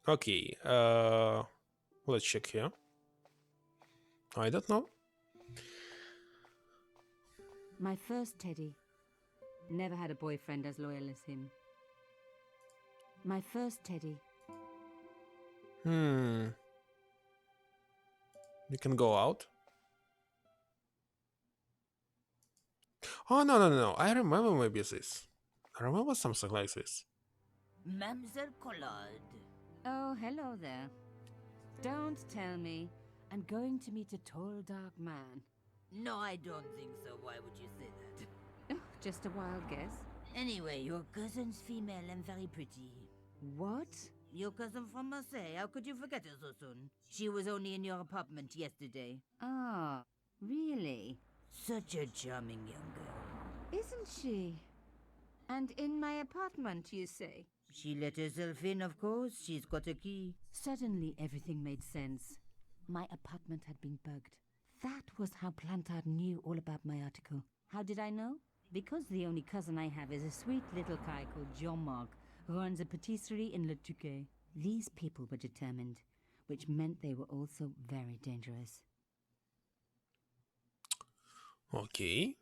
Okay, let's check here. I don't know. My first teddy. Never had a boyfriend as loyal as him. My first teddy. We can go out. Oh, no. I remember maybe this. I remember something like this. Mademoiselle Collard. Oh, hello there. Don't tell me. I'm going to meet a tall, dark man. No, I don't think so. Why would you say that? Oh, just a wild guess. Anyway, your cousin's female and very pretty. What? Your cousin from Marseille. How could you forget her so soon? She was only in your apartment yesterday. Ah, really? Such a charming young girl. Isn't she? And in my apartment, you say? She let herself in, of course. She's got a key. Suddenly, everything made sense. My apartment had been bugged. That was how Plantard knew all about my article. How did I know? Because the only cousin I have is a sweet little guy called Jean-Marc, who runs a patisserie in Le Touquet. These people were determined, which meant they were also very dangerous. Okay.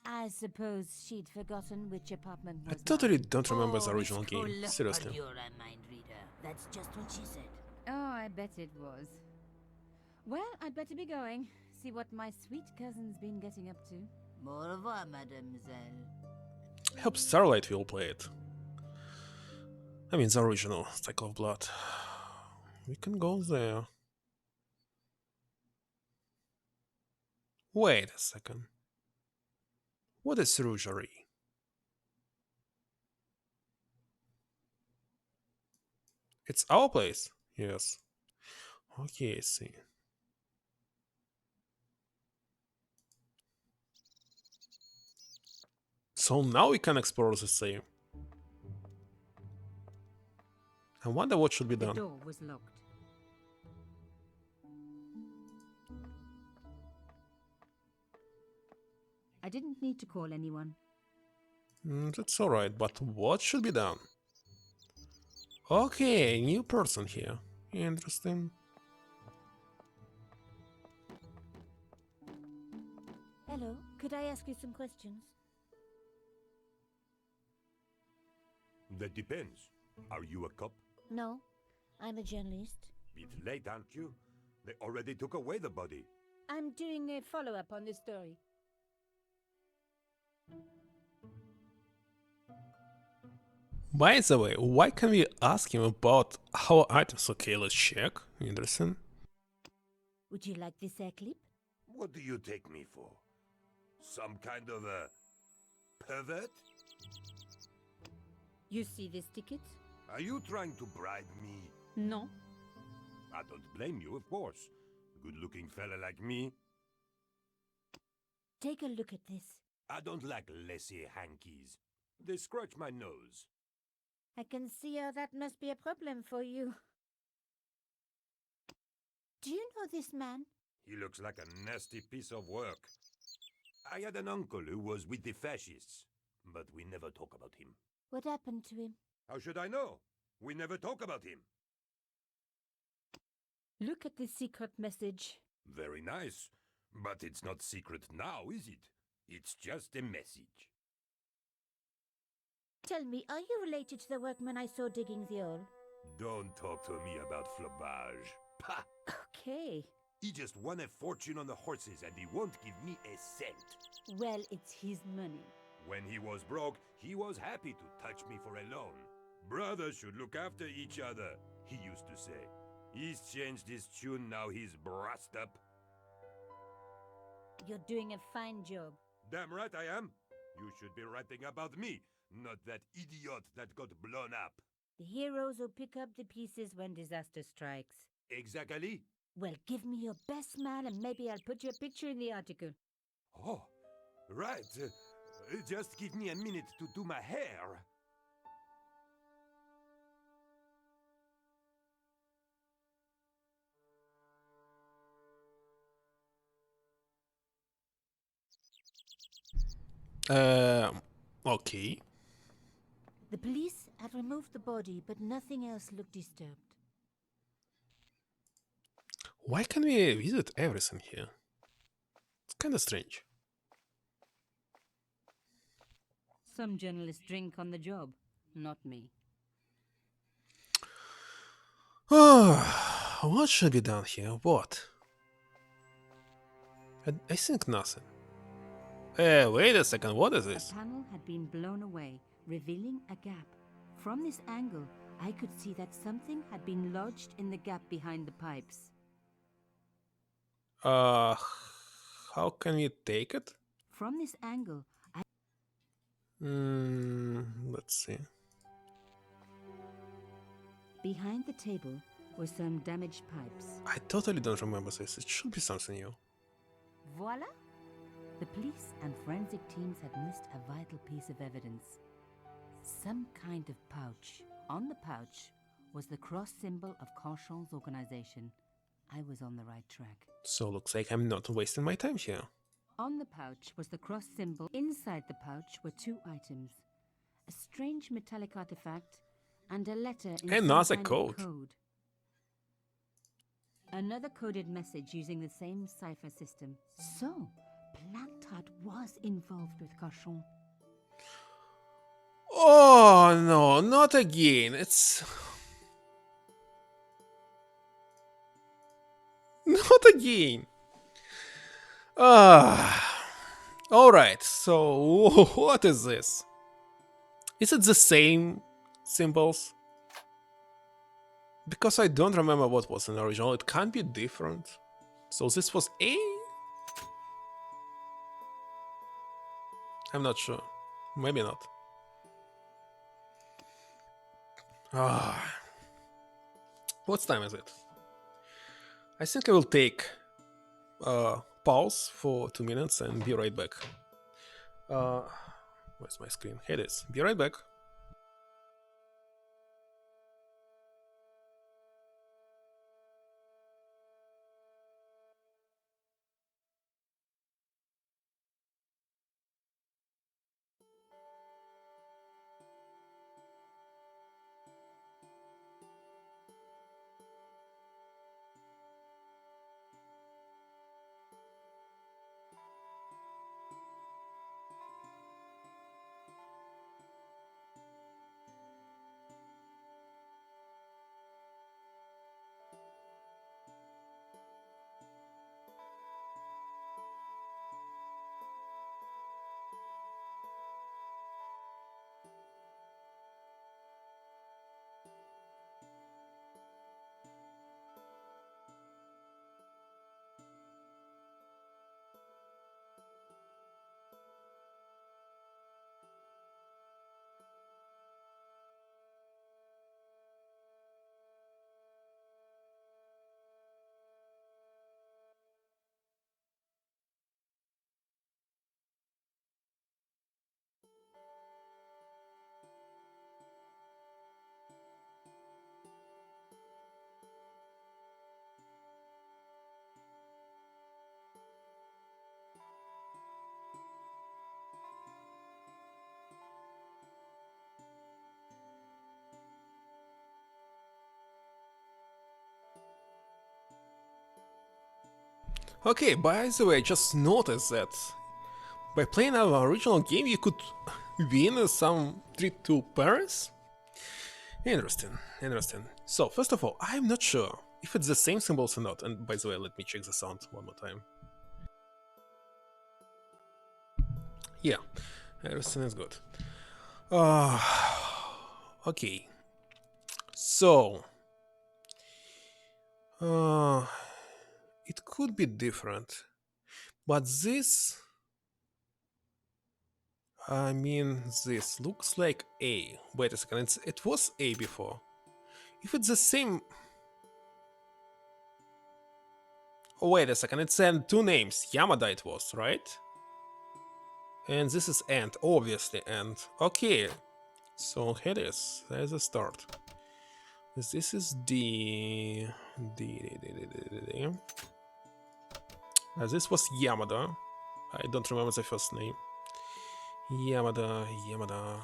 I suppose she'd forgotten which apartment was I totally don't remember the original Miss game. Collard, Seriously. you're a mind reader. That's just what she said. Oh, I bet it was. Well, I'd better be going. See what my sweet cousin's been getting up to. Au revoir, mademoiselle. I hope Starlight will play it. I mean, the original Cycle of Blood. We can go there. Wait a second. What is Rougerie? It's our place? Yes. Okay, I see. So now we can explore the same. I wonder what should be The done. door was locked. I didn't need to call anyone. That's alright, but what should be done? Okay, new person here. Interesting. Hello, could I ask you some questions? That depends. Are you a cop? No, I'm a journalist. It's late, aren't you? They already took away the body. I'm doing a follow-up on this story. By the way, why can we ask him about our items? Okay, let's check. Interesting. Would you like this air clip? What do you take me for? Some kind of a pervert? You see this ticket? Are you trying to bribe me? No. I don't blame you, of course. Good-looking fella like me. Take a look at this. I don't like laissez hankies. They scratch my nose. I can see how that must be a problem for you. Do you know this man? He looks like a nasty piece of work. I had an uncle who was with the fascists, but we never talk about him. What happened to him? How should I know? We never talk about him. Look at this secret message. Very nice. But it's not secret now, is it? It's just a message. Tell me, are you related to the workman I saw digging the hole? Don't talk to me about flobage. Pah! Okay. He just won a fortune on the horses and he won't give me a cent. Well, it's his money. When he was broke, he was happy to touch me for a loan. Brothers should look after each other, he used to say. He's changed his tune, now he's brassed up. You're doing a fine job. Damn right I am. You should be writing about me, not that idiot that got blown up. The heroes who pick up the pieces when disaster strikes. Exactly. Well, give me your best smile and maybe I'll put your picture in the article. Oh, right. Just give me a minute to do my hair. Okay. The police had removed the body, but nothing else looked disturbed. Why can we visit everything here? It's kind of strange. Some journalists drink on the job, not me. What should be done here? What? I think nothing. Wait a second, what is this? A panel had been blown away, revealing a gap. From this angle, I could see that something had been lodged in the gap behind the pipes. How can we take it? From this angle, I... Let's see. Behind the table were some damaged pipes. I totally don't remember this. It should be something new. Voila! The police and forensic teams had missed a vital piece of evidence. Some kind of pouch. On the pouch was the cross symbol of Carchon's organization. I was on the right track. So looks like I'm not wasting my time here. On the pouch was the cross symbol. Inside the pouch were two items. A strange metallic artifact and a letter in Another some kind code. of code. Another coded message using the same cipher system. So, Plantard was involved with Carchon. Oh no, not again. It's... Not again. Alright, so what is this? Is it the same symbols? Because I don't remember what was in the original, it can't be different. So this was A? I'm not sure. Maybe not. What time is it? I think I will take pause for 2 minutes and be right back. Where's my screen? Here it is. Be right back. Okay, by the way, I just noticed that by playing our original game you could win some trip to Paris? Interesting, interesting. So, first of all, I'm not sure if it's the same symbols or not, and by the way, let me check the sound one more time. Yeah, everything is good. Okay. So... it could be different. But this... I mean, this looks like A. Wait a second, it was A before. If it's the same... Oh, wait a second, it's two names. Yamada it was, right? And this is Ant, obviously Ant. Okay, so here it is. There's a start. This is D. This was Yamada. I don't remember the first name. Yamada.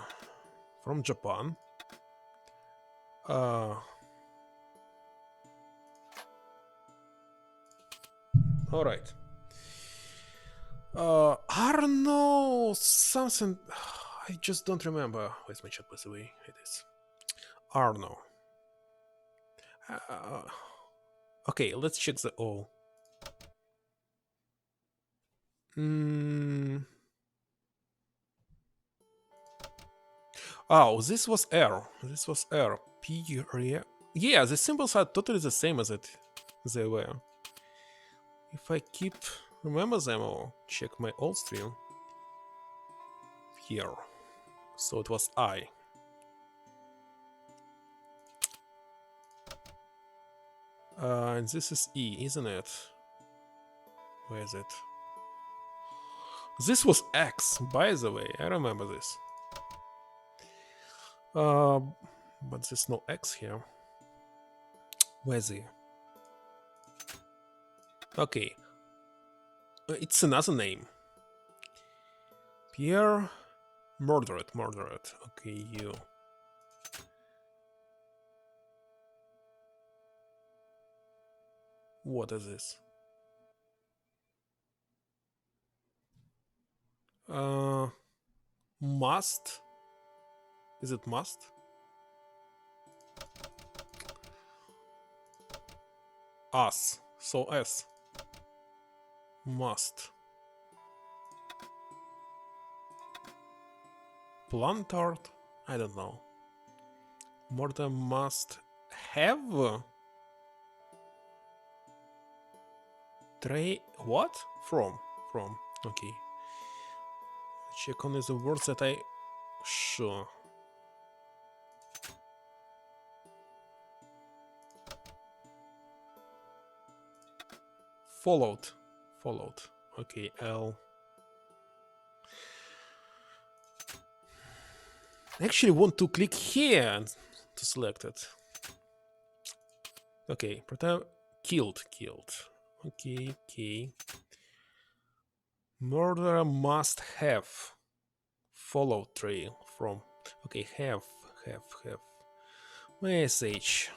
From Japan. Alright. Arno something. I just don't remember. Where's my chat, by the way? It is Arno. Okay, let's check the O. Oh, this was R. This was R. P. Yeah, the symbols are totally the same as they were. If I keep remember them or check my old stream. Here. So it was I. And this is E, isn't it? Where is it? This was X, by the way. I remember this. But there's no X here. Where's he? Okay. It's another name. Pierre Murdered. Okay, you. What is this? Must? Is it must? Us. So S. Must. Plant art? I don't know. Murder must have? Tray. What? From. Okay. Check on the words that I. Sure. Followed. Okay, L. I actually want to click here to select it. Okay, killed. Okay. Murderer must have followed trail from. Okay, have. Where's H?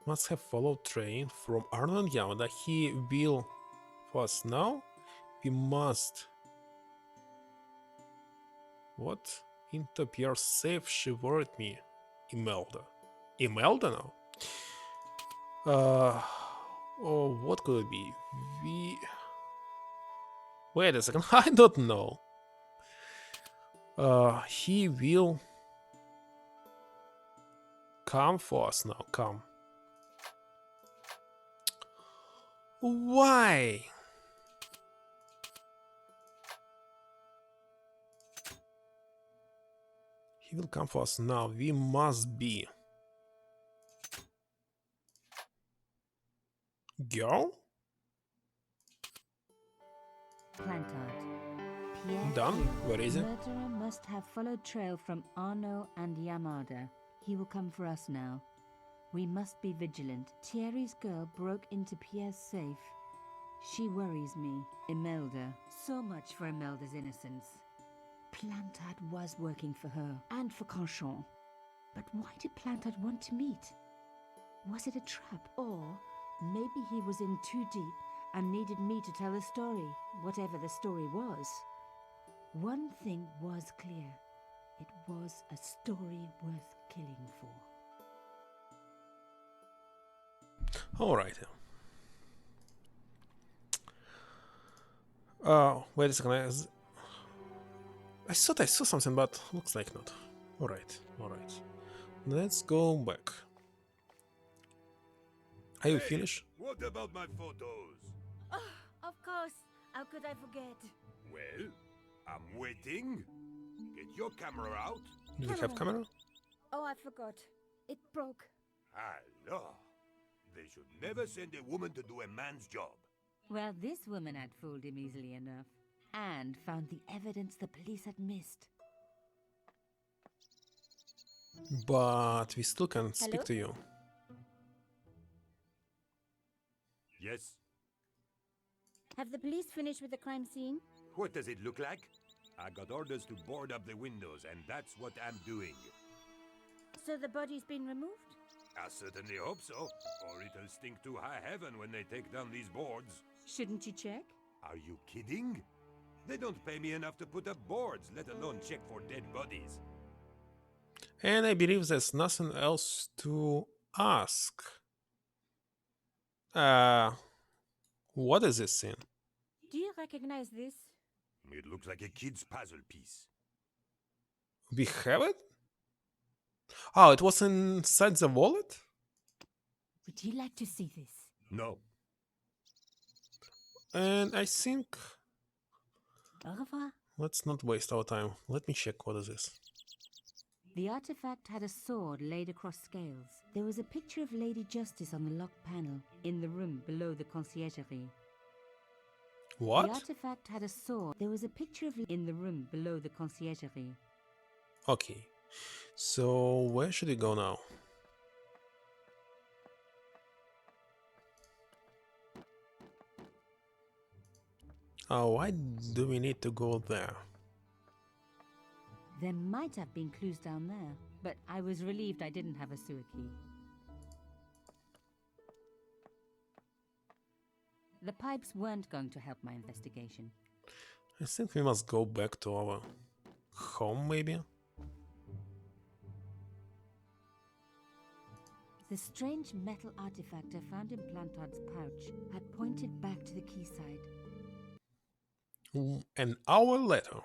Must have followed train from Arnold Yamada. He will first now. We must. What? Interpierre safe. She worried me. Imelda now? Oh, what could it be? Wait a second. I don't know. He will come for us now. Come. Why? He will come for us now. We must be. Girl? Plantard. Pierre Done? Cure. Where is it? Murderer must have followed trail from Arno and Yamada. He will come for us now. We must be vigilant. Thierry's girl broke into Pierre's safe. She worries me. Imelda. So much for Imelda's innocence. Plantard was working for her and for Canchon. But why did Plantard want to meet? Was it a trap? Or maybe he was in too deep and needed me to tell the story, whatever the story was. One thing was clear. It was a story worth killing for. Alright. Wait a second. I thought I saw something, but looks like not. Alright. Let's go back. Are you finished? What about my photos? Oh, of course. How could I forget? Well, I'm waiting. Get your camera out. Do you have camera? Oh, I forgot. It broke. Alors, they should never send a woman to do a man's job. Well, this woman had fooled him easily enough. And found the evidence the police had missed. But we still can speak Hello? to you. Yes? Have the police finished with the crime scene? What does it look like? I got orders to board up the windows, and that's what I'm doing. So the body's been removed? I certainly hope so, or it'll stink to high heaven when they take down these boards. Shouldn't you check? Are you kidding? They don't pay me enough to put up boards, let alone check for dead bodies. And I believe there's nothing else to ask. What is this thing? Do you recognize this? It looks like a kid's puzzle piece. We have it? Oh, it was inside the wallet? Would you like to see this? No. And I think... Au revoir. Let's not waste our time. Let me check what is this. The artifact had a sword laid across scales. There was a picture of Lady Justice on the locked panel in the room below the conciergerie. What? The artifact had a sword. There was a picture of in the room below the conciergerie. Okay. So where should we go now? Oh, why do we need to go there? There might have been clues down there, but I was relieved I didn't have a sewer key. The pipes weren't going to help my investigation. I think we must go back to our home, maybe? The strange metal artifact I found in Plantard's pouch had pointed back to the quayside. An hour later.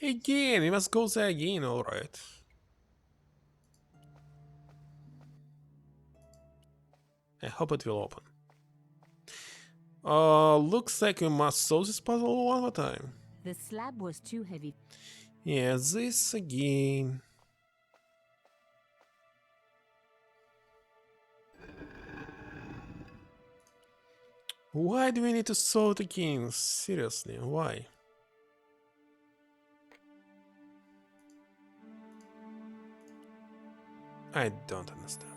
Again, we must go there again, alright. I hope it will open. Looks like we must solve this puzzle one more time. The slab was too heavy. Yeah, this again. Why do we need to solve it again? Seriously, why? I don't understand.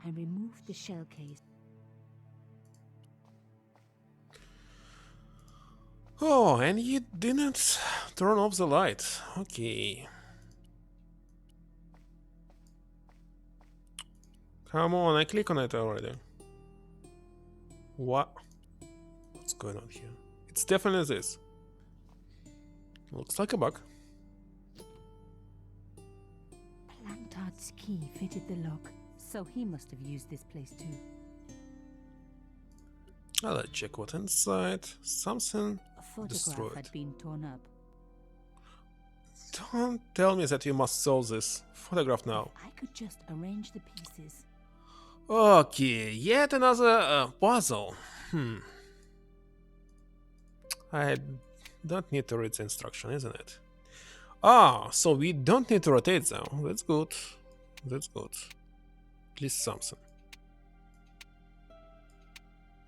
I removed the shell case. Oh, and you didn't turn off the light. Okay. Come on, I click on it already. What? What's going on here? It's definitely this. Looks like a bug. Plantard's key fitted the lock, so he must have used this place too. Let's check what's inside. Something A photograph destroyed. had been torn up. Don't tell me that you must solve this photograph now. I could just arrange the pieces. Okay, yet another puzzle. I don't need to read the instruction, isn't it? Ah, so we don't need to rotate them. That's good. That's good. At least something.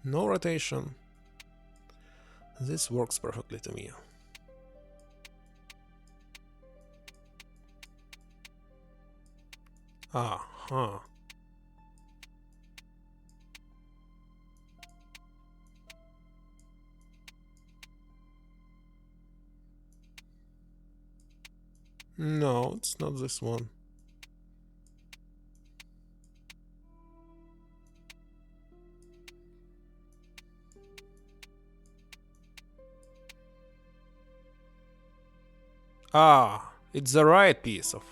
No rotation. This works perfectly to me. Huh. No, it's not this one. Ah, it's the right piece of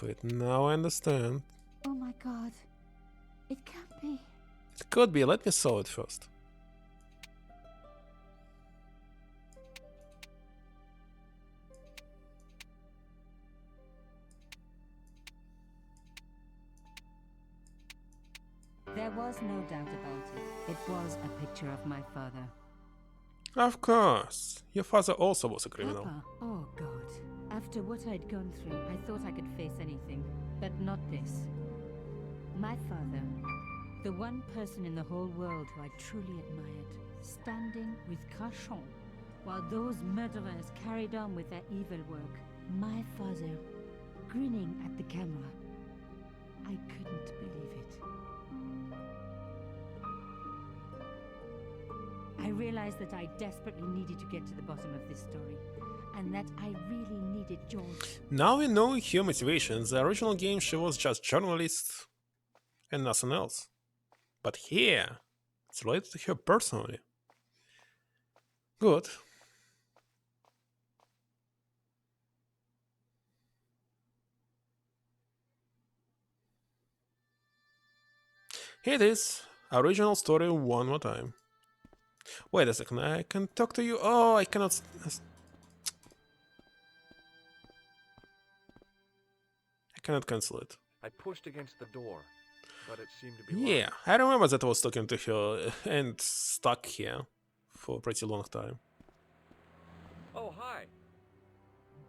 it. Now I understand. Oh my god. It can't be. It could be. Let me solve it first. There was no doubt about it. It was a picture of my father. Of course. Your father also was a criminal. Papa, oh God. After what I'd gone through, I thought I could face anything, but not this. My father, the one person in the whole world who I truly admired, standing with Cachon, while those murderers carried on with their evil work. My father, grinning at the camera. I couldn't believe it. I realized that I desperately needed to get to the bottom of this story, and that I really needed George. Now we know her motivations. The original game, she was just journalist and nothing else. But here, it's related to her personally. Good. Here it is. Original story one more time. Wait a second, I can talk to you. Oh, I cannot. I cannot cancel it. I pushed against the door, but it seemed to be Yeah, locked. I remember that I was talking to her and stuck here for a pretty long time. Oh, hi.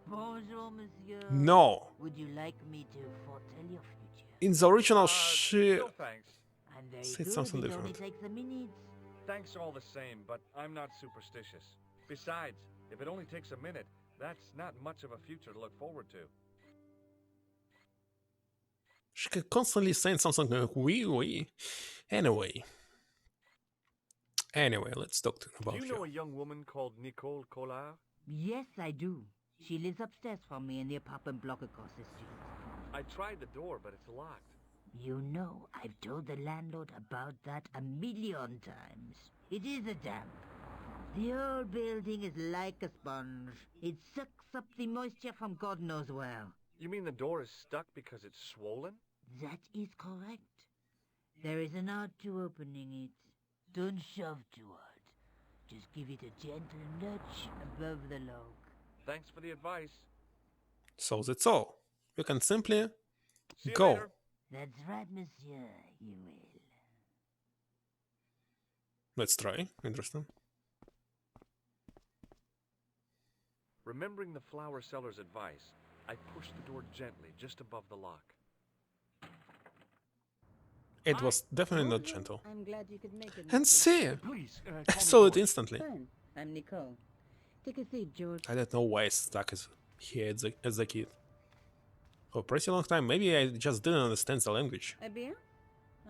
Bonjour, monsieur. No. Would you like me to foretell your future? In the original, she No thanks. I'm very said good. something It different. only takes a minute. Thanks all the same, but I'm not superstitious. Besides, if it only takes a minute, that's not much of a future to look forward to. She can constantly saying something like oui. Anyway, let's talk about Do you her. know a young woman called Nicole Collard? Yes, I do. She lives upstairs from me in the apartment block across the street. I tried the door, but it's locked. You know, I've told the landlord about that 1,000,000 times. It is a damp. The old building is like a sponge. It sucks up the moisture from God knows where. You mean the door is stuck because it's swollen? That is correct. There is an art to opening it. Don't shove too hard. Just give it a gentle nudge above the lock. Thanks for the advice. So that's all. You can simply See you go. later. That's right, monsieur. You will. Let's try. Interesting. Remembering the flower seller's advice, I pushed the door gently just above the lock. It was definitely not gentle. I'm glad you could make it. And see, Please, I call me saw it George. instantly. Fine. I'm Nicole. Take a seat, George. I don't know why I stuck here as a kid. For a pretty long time, maybe I just didn't understand the language. A beer?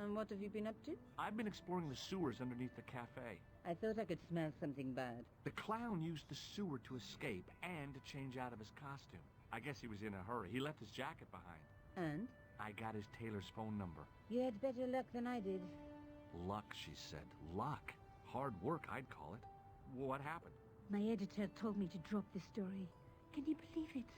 And what have you been up to? I've been exploring the sewers underneath the cafe. I thought I could smell something bad. The clown used the sewer to escape and to change out of his costume. I guess he was in a hurry. He left his jacket behind. And? I got his tailor's phone number. You had better luck than I did. Luck, she said. Luck. Hard work, I'd call it. What happened? My editor told me to drop the story. Can you believe it?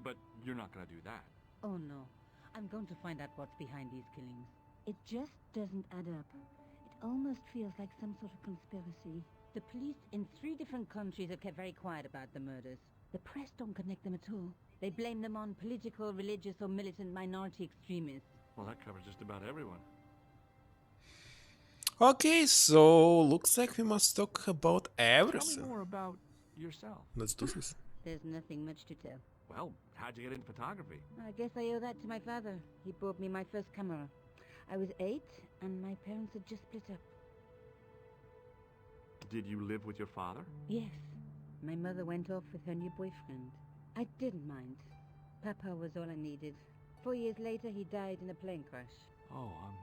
But you're not gonna do that. Oh no. I'm going to find out what's behind these killings. It just doesn't add up. It almost feels like some sort of conspiracy. The police in 3 different countries have kept very quiet about the murders. The press don't connect them at all. They blame them on political, religious, or militant minority extremists. Well, that covers just about everyone. Okay, so looks like we must talk about Tell everything. me more about yourself. Let's do this. There's nothing much to tell. Well, how'd you get into photography? I guess I owe that to my father. He bought me my first camera. I was 8, and my parents had just split up. Did you live with your father? Yes. My mother went off with her new boyfriend. I didn't mind. Papa was all I needed. 4 years later, he died in a plane crash. Oh, I'm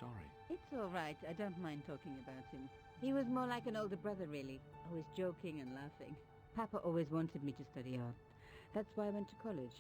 sorry. It's all right. I don't mind talking about him. He was more like an older brother, really. Always joking and laughing. Papa always wanted me to study art. That's why I went to college.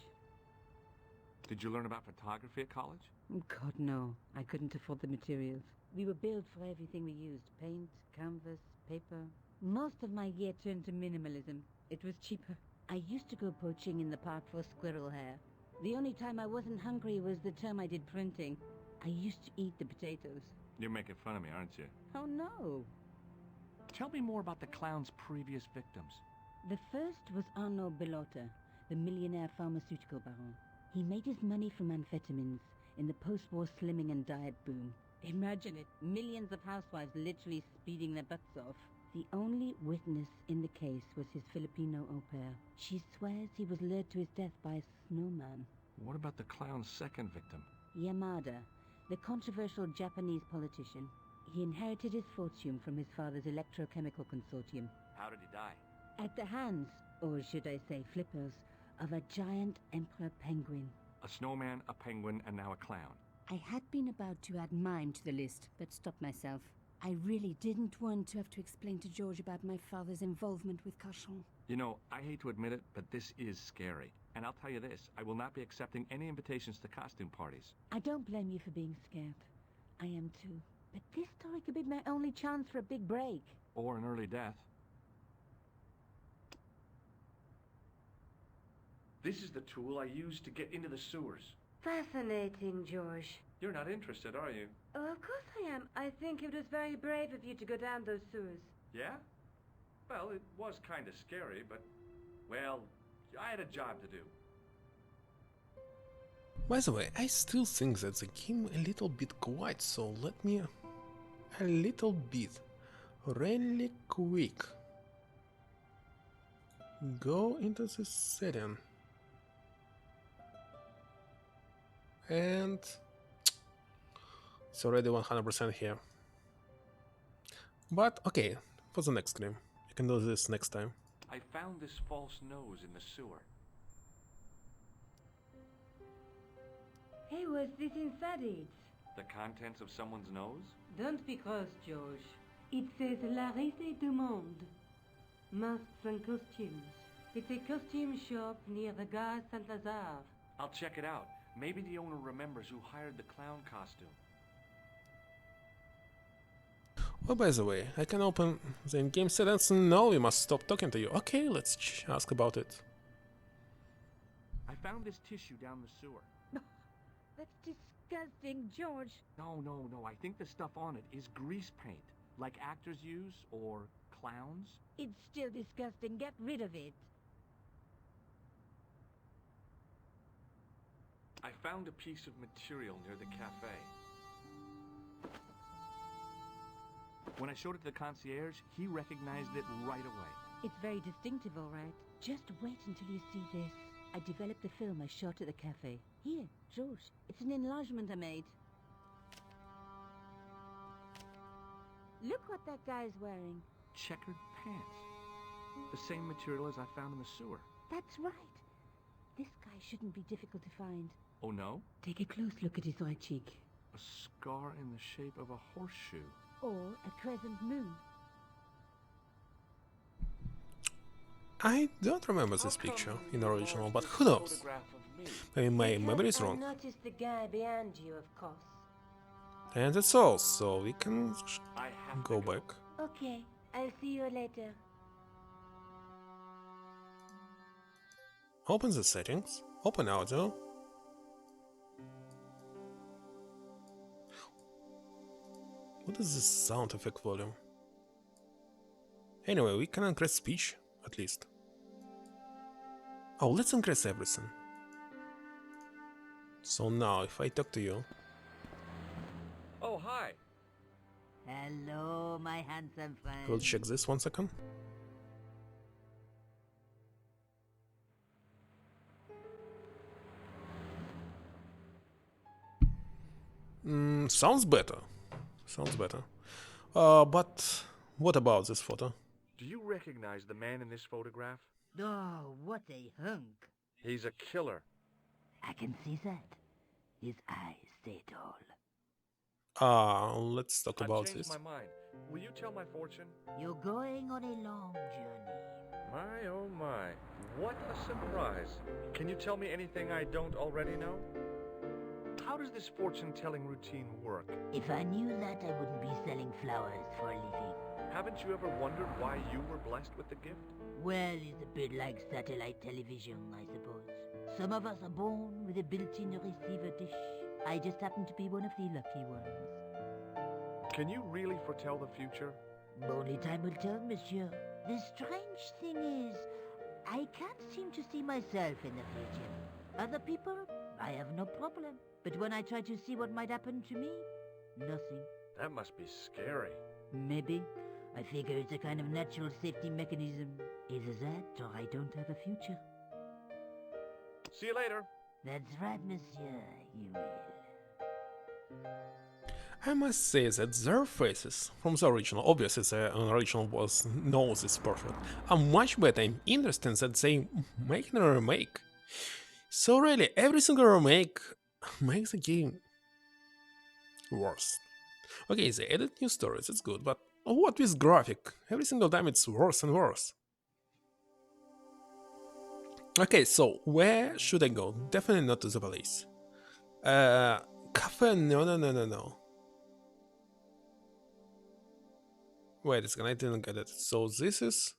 Did you learn about photography at college? God, no. I couldn't afford the materials. We were billed for everything we used. Paint, canvas, paper. Most of my year turned to minimalism. It was cheaper. I used to go poaching in the park for squirrel hair. The only time I wasn't hungry was the term I did printing. I used to eat the potatoes. You're making fun of me, aren't you? Oh no. Tell me more about the clown's previous victims. The first was Arnaud Bellotta, the millionaire pharmaceutical baron. He made his money from amphetamines in the post-war slimming and diet boom. Imagine it, millions of housewives literally speeding their butts off. The only witness in the case was his Filipino au pair. She swears he was lured to his death by a snowman. What about the clown's second victim? Yamada, the controversial Japanese politician. He inherited his fortune from his father's electrochemical consortium. How did he die? At the hands, or should I say flippers, of a giant emperor penguin. A snowman, a penguin, and now a clown. I had been about to add mime to the list, but stopped myself. I really didn't want to have to explain to George about my father's involvement with Cachon. You know, I hate to admit it, but this is scary. And I'll tell you this, I will not be accepting any invitations to costume parties. I don't blame you for being scared. I am too. But this story could be my only chance for a big break. Or an early death. This is the tool I used to get into the sewers. Fascinating, George. You're not interested, are you? Oh, of course I am. I think it was very brave of you to go down those sewers. Yeah? Well, it was kind of scary, but, well, I had a job to do. By the way, I still think that the game a little bit quiet, so let me a little bit, really quick, go into this setting. And it's already 100% here. But okay, for the next game, I can do this next time. I found this false nose in the sewer. Hey, what's this inside it? The contents of someone's nose? Don't be cross, George. It says La Risée du Monde. Masks and costumes. It's a costume shop near the Gare Saint-Lazare. I'll check it out. Maybe the owner remembers who hired the clown costume. Oh, by the way, I can open the in-game settings. No, we must stop talking to you. Okay, let's ask about it. I found this tissue down the sewer. That's disgusting, George. No. I think the stuff on it is grease paint, like actors use, or clowns. It's still disgusting. Get rid of it. I found a piece of material near the cafe. When I showed it to the concierge, he recognized it right away. It's very distinctive, all right. Just wait until you see this. I developed the film I shot at the cafe. Here, George. It's an enlargement I made. Look what that guy's wearing. Checkered pants. The same material as I found in the sewer. That's right. This guy shouldn't be difficult to find. Oh, no? Take a close look at his right cheek. A scar in the shape of a horseshoe. Or a crescent moon. I don't remember this picture in the original, but who knows? Maybe my memory is wrong. I noticed the guy behind you, of course. And that's all, so we can go back. Okay, I'll see you later. Open the settings, open audio. What is this sound effect volume? Anyway, we can increase speech, at least. Oh, let's increase everything. So now, if I talk to you... Oh, hi! Hello, my handsome friend. We'll check this 1 second. Sounds better. Sounds better. But what about this photo? Do you recognize the man in this photograph? Oh, what a hunk. He's a killer. I can see that. His eyes say it all. Let's talk about I've changed this. my mind. Will you tell my fortune? You're going on a long journey. My, oh my. What a surprise. Can you tell me anything I don't already know? How does this fortune-telling routine work? If I knew that, I wouldn't be selling flowers for a living. Haven't you ever wondered why you were blessed with the gift? Well, it's a bit like satellite television, I suppose. Some of us are born with a built-in receiver dish. I just happen to be one of the lucky ones. Can you really foretell the future? Only time will tell, monsieur. The strange thing is, I can't seem to see myself in the future. Other people, I have no problem. But when I try to see what might happen to me, nothing. That must be scary. Maybe. I figure it's a kind of natural safety mechanism. Either that, or I don't have a future. See you later. That's right, monsieur. You will. I must say that their faces from the original, obviously the original was nose is perfect, are much better and interesting that they make a remake. So really, every single remake makes the game worse. Okay, they added new stories, it's good, but what with graphic? Every single time it's worse and worse. Okay, so where should I go? Definitely not to the palace. Cafe? No. Wait a second, I didn't get it. So this is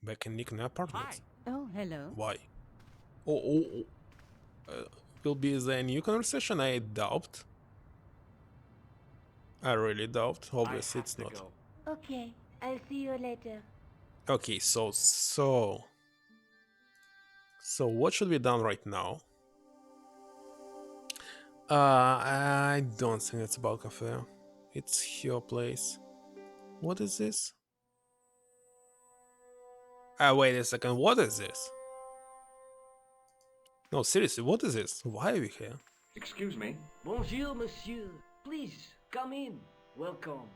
back in Nick's apartment. Oh, hello. Why? Will be the new conversation? I doubt. I really doubt. Obviously, it's not. Go. Okay, I'll see you later. Okay, so what should be done right now? I don't think it's about cafe. It's your place. What is this? Wait a second. What is this? No, seriously, what is this? Why are we here? Excuse me. Bonjour, monsieur. Please, come in. Welcome.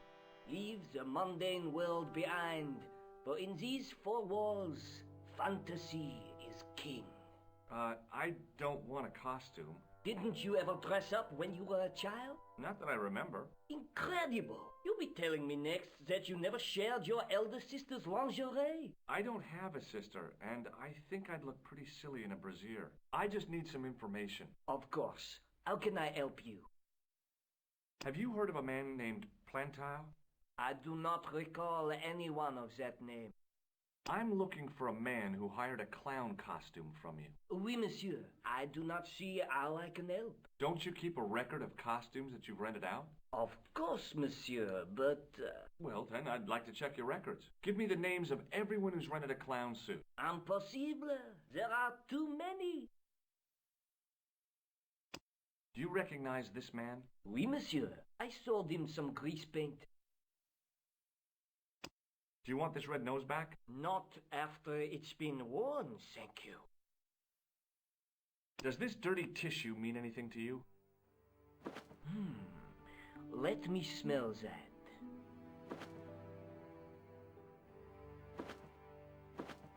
Leave the mundane world behind. For in these four walls, fantasy is king. I don't want a costume. Didn't you ever dress up when you were a child? Not that I remember. Incredible! You'll be telling me next that you never shared your elder sister's lingerie. I don't have a sister, and I think I'd look pretty silly in a brassiere. I just need some information. Of course. How can I help you? Have you heard of a man named Plantile? I do not recall anyone of that name. I'm looking for a man who hired a clown costume from you. Oui, monsieur. I do not see how I can help. Don't you keep a record of costumes that you've rented out? Of course, monsieur, but... Well, then, I'd like to check your records. Give me the names of everyone who's rented a clown suit. Impossible. There are too many. Do you recognize this man? Oui, monsieur. I sold him some grease paint. Do you want this red nose back? Not after it's been worn, thank you. Does this dirty tissue mean anything to you? Let me smell that.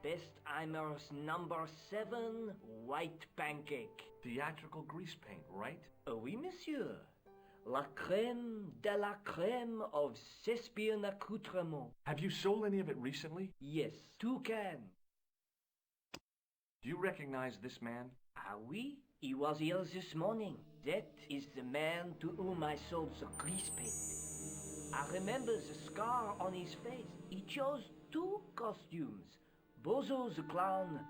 Bestheimer's number 7 white pancake. Theatrical grease paint, right? Oui, monsieur. La crème de la crème of Thespian accoutrement. Have you sold any of it recently? Yes, 2 cans. Do you recognize this man? Ah oui, he was here this morning. That is the man to whom I sold the grease paint. I remember the scar on his face. He chose 2 costumes. Bozo the clown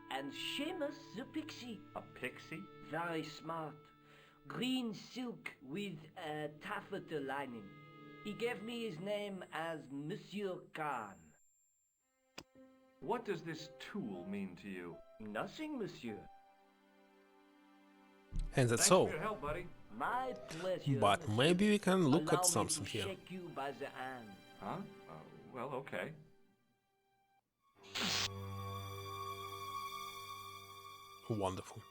and Seamus the pixie. A pixie? Very smart. Green silk with a taffeta lining. He gave me his name as Monsieur Khan. What does this tool mean to you? Nothing, monsieur. And that's Thanks all. for your help, buddy. My pleasure. But maybe we can look Allow at me something to here. shake you by the hand. Huh? Well, okay. Wonderful.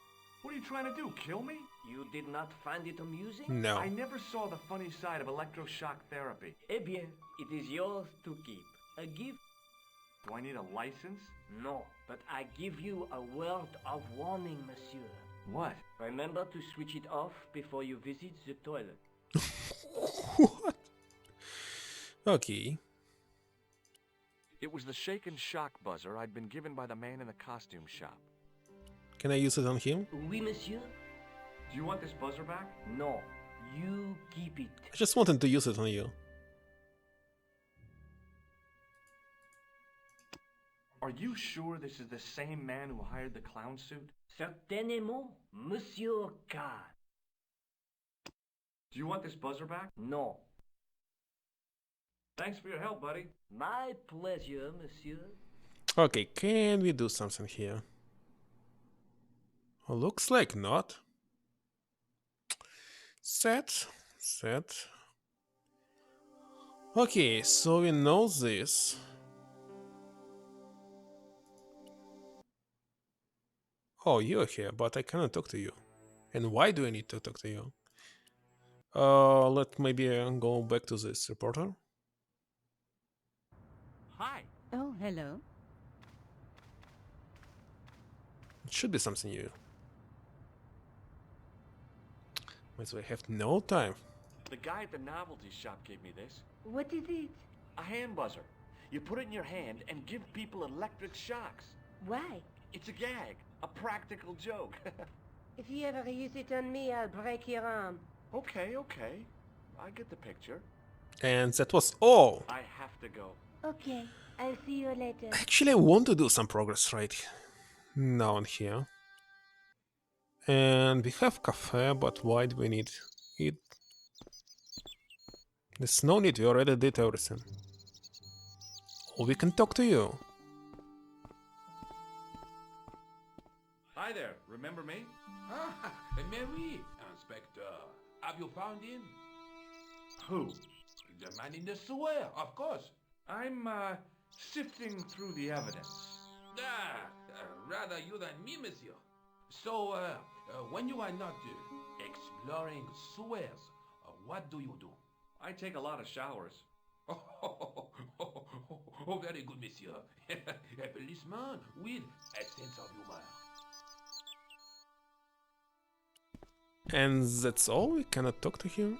What are you trying to do, kill me? You did not find it amusing? No. I never saw the funny side of electroshock therapy. Eh bien, it is yours to keep. A gift? Do I need a license? No, but I give you a word of warning, monsieur. What? Remember to switch it off before you visit the toilet. What? Okay. It was the shake and shock buzzer I'd been given by the man in the costume shop. Can I use it on him? Oui, monsieur? Do you want this buzzer back? No, you keep it. I just wanted to use it on you. Are you sure this is the same man who hired the clown suit? Certainement, Monsieur Khan. Do you want this buzzer back? No. Thanks for your help, buddy. My pleasure, monsieur. Okay, can we do something here? Looks like not. Set. Okay, so we know this. Oh, you're here, but I cannot talk to you. And why do I need to talk to you? Let maybe go back to this reporter. Hi. Oh, hello. It should be something new. But I have no time. The guy at the novelty shop gave me this. What is it? A hand buzzer. You put it in your hand and give people electric shocks. Why? It's a gag. A practical joke. If you ever use it on me, I'll break your arm. Okay. I get the picture. And that was all. I have to go. Okay, I'll see you later. Actually, I want to do some progress right now and here. And we have cafe, but why do we need it? There's no need, we already did everything. Or we can talk to you. Hi there, remember me? Ah, mais oui, Inspector. Have you found him? Who? The man in the sewer, of course. I'm, sifting through the evidence. Rather you than me, monsieur. So, when you are not exploring sewers, what do you do? I take a lot of showers. Oh, very good, monsieur. A policeman with a sense of humor. And that's all? We cannot talk to him?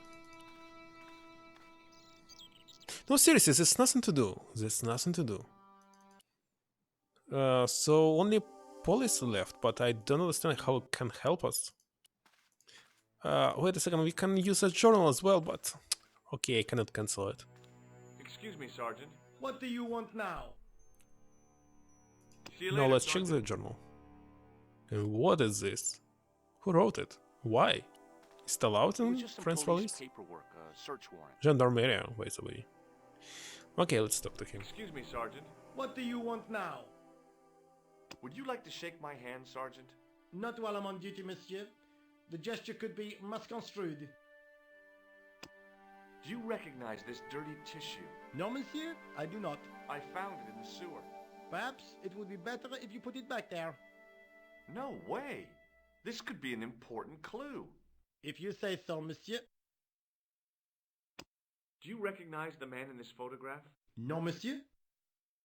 No, seriously, there's nothing to do. So only police left, but I don't understand how it can help us. Wait a second, we can use a journal as well, but... Okay, I cannot cancel it. Excuse me, Sergeant. What do you want now? See you Now later, let's check the journal. And what is this? Who wrote it? Why? Is it allowed in France release? Paperwork, search warrant. Gendarmerie, by the way. Okay, let's talk to him. Excuse me, Sergeant. What do you want now? Would you like to shake my hand, Sergeant? Not while I'm on duty, monsieur. The gesture could be misconstrued. Do you recognize this dirty tissue? No, monsieur, I do not. I found it in the sewer. Perhaps it would be better if you put it back there. No way! This could be an important clue. If you say so, monsieur. Do you recognize the man in this photograph? No, monsieur.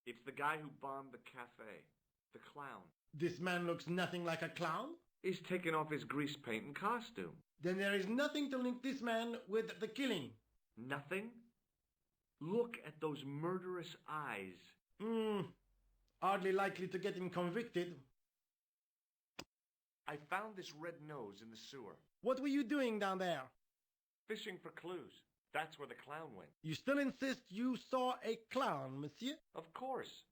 It's the guy who bombed the cafe. The clown. This man looks nothing like a clown. He's taken off his grease paint and costume. Then there is nothing to link this man with the killing. Nothing? Look at those murderous eyes. Hardly likely to get him convicted. I found this red nose in the sewer. What were you doing down there? Fishing for clues. That's where the clown went. You still insist you saw a clown, monsieur? Of course.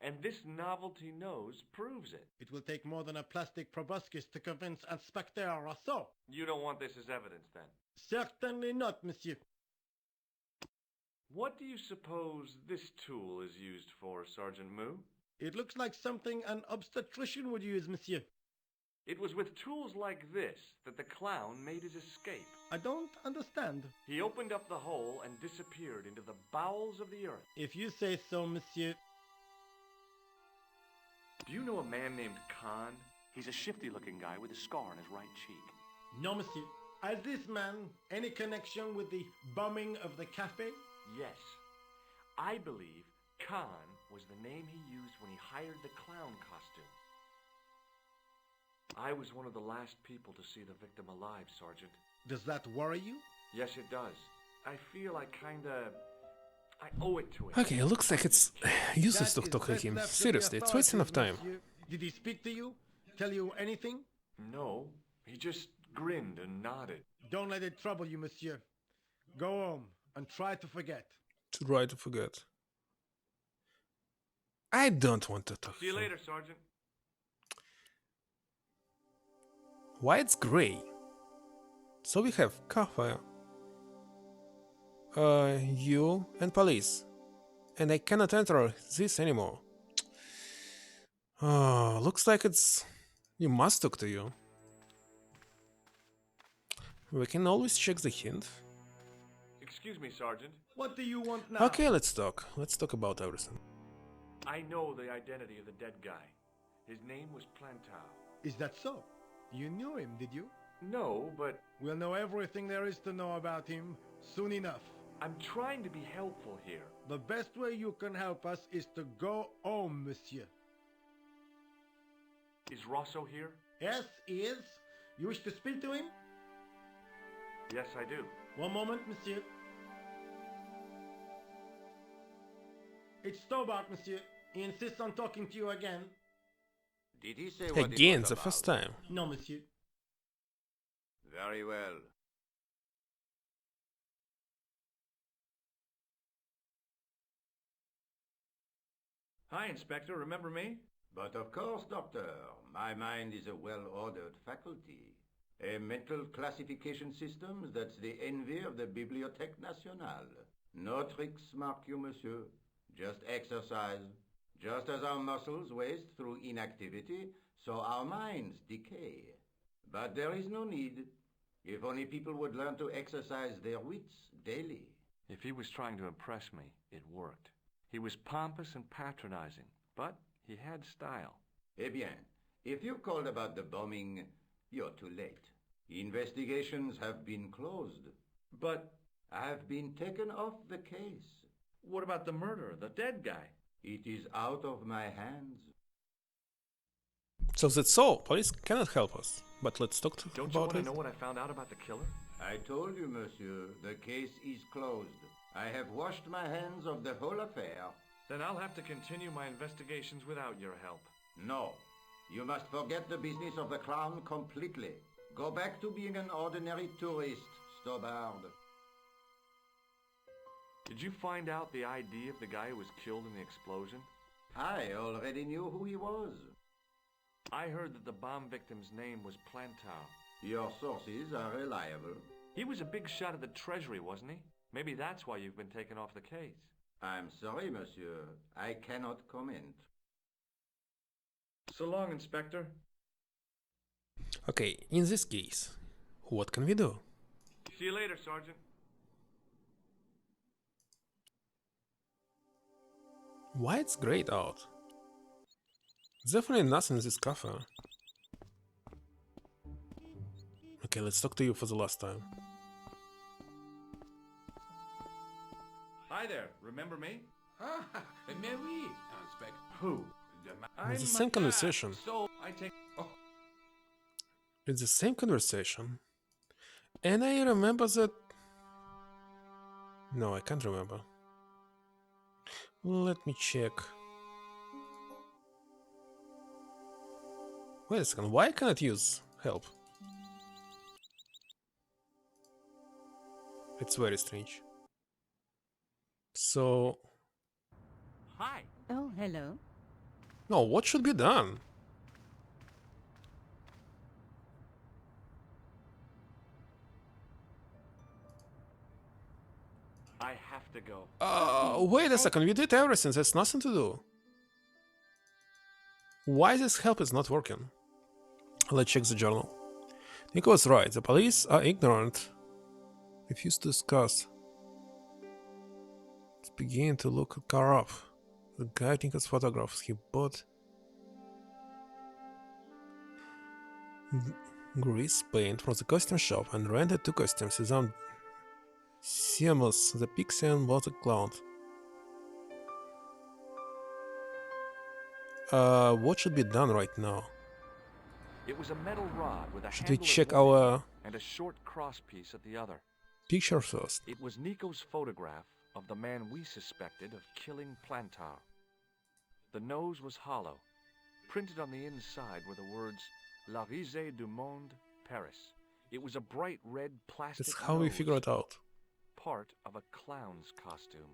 And this novelty nose proves it. It will take more than a plastic proboscis to convince Inspector Rousseau. You don't want this as evidence, then? Certainly not, monsieur. What do you suppose this tool is used for, Sergeant Moo? It looks like something an obstetrician would use, monsieur. It was with tools like this that the clown made his escape. I don't understand. He opened up the hole and disappeared into the bowels of the earth. If you say so, monsieur. Do you know a man named Khan? He's a shifty-looking guy with a scar on his right cheek. No, monsieur. Has this man any connection with the bombing of the cafe? Yes. I believe Khan was the name he used when he hired the clown costume. I was one of the last people to see the victim alive, Sergeant. Does that worry you? Yes, it does. I feel I owe it to him. Okay, it looks like it's useless to talk to him. Seriously, it's wasting of time. Did he speak to you? Tell you anything? No, he just grinned and nodded. Don't let it trouble you, monsieur. Go home and try to forget. Try to forget. I don't want to talk to See you him. later, Sergeant. Why it's gray? So we have cafe, You and police. And I cannot enter this anymore. Looks like it's... You must talk to you. We can always check the hint. Excuse me, Sergeant. What do you want now? Okay, let's talk. Let's talk about everything. I know the identity of the dead guy. His name was Plantar. Is that so? You knew him, did you? No, but... We'll know everything there is to know about him soon enough. I'm trying to be helpful here. The best way you can help us is to go home, monsieur. Is Rosso here? Yes, he is. You wish to speak to him? Yes, I do. One moment, monsieur. It's Stobart, monsieur. He insists on talking to you again. Did he say what Again, it was the about? first time. No, monsieur. Very well. Hi, Inspector. Remember me? But of course, Doctor. My mind is a well-ordered faculty. A mental classification system that's the envy of the Bibliothèque Nationale. No tricks, mark you, monsieur. Just exercise. Just as our muscles waste through inactivity, so our minds decay. But there is no need. If only people would learn to exercise their wits daily. If he was trying to impress me, it worked. He was pompous and patronizing, but he had style. Eh bien, if you called about the bombing, you're too late. Investigations have been closed. But I've been taken off the case. what about the murder, the dead guy? It is out of my hands. So that's all. Police cannot help us. But let's talk Don't you about want to it. know what I found out about the killer? I told you, monsieur, the case is closed. I have washed my hands of the whole affair. Then I'll have to continue my investigations without your help. No. You must forget the business of the clown completely. Go back to being an ordinary tourist, Stobart. Did you find out the ID of the guy who was killed in the explosion? I already knew who he was. I heard that the bomb victim's name was Plantar. Your sources are reliable. He was a big shot at the Treasury, wasn't he? Maybe that's why you've been taken off the case. I'm sorry, monsieur. I cannot comment. So long, Inspector. Okay, in this case, what can we do? See you later, Sergeant. Why it's grayed out? Definitely nothing in this cafe. Okay, let's talk to you for the last time. Hi there. Remember me? Ah, mais oui, Inspector. Who? It's the same conversation. So I take. Oh. It's the same conversation. And I remember that... No, I can't remember. Let me check. Wait a second, why I cannot use help? It's very strange. So... Hi. Oh, hello. No, what should be done? I have to go. Wait a second, we did everything, there's nothing to do. Why this help is not working? Let's check the journal. Nico was right, the police are ignorant. Refuse to discuss. It's beginning to look car up. The guy Nico's photographs he bought. Grease paint from the costume shop and rented two costumes. Suzanne Siamos, the pixie and was a clown. What should be done right now? It was a metal rod with a Should we handle check at one our end and a short crosspiece at the other. picture first? It was Nico's photograph of the man we suspected of killing Plantar. The nose was hollow. Printed on the inside were the words La Risée du Monde, Paris. It was a bright red plastic That's how we nose, figure it out. part of a clown's costume.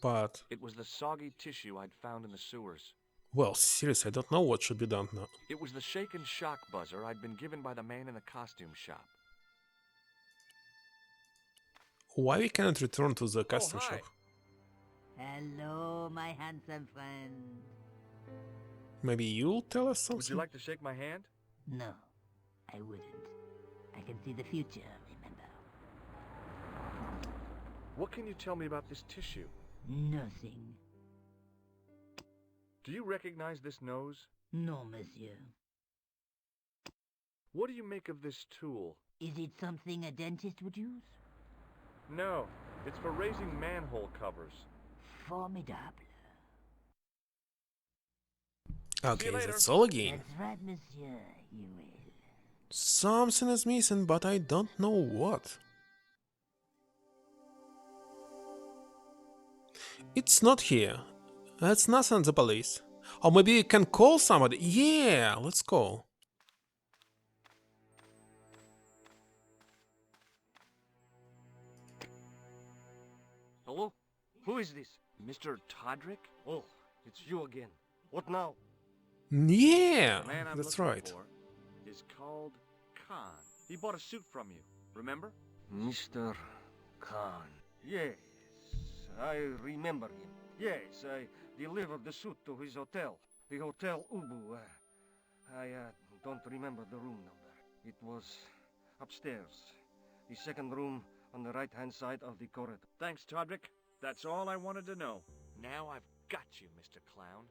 But, It was the soggy tissue I'd found in the sewers. well, seriously, I don't know what should be done now. It was the shaken shock buzzer I'd been given by the man in the costume shop. Why we cannot return to the custom hi. shop? Hello, my handsome friend. Maybe you'll tell us something? Would you like to shake my hand? No, I wouldn't. I can see the future, remember? What can you tell me about this tissue? Nothing. Do you recognize this nose? No, monsieur. What do you make of this tool? Is it something a dentist would use? No, it's for raising manhole covers. Formidable. Okay, that's all again. That's right, monsieur. You will. Something is missing, but I don't know what. It's not here. That's nothing, the police. Or maybe you can call somebody. Yeah, let's call. Hello? Who is this? Mr. Todrick? Oh, it's you again. What now? Yeah, The man I'm that's looking right. for is called Khan. He bought a suit from you, remember? Mr. Khan. Yes, I remember him. Yes, I delivered the suit to his hotel. The Hotel Ubu. I don't remember the room number. It was upstairs. The second room on the right-hand side of the corridor. Thanks, Todrick. That's all I wanted to know. Now I've got you, Mr. Clown.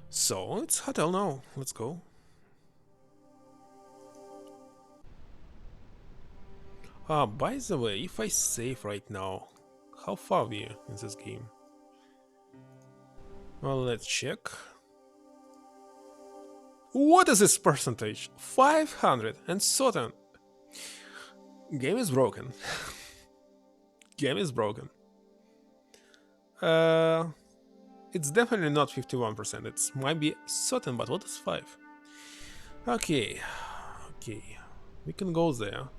So, it's hotel now. Let's go. By the way, if I save right now, how far we are in this game? Well, let's check. What is this percentage? 500 and certain. Game is broken. Game is broken. It's definitely not 51%. It's might be certain, but what is 5? Okay. Okay. We can go there.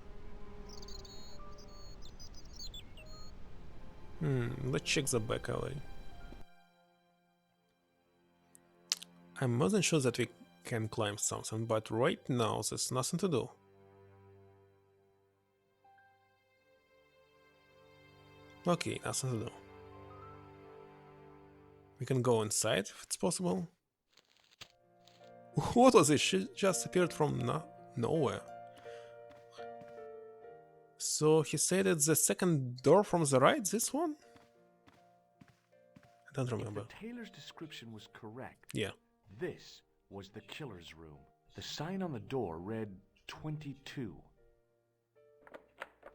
Let's check the back alley. I'm more than sure that we can climb something, but right now there's nothing to do. Okay, nothing to do. We can go inside if it's possible. What was it? She just appeared from nowhere. So he said it's the second door from the right, this one? I don't remember. If the tailor's description was correct, yeah, this was the killer's room. The sign on the door read 22.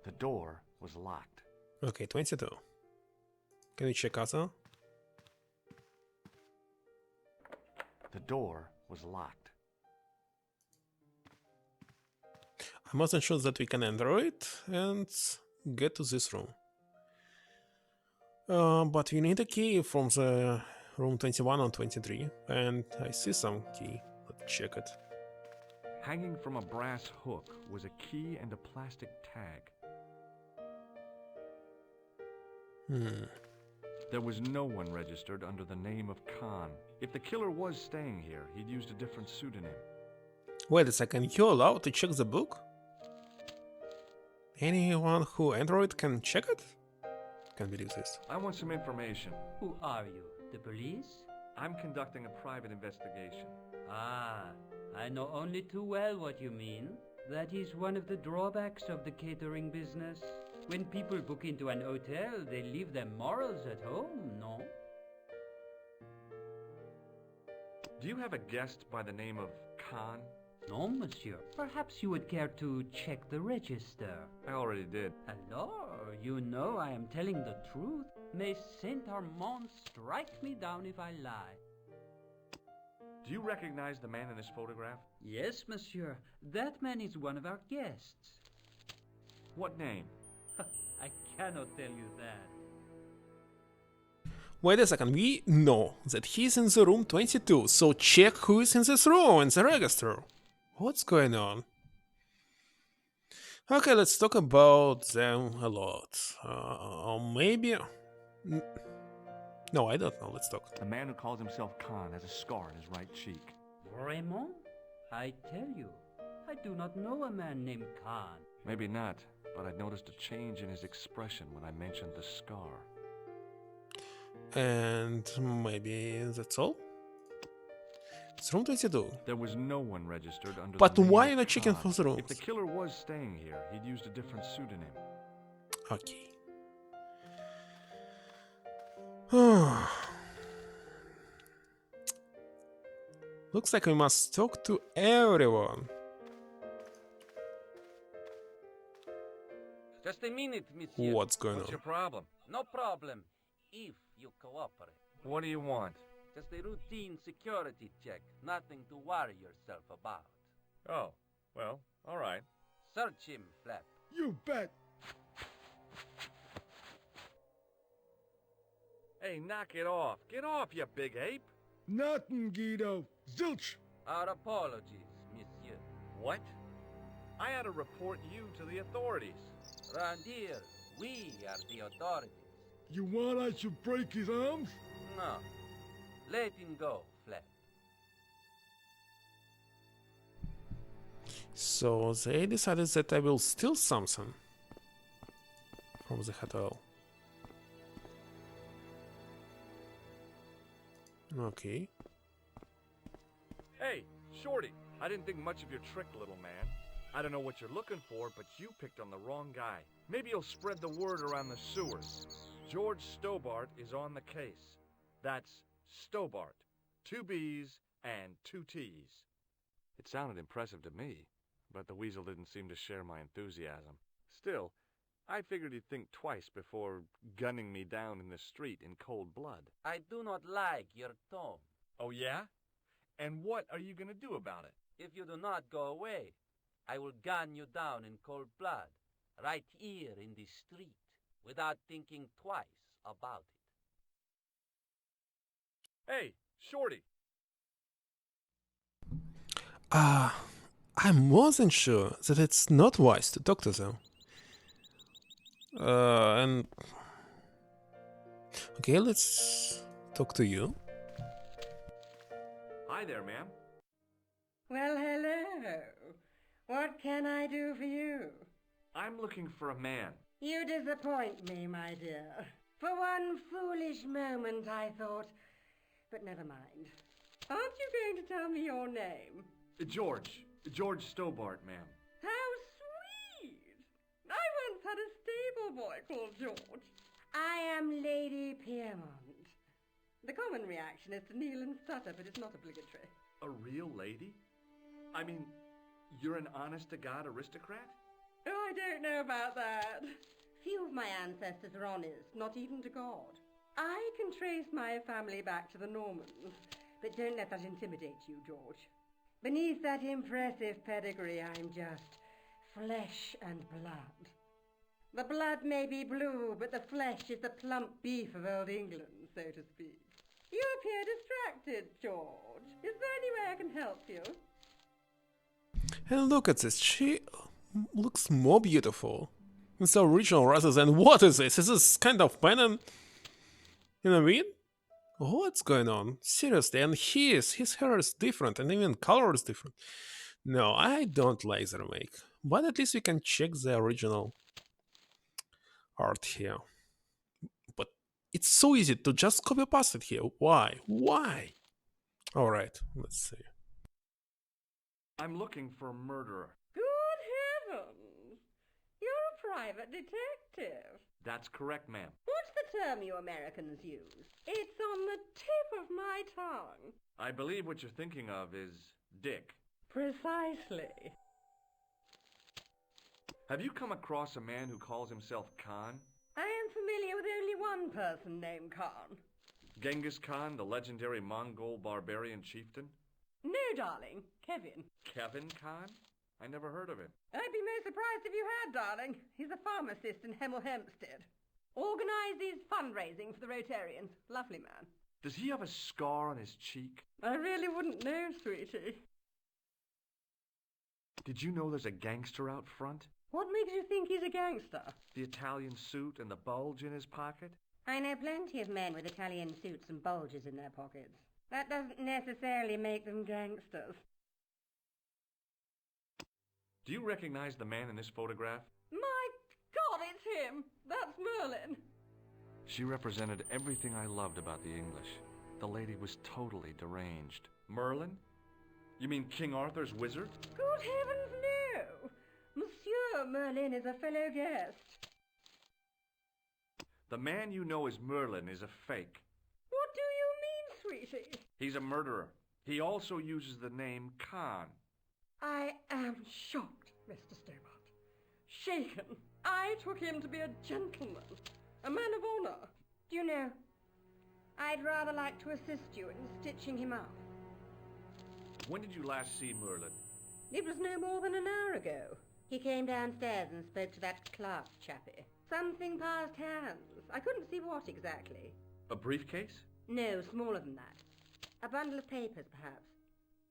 The door was locked. Okay, 22. Can we check also? The door was locked. I'm not sure that we can enter it and get to this room. But we need a key from the room 21 and 23, and I see some key. Let's check it. Hanging from a brass hook was a key and a plastic tag. There was no one registered under the name of Khan. If the killer was staying here, he'd used a different pseudonym. Wait a second, you're allowed to check the book? Anyone who entered it can check it? Can't believe this. I want some information. Who are you? The police? I'm conducting a private investigation. Ah, I know only too well what you mean. That is one of the drawbacks of the catering business. When people book into an hotel, they leave their morals at home, no? Do you have a guest by the name of Khan? No, monsieur. Perhaps you would care to check the register. I already did. Alors, you know I am telling the truth. May Saint Armand strike me down if I lie. Do you recognize the man in this photograph? Yes, monsieur. That man is one of our guests. What name? I cannot tell you that. Wait a second, we know that he's in the room 22, so check who is in this room in the register. What's going on? Okay, let's talk about them a lot. Or maybe... No, I don't know, let's talk. The man who calls himself Khan has a scar on his right cheek. Vraiment? I tell you, I do not know a man named Khan. Maybe not, but I'd noticed a change in his expression when I mentioned the scar. And maybe that's all? It's room 22. There was no one registered under But the name why of not checking Khan. for the rooms? If the killer was staying here, he'd used a different pseudonym. Okay. Looks like we must talk to everyone. Just a minute, monsieur. What's going What's on? your problem? No problem, if you cooperate. What do you want? Just a routine security check. Nothing to worry yourself about. Oh, well, all right. Search him, Flap. You bet. Hey, knock it off. Get off, you big ape. Nothing, Guido. Zilch. Our apologies, monsieur. What? I had to report you to the authorities. Round here, we are the authorities. You want I should break his arms? No. Let him go, Flap. So they decided that I will steal something from the hotel. Okay. Hey, Shorty, I didn't think much of your trick, little man. I don't know what you're looking for, but you picked on the wrong guy. Maybe you'll spread the word around the sewers. George Stobart is on the case. That's Stobart. 2 B's and 2 T's. It sounded impressive to me, but the weasel didn't seem to share my enthusiasm. Still, I figured he'd think twice before gunning me down in the street in cold blood. I do not like your tone. Oh, yeah? And what are you going to do about it? If you do not go away, I will gun you down in cold blood, right here in the street, without thinking twice about it. Hey, Shorty! I wasn't sure that it's not wise to talk to them. And... Okay, let's talk to you. Hi there, ma'am. Well, hello. What can I do for you? I'm looking for a man. You disappoint me, my dear. For one foolish moment I thought... But never mind. Aren't you going to tell me your name? George Stobart, ma'am. How sweet! I once had a stable boy called George. I am Lady Piermont. The common reaction is to kneel and stutter, but it's not obligatory. A real lady? I mean, you're an honest-to-God aristocrat? Oh, I don't know about that. Few of my ancestors are honest, not even to God. I can trace my family back to the Normans, but don't let that intimidate you, George. Beneath that impressive pedigree, I'm just flesh and blood. The blood may be blue, but the flesh is the plump beef of old England, so to speak. You appear distracted, George. Is there any way I can help you? And look at this, she looks more beautiful. It's original rather than what is this? Is this kind of pen in a win? What's going on? Seriously, and his hair is different and even color is different. No, I don't like the remake. But at least we can check the original art here. But it's so easy to just copy paste it here. Why? Why? Alright, let's see. I'm looking for a murderer. Good heavens! You're a private detective. That's correct, ma'am. What's the term you Americans use? It's on the tip of my tongue. I believe what you're thinking of is Dick. Precisely. Have you come across a man who calls himself Khan? I am familiar with only one person named Khan. Genghis Khan, the legendary Mongol barbarian chieftain? No, darling. Kevin. Kevin Khan? I never heard of him. I'd be most surprised if you had, darling. He's a pharmacist in Hemel Hempstead. Organises fundraising for the Rotarians. Lovely man. Does he have a scar on his cheek? I really wouldn't know, sweetie. Did you know there's a gangster out front? What makes you think he's a gangster? The Italian suit and the bulge in his pocket? I know plenty of men with Italian suits and bulges in their pockets. That doesn't necessarily make them gangsters. Do you recognize the man in this photograph? My him. That's Merlin. She represented everything I loved about the English. The lady was totally deranged. Merlin? You mean King Arthur's wizard? Good heavens, no! Monsieur Merlin is a fellow guest. The man you know as Merlin is a fake. What do you mean, sweetie? He's a murderer. He also uses the name Khan. I am shocked, Mr. Stobart. Shaken. I took him to be a gentleman, a man of honor. Do you know, I'd rather like to assist you in stitching him up. When did you last see Merlin? It was no more than an hour ago. He came downstairs and spoke to that clerk chappie. Something passed hands. I couldn't see what exactly. A briefcase? No, smaller than that. A bundle of papers, perhaps.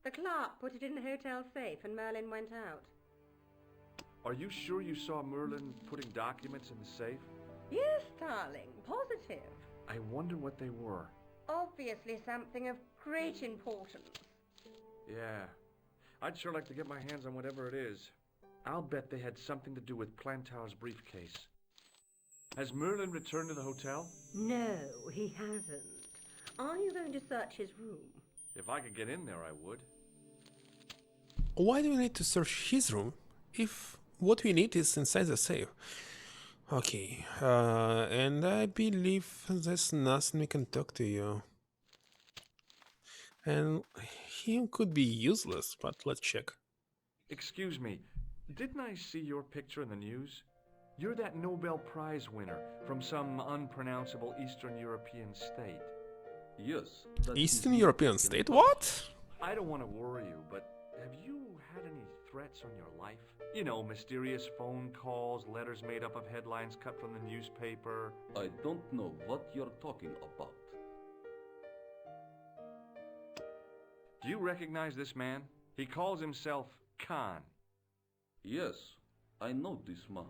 The clerk put it in the hotel safe and Merlin went out. Are you sure you saw Merlin putting documents in the safe? Yes, darling, positive. I wonder what they were. Obviously something of great importance. Yeah. I'd sure like to get my hands on whatever it is. I'll bet they had something to do with Plantow's briefcase. Has Merlin returned to the hotel? No, he hasn't. Are you going to search his room? If I could get in there, I would. Why do we need to search his room if what we need is inside the safe? Okay, and I believe there's nothing we can talk to you. And he could be useless, but let's check. Excuse me, didn't I see your picture in the news? You're that Nobel Prize winner from some unpronounceable Eastern European state. Yes. Eastern European state? What? I don't want to worry you, but have you had any threats on your life? You know, mysterious phone calls, letters made up of headlines cut from the newspaper. I don't know what you're talking about. Do you recognize this man? He calls himself Khan. Yes, I know this man.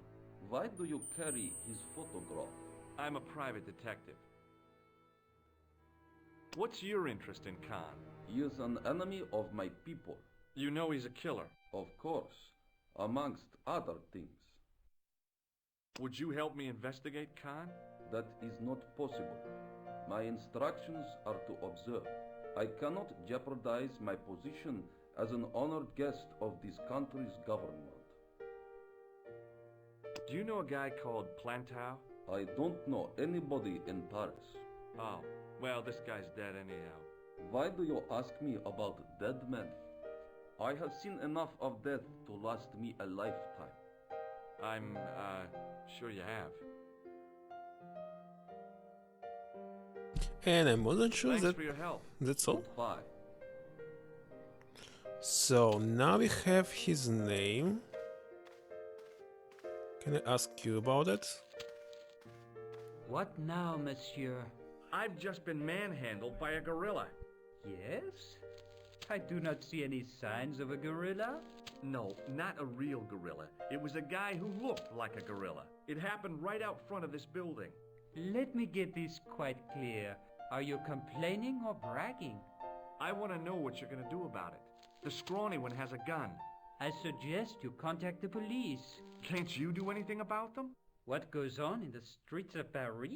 Why do you carry his photograph? I'm a private detective. What's your interest in Khan? He is an enemy of my people. You know he's a killer. Of course, amongst other things. Would you help me investigate Khan? That is not possible. My instructions are to observe. I cannot jeopardize my position as an honored guest of this country's government. Do you know a guy called Plantow? I don't know anybody in Paris. Oh, well, this guy's dead anyhow. Why do you ask me about dead men? I have seen enough of death to last me a lifetime. I'm, sure you have. And I wasn't sure Thanks that for your help. that's all. Bye. So now we have his name. Can I ask you about it? What now, monsieur? I've just been manhandled by a gorilla. Yes? I do not see any signs of a gorilla. No, not a real gorilla. It was a guy who looked like a gorilla. It happened right out front of this building. Let me get this quite clear. Are you complaining or bragging? I want to know what you're going to do about it. The scrawny one has a gun. I suggest you contact the police. Can't you do anything about them? What goes on in the streets of Paris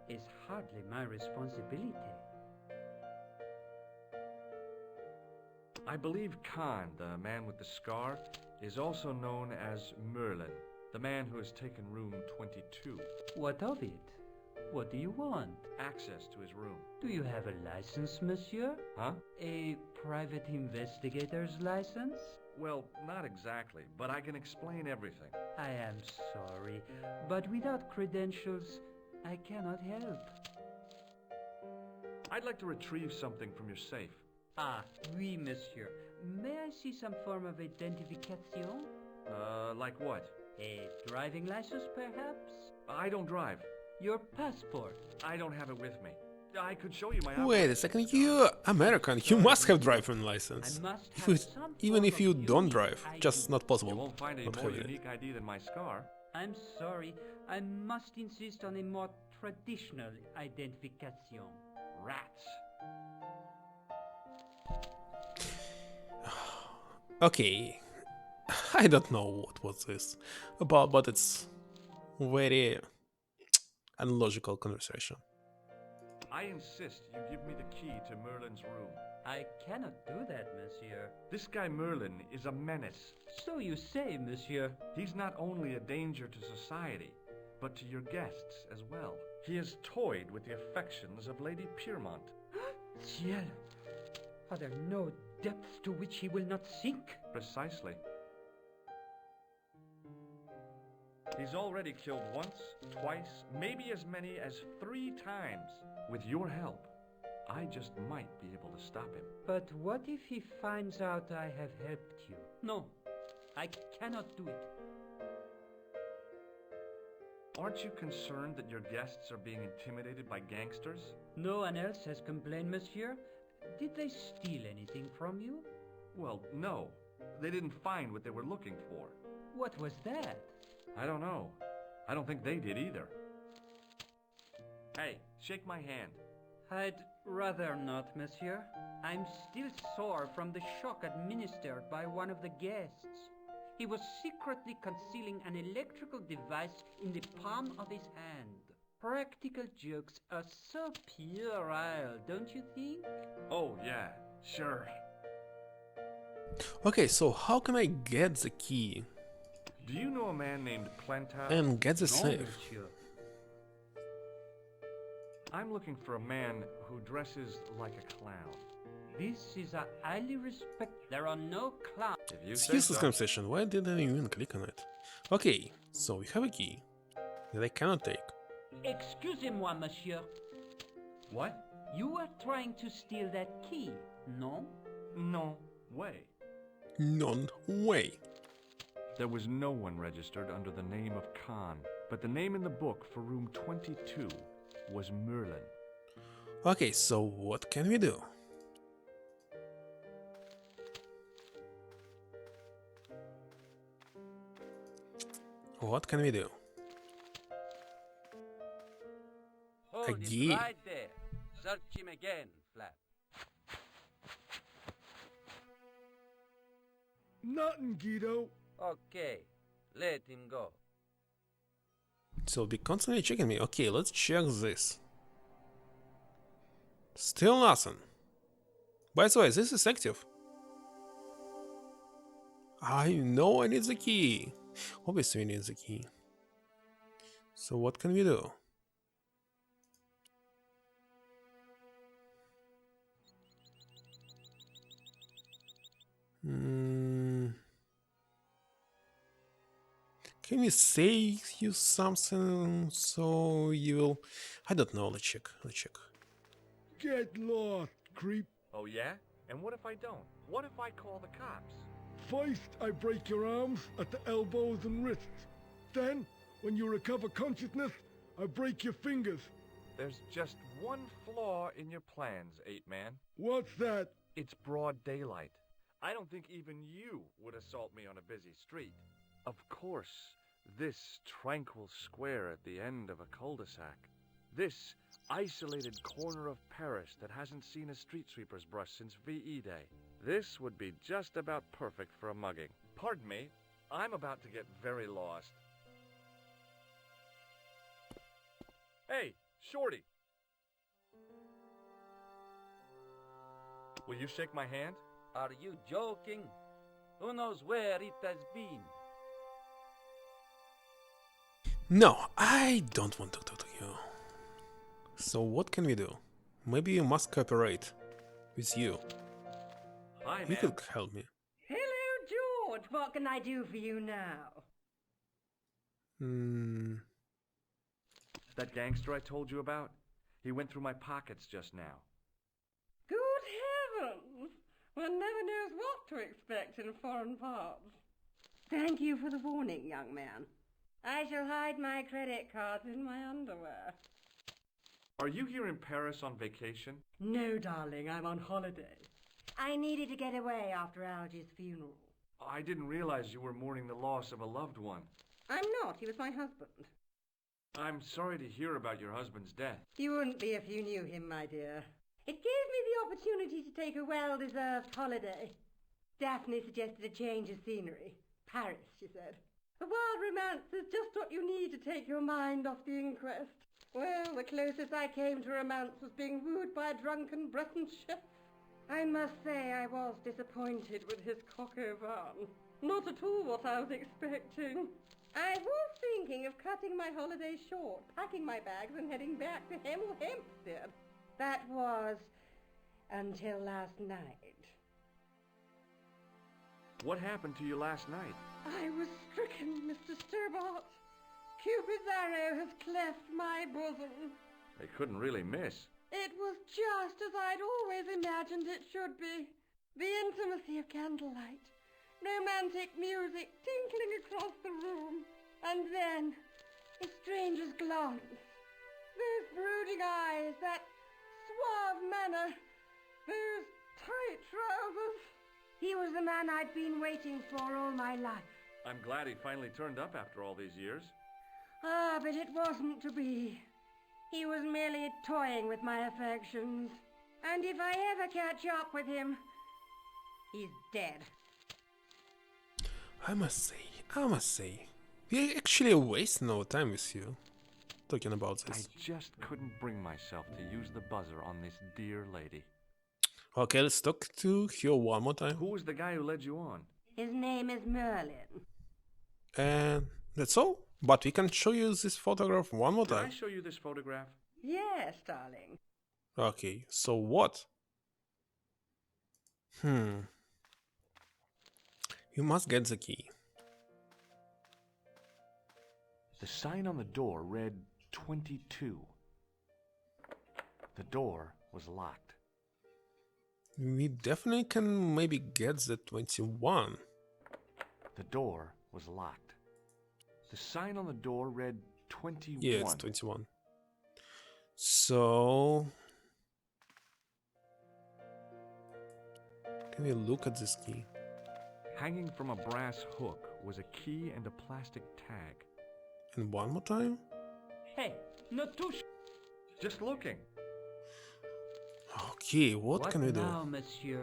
is hardly my responsibility. I believe Khan, the man with the scar, is also known as Merlin, the man who has taken room 22. What of it? What do you want? Access to his room. Do you have a license, monsieur? Huh? A private investigator's license? Well, not exactly, but I can explain everything. I am sorry, but without credentials, I cannot help. I'd like to retrieve something from your safe. Ah, oui, monsieur. May I see some form of identification? Like what? A driving license, perhaps? I don't drive. Your passport? I don't have it with me. I could show you my... Wait a second, you're American, you must have driving license. Even if you don't drive, just not possible. You won't find a not more having it. unique ID than my scar. I'm sorry, I must insist on a more traditional identification. Rats. Okay, I don't know what was this about, but it's Very unlogical conversation. I insist you give me the key to Merlin's room. I cannot do that, monsieur. This guy Merlin is a menace. So you say, monsieur. He's not only a danger to society, but to your guests as well. He has toyed with the affections of Lady Piermont. Ciel! Are there no depths to which he will not sink? Precisely. He's already killed once, twice, maybe as many as 3 times. With your help, I just might be able to stop him. But what if he finds out I have helped you? No, I cannot do it. Aren't you concerned that your guests are being intimidated by gangsters? No one else has complained, monsieur. Did they steal anything from you? Well, no. They didn't find what they were looking for. What was that? I don't know. I don't think they did either. Hey, shake my hand. I'd rather not, monsieur. I'm still sore from the shock administered by one of the guests. He was secretly concealing an electrical device in the palm of his hand. Practical jokes are so puerile, don't you think? Oh, yeah, sure. Okay, so how can I get the key? Do you know a man named Planta? And get the No, safe. monsieur. I'm looking for a man who dresses like a clown. This is a highly respect. There are no clowns. If you It's say useless so. conversation. Why did I even click on it? Okay, so we have a key that I cannot take. Excusez-moi, monsieur. What? You are trying to steal that key, no? No way. None way. There was no one registered under the name of Khan, but the name in the book for room 22 was Merlin. Okay, so what can we do? What can we do? Hold it key. right there. Search him again, Flap. Nothing, Guido. Okay, let him go. So be constantly checking me. Okay, let's check this. Still nothing. By the way, this is active. I know I need the key. Obviously we need the key. So what can we do? Can we say you something so you will... I don't know, let's check, let's check. Get lost, creep. Oh yeah? And what if I don't? What if I call the cops? First, I break your arms at the elbows and wrists. Then, when you recover consciousness, I break your fingers. There's just one flaw in your plans, 8-Man. What's that? It's broad daylight. I don't think even you would assault me on a busy street. Of course, this tranquil square at the end of a cul-de-sac. This isolated corner of Paris that hasn't seen a street sweeper's brush since VE Day. This would be just about perfect for a mugging. Pardon me, I'm about to get very lost. Hey, Shorty! Will you shake my hand? Are you joking? Who knows where it has been? No, I don't want to talk to you. So what can we do? Maybe you must cooperate with you. Hi, You man. could help me. Hello, George. What can I do for you now? That gangster I told you about? He went through my pockets just now. Good heavens! One never knows what to expect in foreign parts. Thank you for the warning, young man. I shall hide my credit cards in my underwear. Are you here in Paris on vacation? No, darling, I'm on holiday. I needed to get away after Algy's funeral. I didn't realize you were mourning the loss of a loved one. I'm not. He was my husband. I'm sorry to hear about your husband's death. You wouldn't be if you knew him, my dear. It gave me the opportunity to take a well-deserved holiday. Daphne suggested a change of scenery. Paris, she said. A wild romance is just what you need to take your mind off the inquest. Well, the closest I came to romance was being wooed by a drunken Breton chef. I must say I was disappointed with his coq au vin. Not at all what I was expecting. I was thinking of cutting my holiday short, packing my bags and heading back to Hempstead. That was until last night. What happened to you last night? I was stricken, Mr. Sturbart. Cupid's arrow has cleft my bosom. They couldn't really miss. It was just as I'd always imagined it should be. The intimacy of candlelight, romantic music tinkling across the room, and then a stranger's glance. Those brooding eyes, that suave manner, those tight trousers. He was the man I'd been waiting for all my life. I'm glad he finally turned up after all these years. Ah, but it wasn't to be. He was merely toying with my affections. And if I ever catch up with him, he's dead. I must say, we actually wasting our time with you, talking about I this. just couldn't bring myself to use the buzzer on this dear lady. Okay, let's talk to her one more time. Who was the guy who led you on? His name is Merlin. And that's all. But we can show you this photograph one more Can I time. show you this photograph? Yes, darling. Okay, so what? You must get the key. The sign on the door read 22. The door was locked. We definitely can maybe get the 21. The door was locked. The sign on the door read 21. Yeah, it's 21. So... can we look at this key? Hanging from a brass hook was a key and a plastic tag. And one more time? Hey, not too Just looking. Okay, what can we do? now, monsieur?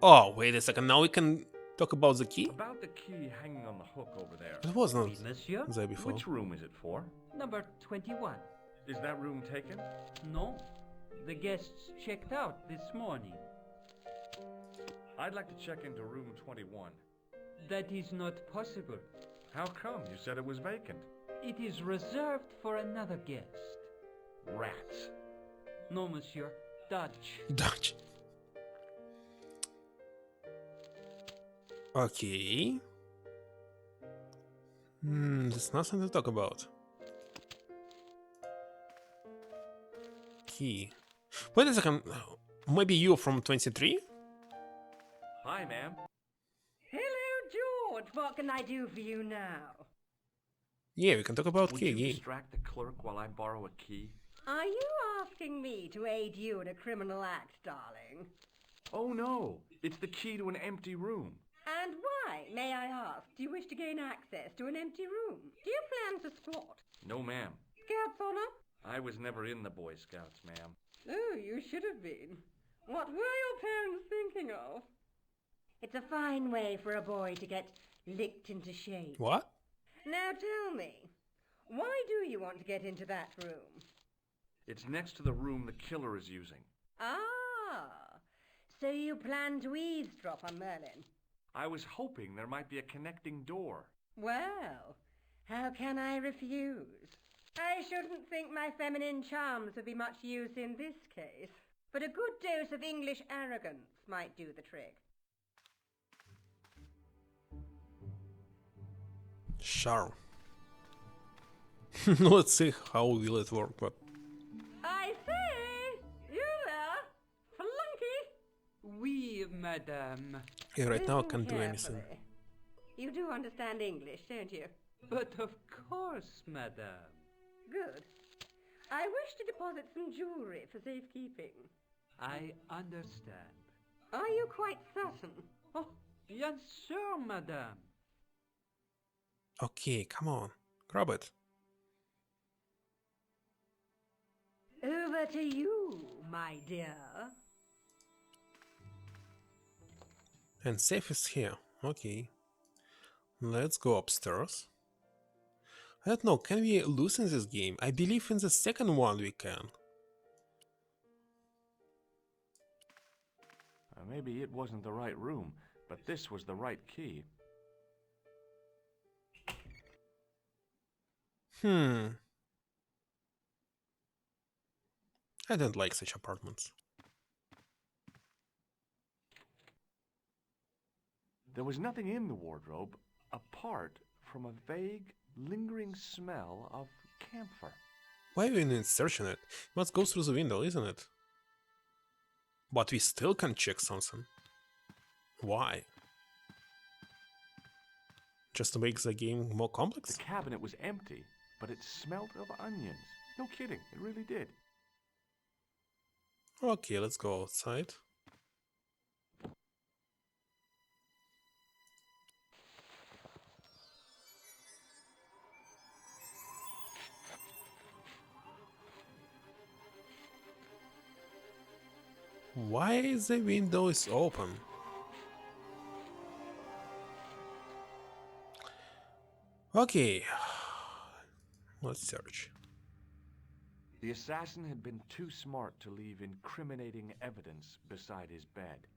Oh, wait a second. Now we can talk about the key? About the key hanging on the hook over there. It was not monsieur? there before. Which room is it for? Number 21. Is that room taken? No, the guests checked out this morning. I'd like to check into room 21. That is not possible. How come? You said it was vacant. It is reserved for another guest. Rats. No, monsieur. Dutch. Dutch. Okay. There's nothing to talk about. Key. Wait a second. Maybe you're from 23? Hi, ma'am. Hello, George. What can I do for you now? Yeah, we can talk about Would key. you Yeah. distract the clerk while I borrow a key? Are you asking me to aid you in a criminal act, darling? Oh, no. It's the key to an empty room. And why, may I ask, do you wish to gain access to an empty room? Do you plan to squat? No, ma'am. Scouts honor? I was never in the Boy Scouts, ma'am. Oh, you should have been. What were your parents thinking of? It's a fine way for a boy to get licked into shape. What? Now tell me, why do you want to get into that room? It's next to the room the killer is using. Ah, so you plan to eavesdrop on Merlin? I was hoping there might be a connecting door. Well, how can I refuse? I shouldn't think my feminine charms would be much use in this case, but a good dose of English arrogance might do the trick. Sure. Let's see how will it work, but... I say, you there, flunky? Oui, madame. Yeah, right now I Listen can't do anything. carefully. You do understand English, don't you? But of course, madame. Good. I wish to deposit some jewellery for safekeeping. I understand. Are you quite certain? Oh, bien sûr, madame. Okay, come on. Grab it. Over to you, my dear. And safe is here. Okay. Let's go upstairs. I don't know, can we lose in this game? I believe in the second one we can. Maybe it wasn't the right room, but this was the right key. I don't like such apartments. There was nothing in the wardrobe apart from a vague, lingering smell of camphor. Why are we even searching it? It must go through the window, isn't it? But we still can check something. Why? Just to make the game more complex? The cabinet was empty, but it smelled of onions. No kidding, it really did. Okay, let's go outside. Why is the window is open? Okay, let's search. The assassin had been too smart to leave incriminating evidence beside his bed.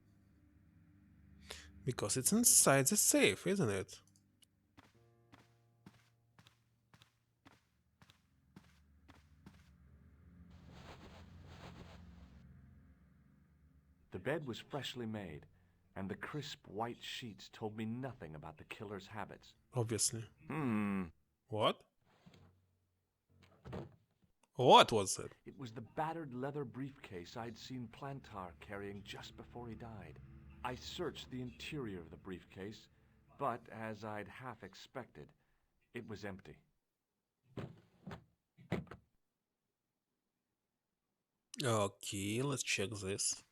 Because it's inside the safe, isn't it? The bed was freshly made, and the crisp white sheets told me nothing about the killer's habits. Obviously. What? What was it? It was the battered leather briefcase I'd seen Plantar carrying just before he died. I searched the interior of the briefcase, but as I'd half expected, it was empty. Okay, let's check this.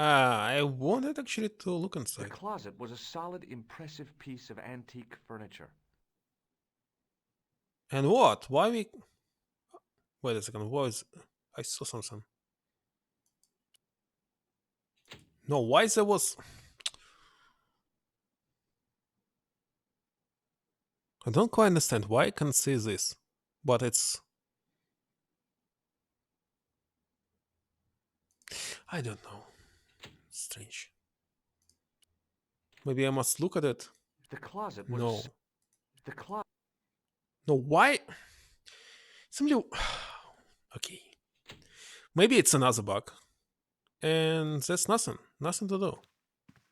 I wanted actually to look inside. The closet was a solid, impressive piece of antique furniture. And what? Why we... Wait a second, what is... I saw something. No, why there was... I don't quite understand why I can see this, but it's... I don't know. Strange. Maybe I must look at it. The closet was... No. The closet... No, why? Simply... Okay. Maybe it's another bug. And there's nothing. Nothing to do.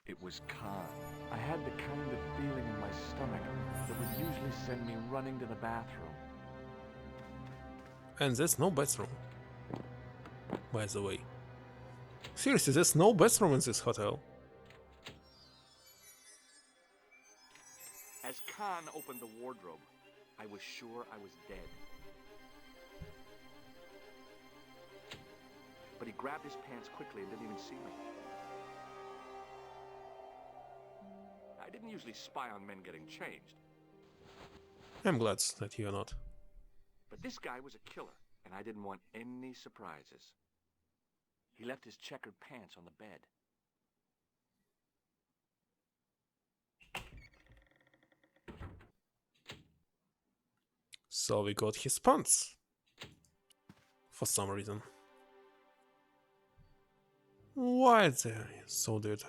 It was Khan. I had the kind of feeling in my stomach that would usually send me running to the bathroom. And there's no bathroom. By the way. Seriously, there's no bathroom in this hotel. As Khan opened the wardrobe, I was sure I was dead. But he grabbed his pants quickly and didn't even see me. I didn't usually spy on men getting changed. I'm glad that you're not. But this guy was a killer, and I didn't want any surprises. He left his checkered pants on the bed. So we got his pants. For some reason. Why is there so dirty?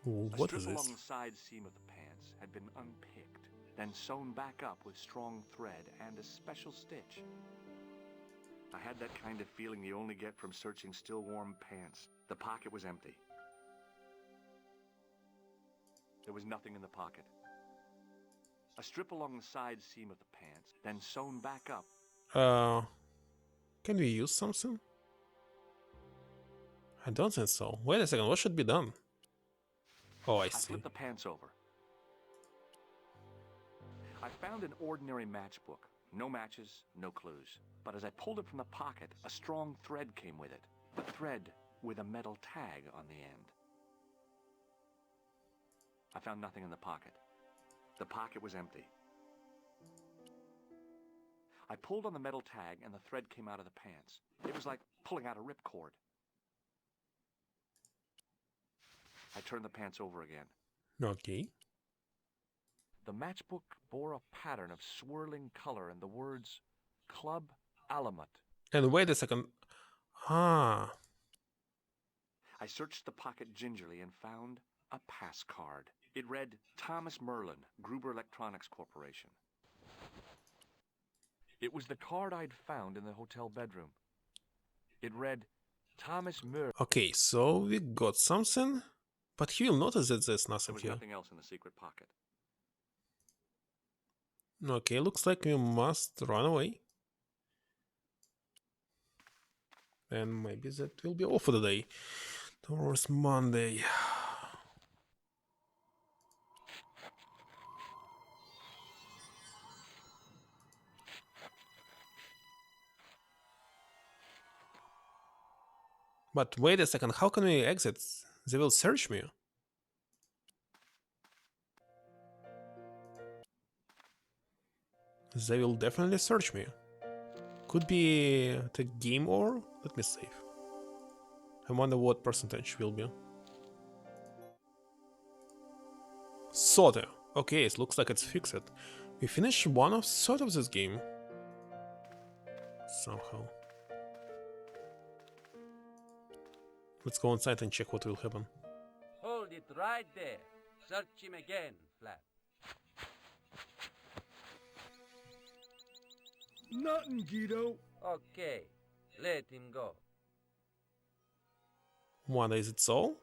What is A strip this? along the side seam of the pants had been unpicked, then sewn back up with strong thread and a special stitch. I had that kind of feeling you only get from searching still warm pants. The pocket was empty. There was nothing in the pocket. A strip along the side seam of the pants, then sewn back up. Can we use something? I don't think so. Wait a second, what should be done? Oh, I see. I flipped the pants over. I found an ordinary matchbook. No matches, no clues. But as I pulled it from the pocket, a strong thread came with it. A thread with a metal tag on the end. I found nothing in the pocket. The pocket was empty. I pulled on the metal tag and the thread came out of the pants. It was like pulling out a ripcord. I turned the pants over again. Okay. The matchbook bore a pattern of swirling color and the words Club Alamut. And wait a second. Ah. I searched the pocket gingerly and found a pass card. It read Thomas Merlin, Gruber Electronics Corporation. It was the card I'd found in the hotel bedroom. It read Thomas Merlin. Okay, so we got something, but you will notice that there's nothing There was here. nothing else in the secret pocket. Okay, looks like we must run away. And maybe that will be all for the day. Tomorrow's Monday. But wait a second, how can we exit? They will search me. They will definitely search me. Could be the game or let me save. I wonder what percentage will be. Sorta. Okay, it looks like it's fixed. We finished one of third of this game. Somehow. Let's go inside and check what will happen. Hold it right there. Search him again, Flap. Nothing, Guido. Okay, let him go. What is it so?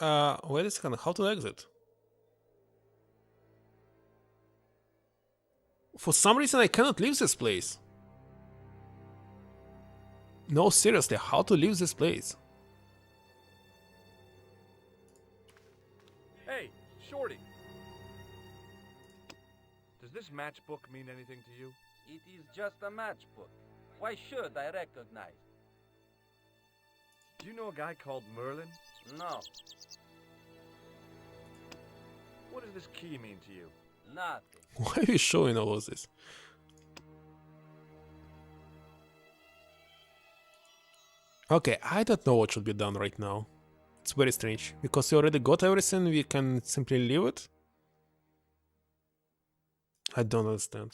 Wait a second, how to exit? For some reason I cannot leave this place. No, seriously, how to leave this place? Hey, Shorty. Does this matchbook mean anything to you? It is just a matchbook. Why should I recognize? Do you know a guy called Merlin? No, What does this key mean to you? nothing. Why are you showing all of this? Okay, I don't know what should be done right now. It's very strange. Because we already got everything, we can simply leave it? I don't understand.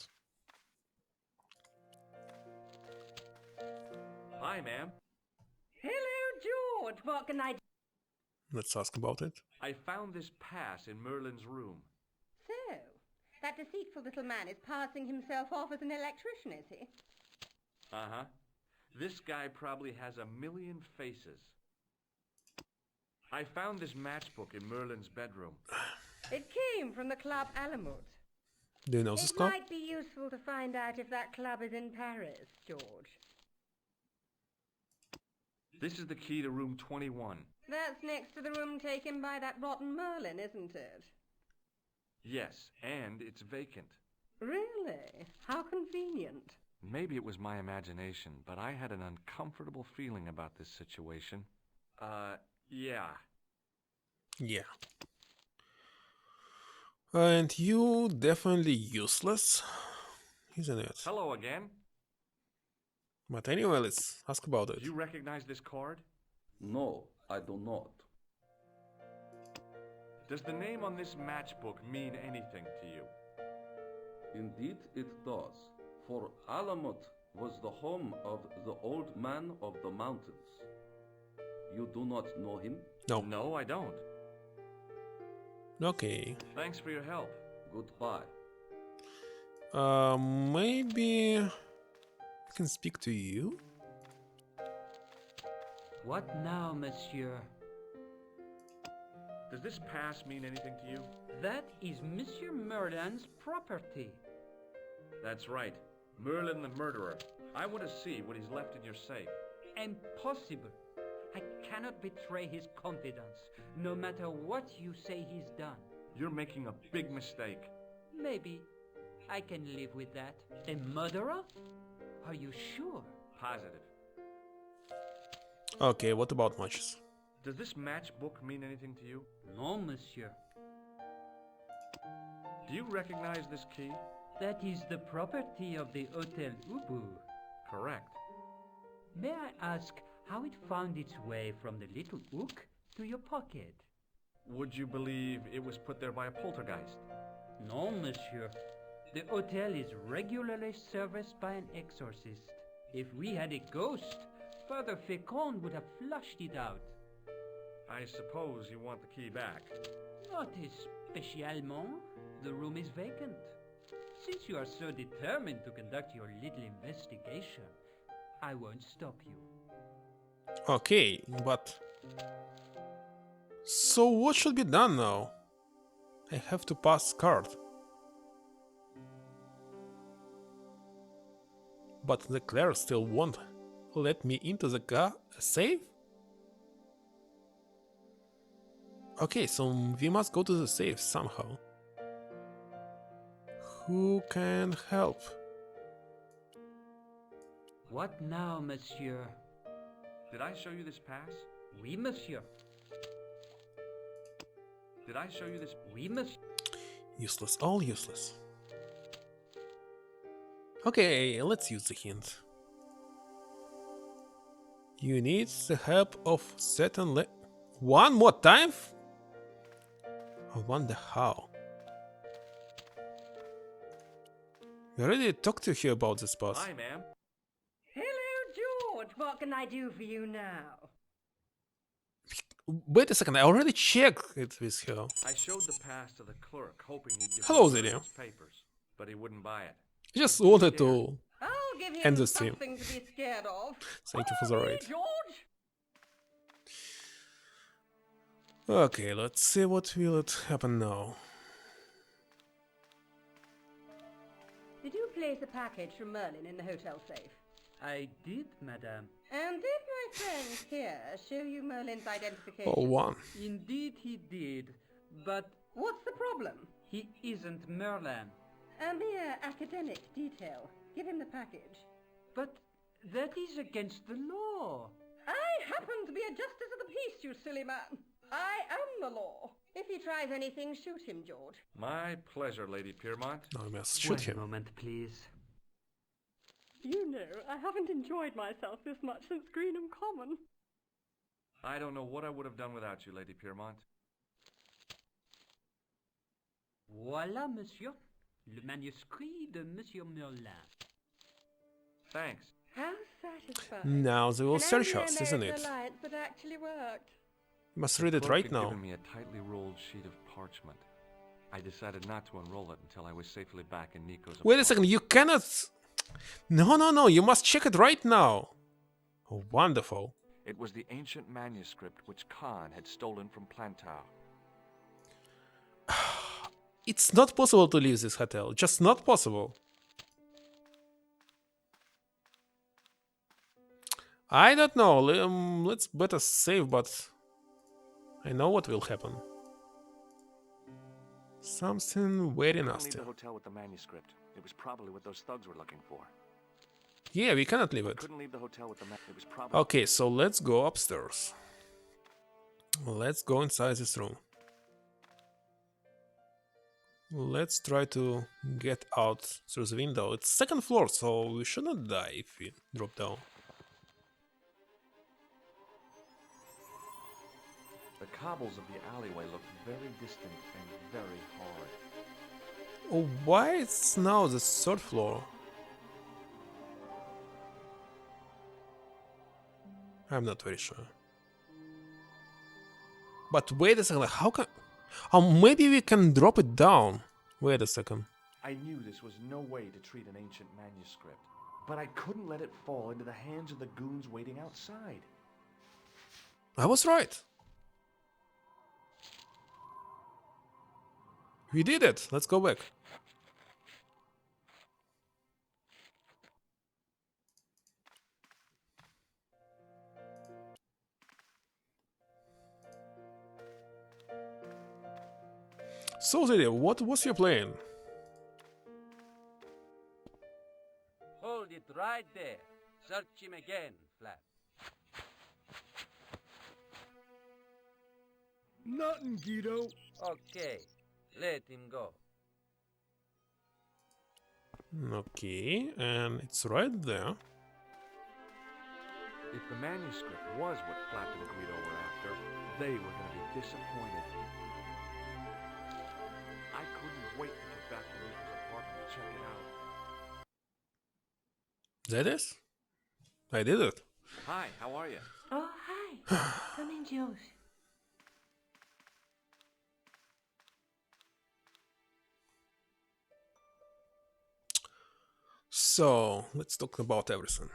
Hi, ma'am. Hello, George. What can I do? Let's ask about it. I found this pass in Merlin's room. So, that deceitful little man is passing himself off as an electrician, is he? Uh-huh. This guy probably has a million faces. I found this matchbook in Merlin's bedroom. It came from the Club Alamut. Do you know this It club? might be useful to find out if that club is in Paris, George. This is the key to room 21. That's next to the room taken by that rotten Merlin, isn't it? Yes, and it's vacant. Really? How convenient. Maybe it was my imagination, but I had an uncomfortable feeling about this situation. Yeah. Yeah. And you definitely useless, isn't it? Hello again. But anyway, let's ask about it. Do you recognize this card? No, I do not. Does the name on this matchbook mean anything to you? Indeed it does. For Alamut was the home of the old man of the mountains. You do not know him? No. No, I don't. Okay. Thanks for your help. Goodbye. Maybe I can speak to you? What now, monsieur? Does this pass mean anything to you? That is Monsieur Merlin's property. That's right. Merlin the murderer. I want to see what he's left in your safe. Impossible. I cannot betray his confidence, no matter what you say he's done. You're making a big mistake. Maybe I can live with that. A murderer? Are you sure? Positive. Okay, what about matches? Does this matchbook mean anything to you? No, monsieur. Do you recognize this key? That is the property of the Hotel Ubu. Correct. May I ask how it found its way from the little hook to your pocket. Would you believe it was put there by a poltergeist? No, monsieur. The hotel is regularly serviced by an exorcist. If we had a ghost, Father Fécond would have flushed it out. I suppose you want the key back. Not spécialement. The room is vacant. Since you are so determined to conduct your little investigation, I won't stop you. Okay, but... So what should be done now? I have to pass card. But the clerk still won't let me into the safe? Okay, so we must go to the safe somehow. Who can help? What now, monsieur? Did I show you this pass? Oui, monsieur. Did I show you this? Oui, monsieur. Useless, all useless. Okay, let's use the hint. You need the help of certain one more time? I wonder how. We already talked to her about this boss. Hi, ma'am. Hello, George. What can I do for you now? Wait a second, I already checked it with her. I showed the pass to the clerk, hoping he'd give Hello, me Zelia. his papers, but he wouldn't buy it. I just wanted to I'll give him end the stream. something to be scared of. Thank you for the raid. George. Okay, let's see what will happen now. Did you place a package from Merlin in the hotel safe? I did, madame. And did my friend here show you Merlin's identification? Oh, one. Indeed he did, but... What's the problem? He isn't Merlin. A mere academic detail. Give him the package. But that is against the law. I happen to be a justice of the peace, you silly man. I am the law. If he tries anything, shoot him, George. My pleasure, Lady Piermont. No, I must shoot him. One moment, please. You know, I haven't enjoyed myself this much since Greenham Common. I don't know what I would have done without you, Lady Piermont. Voilà, monsieur. Le manuscrit de Monsieur Merlin. Thanks. How satisfying. Now they will search us, isn't it? Alliance that actually worked. You must read it Clerk right had now. given me a tightly rolled sheet of parchment. I decided not to unroll it until I was safely back in Nico's Wait a second, you cannot... No, you must check it right now. Oh, wonderful. It was the ancient manuscript which Khan had stolen from Plantar. It's not possible to leave this hotel. Just not possible. I don't know. Let's better save, but I know what will happen. Something very Couldn't nasty. leave the hotel with the manuscript. It was probably what those thugs were looking for. Yeah, we cannot leave it. Couldn't leave the hotel with the it was probably. Okay, so let's go upstairs. Let's go inside this room. Let's try to get out through the window. It's second floor, so we should not die if we drop down. The cobbles of the alleyway looked very distant and very hard. Oh, why it's now the third floor? I'm not very sure. But wait a second, how can... Oh, maybe we can drop it down. Wait a second. I knew this was no way to treat an ancient manuscript, but I couldn't let it fall into the hands of the goons waiting outside. I was right. We did it. Let's go back. So, Zelia, what was your plan? Hold it right there. Search him again, Flap. Nothing, Guido. Okay, let him go. Okay, and it's right there. If the manuscript was what Platt and Guido were after, they were going to be disappointed. I couldn't wait to get back to Nico's apartment and check it out. That is? I did it. Hi, how are you? Oh, hi. Come in, George. So, let's talk about everything.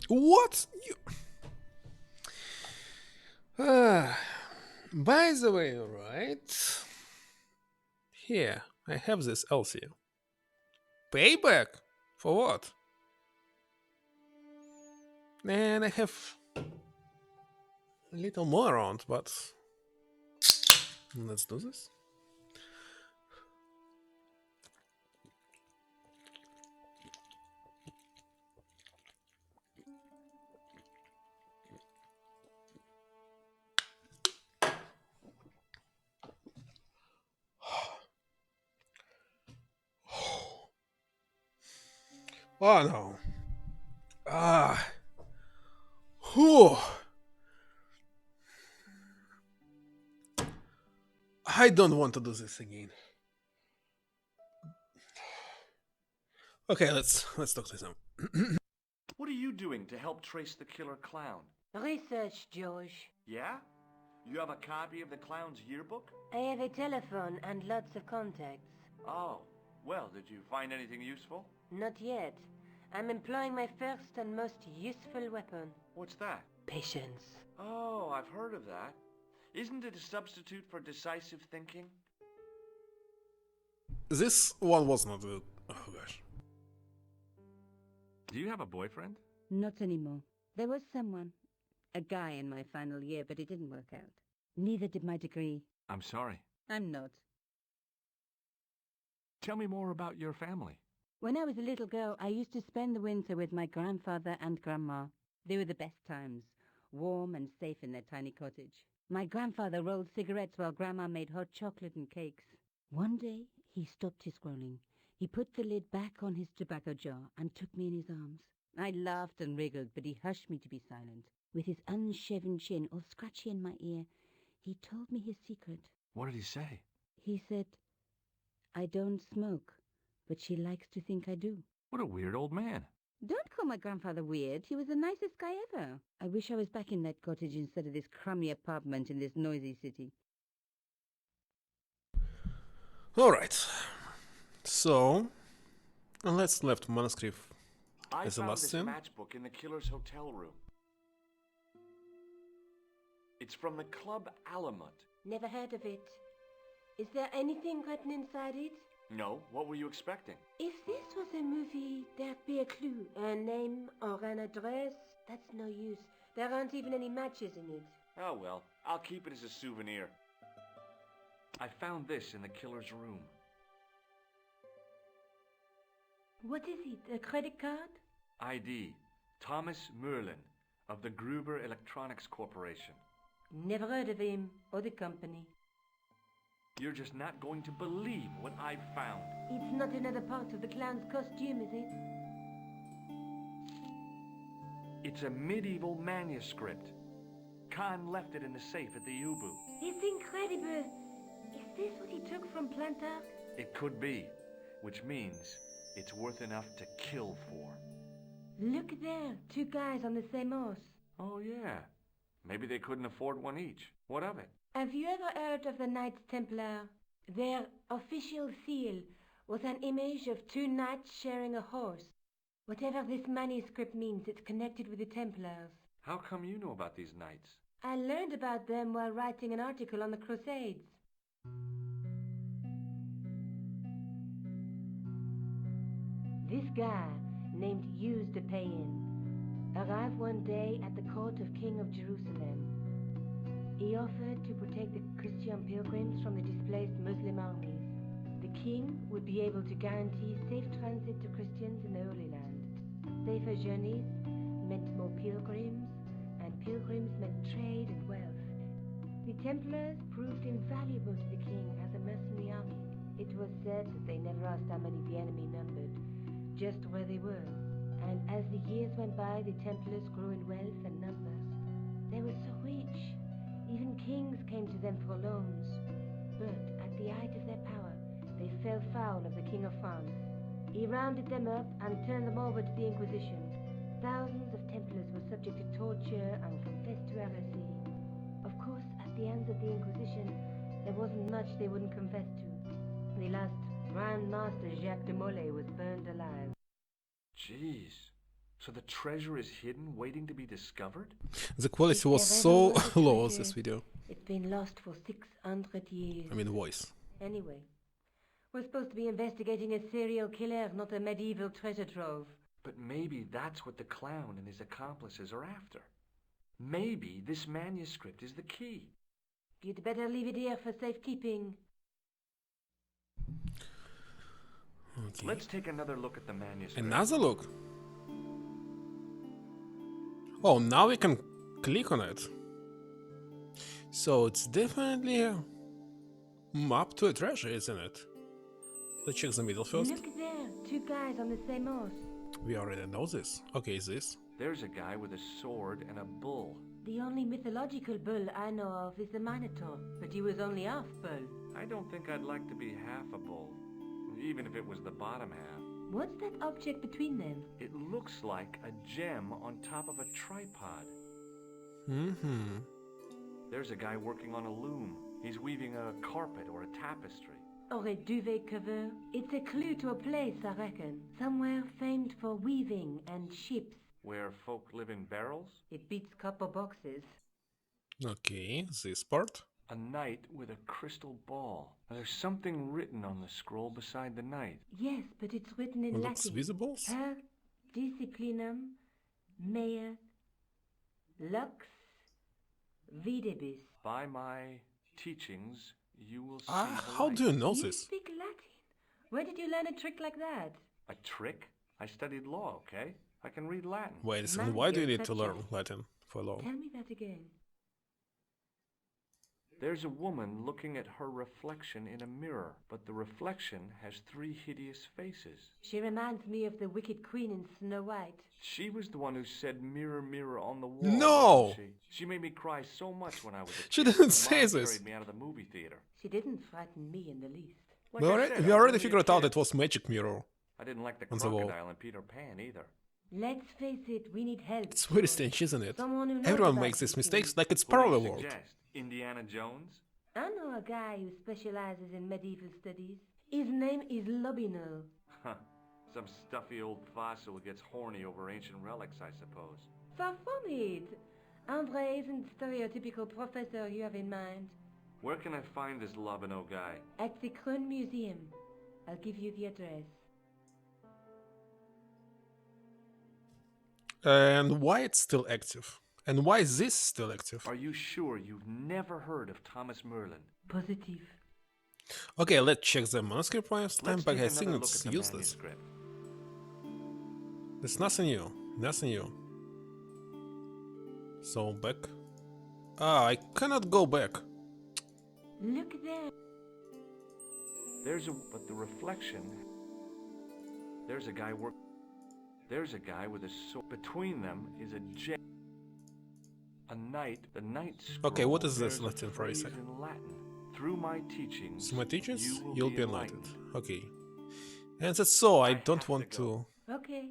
What? You... By the way, right? Here, I have this Elsie. Payback? For what? And I have a little more around, but let's do this. Oh no. Whew. I don't want to do this again. Okay, let's talk to them. What are you doing to help trace the killer clown? Research, George. Yeah? You have a copy of the clown's yearbook? I have a telephone and lots of contacts. Oh, well, did you find anything useful? Not yet. I'm employing my first and most useful weapon. What's that? Patience. Oh, I've heard of that. Isn't it a substitute for decisive thinking? This one was not good. Oh gosh. Do you have a boyfriend? Not anymore. There was someone. A guy in my final year, but it didn't work out. Neither did my degree. I'm sorry. I'm not. Tell me more about your family. When I was a little girl, I used to spend the winter with my grandfather and grandma. They were the best times, warm and safe in their tiny cottage. My grandfather rolled cigarettes while grandma made hot chocolate and cakes. One day, he stopped his scrolling. He put the lid back on his tobacco jar and took me in his arms. I laughed and wriggled, but he hushed me to be silent. With his unshaven chin all scratchy in my ear, he told me his secret. What did he say? He said, I don't smoke, but she likes to think I do. What a weird old man. Don't call my grandfather weird. He was the nicest guy ever. I wish I was back in that cottage instead of this crummy apartment in this noisy city. Alright. So, let's left manuscript I as the found last this scene. matchbook in the killer's hotel room. It's from the Club Alamut. Never heard of it. Is there anything written inside it? No, what were you expecting? If this was a movie, there'd be a clue. A name or an address? That's no use. There aren't even any matches in it. Oh well, I'll keep it as a souvenir. I found this in the killer's room. What is it? A credit card? ID, Thomas Merlin, of the Gruber Electronics Corporation. Never heard of him or the company. You're just not going to believe what I found. It's not another part of the clown's costume, is it? It's a medieval manuscript. Khan left it in the safe at the Ubu. It's incredible. Is this what he took from Plantar? It could be, which means it's worth enough to kill for. Look there, two guys on the same horse. Oh yeah, maybe they couldn't afford one each. What of it? Have you ever heard of the Knights Templar? Their official seal was an image of two knights sharing a horse. Whatever this manuscript means, it's connected with the Templars. How come you know about these knights? I learned about them while writing an article on the Crusades. This guy, named Hughes de Payen, arrived one day at the court of King of Jerusalem. He offered to protect the Christian pilgrims from the displaced Muslim armies. The king would be able to guarantee safe transit to Christians in the Holy Land. Safer journeys meant more pilgrims, and pilgrims meant trade and wealth. The Templars proved invaluable to the king as a mercenary army. It was said that they never asked how many the enemy numbered, just where they were. And as the years went by, the Templars grew in wealth and numbers. They were so rich, even kings came to them for loans. But at the height of their power, they fell foul of the King of France. He rounded them up and turned them over to the Inquisition. Thousands of Templars were subject to torture and confessed to heresy. Of course, at the hands of the Inquisition, there wasn't much they wouldn't confess to. The last Grand Master Jacques de Molay was burned alive. Jeez. So the treasure is hidden, waiting to be discovered? The quality was so low this video. It's been lost for 600 years. I mean, voice. Anyway, we're supposed to be investigating a serial killer, not a medieval treasure trove. But maybe that's what the clown and his accomplices are after. Maybe this manuscript is the key. You'd better leave it here for safekeeping. Okay. Let's take another look at the manuscript. Another look? Oh, now we can click on it. So it's definitely a map to a treasure, isn't it? Let's check the middle first. Look there, two guys on the same horse. We already know this. Okay, this. There's a guy with a sword and a bull. The only mythological bull I know of is the Minotaur, but he was only half bull. I don't think I'd like to be half a bull, even if it was the bottom half. What's that object between them? It looks like a gem on top of a tripod. Mm-hmm. There's a guy working on a loom. He's weaving a carpet or a tapestry. Or a duvet cover. It's a clue to a place, I reckon. Somewhere famed for weaving and ships. Where folk live in barrels? It beats copper boxes. Okay, this part. A knight with a crystal ball. Now, there's something written on the scroll beside the knight. Yes, but it's written in Looks Latin. visible. Per disciplinum mea lux videbis. By my teachings, you will see how do you know You this? speak Latin? Where did you learn a trick like that? A trick? I studied law, okay? I can read Latin. Wait a second, why do you need to learn Latin for law? Tell me that again. There's a woman looking at her reflection in a mirror, but the reflection has 3 hideous faces. She reminds me of the wicked queen in Snow White. She was the one who said, "Mirror, mirror on the wall." No! wasn't She made me cry so much when I was a kid. She didn't Mom say this. carried me out of the movie theater. She didn't frighten me in the least. Like We I already, said, we I was already only a figured out kid. it was magic mirror. I didn't like the on the wall. crocodile in Peter Pan either. Let's face it, we need help. It's very strange, isn't it? Someone who knows Everyone about makes these these mistakes things. like it's What do you parallel world. suggest? Indiana Jones? I know a guy who specializes in medieval studies. His name is Lobino. Huh. Some stuffy old fossil who gets horny over ancient relics, I suppose. Far from it. Andre isn't the stereotypical professor you have in mind. Where can I find this Lobino guy? At the Krone Museum. I'll give you the address. And why it's still active? And why is this still active? Are you sure you've never heard of Thomas Merlin? Positive. Okay, let's check the manuscript first time, Let's but take I another think look it's at the useless. manuscript. There's nothing new. Nothing new. So back. Ah, I cannot go back. Look there. But the reflection. There's a guy There's a guy with a sword. Between them is a gem. A knight. The knight scroll. Okay, what is this bears a Latin phrase? phrase in Latin. Through my teachings. So my teachers, you you'll be enlightened. Okay. And that's so, I don't want to... Okay.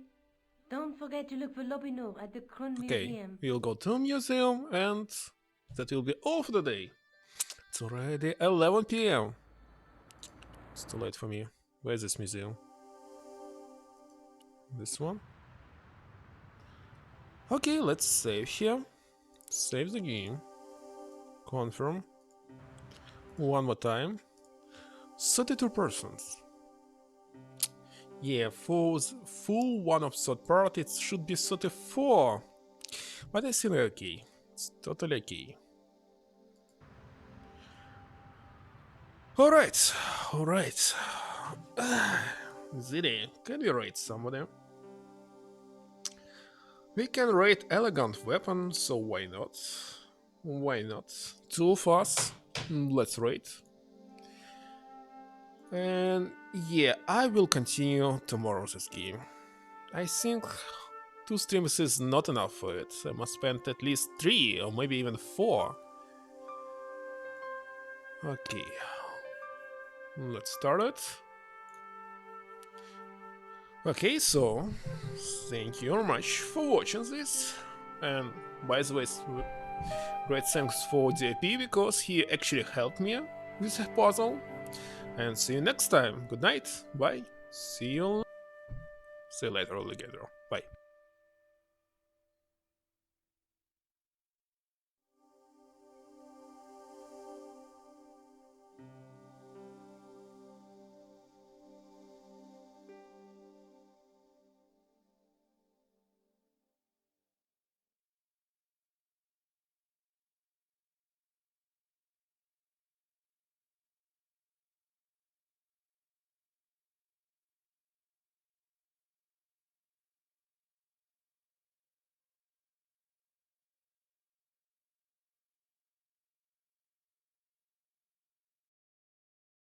Don't forget to look for Lobino at the Krone Okay, Museum. we'll go to museum and that will be all for the day. It's already 11 p.m. It's too late for me. Where's this museum? This one? Okay, let's save here. Save the game. Confirm. One more time. 32 persons. Yeah, for the full one of third party it should be 34. But I think okay. It's totally okay. Alright, alright. Ziri, can we rate somebody? We can rate elegant weapon, so why not? Why not? Two of us. Let's rate. And yeah, I will continue tomorrow's game. I think 2 streams is not enough for it. I must spend at least 3 or maybe even 4. Okay. Let's start it. Okay, so thank you very much for watching this. And by the way, great thanks for DIP because he actually helped me with the puzzle. And see you next time. Good night. Bye. See you later, alligator. Bye.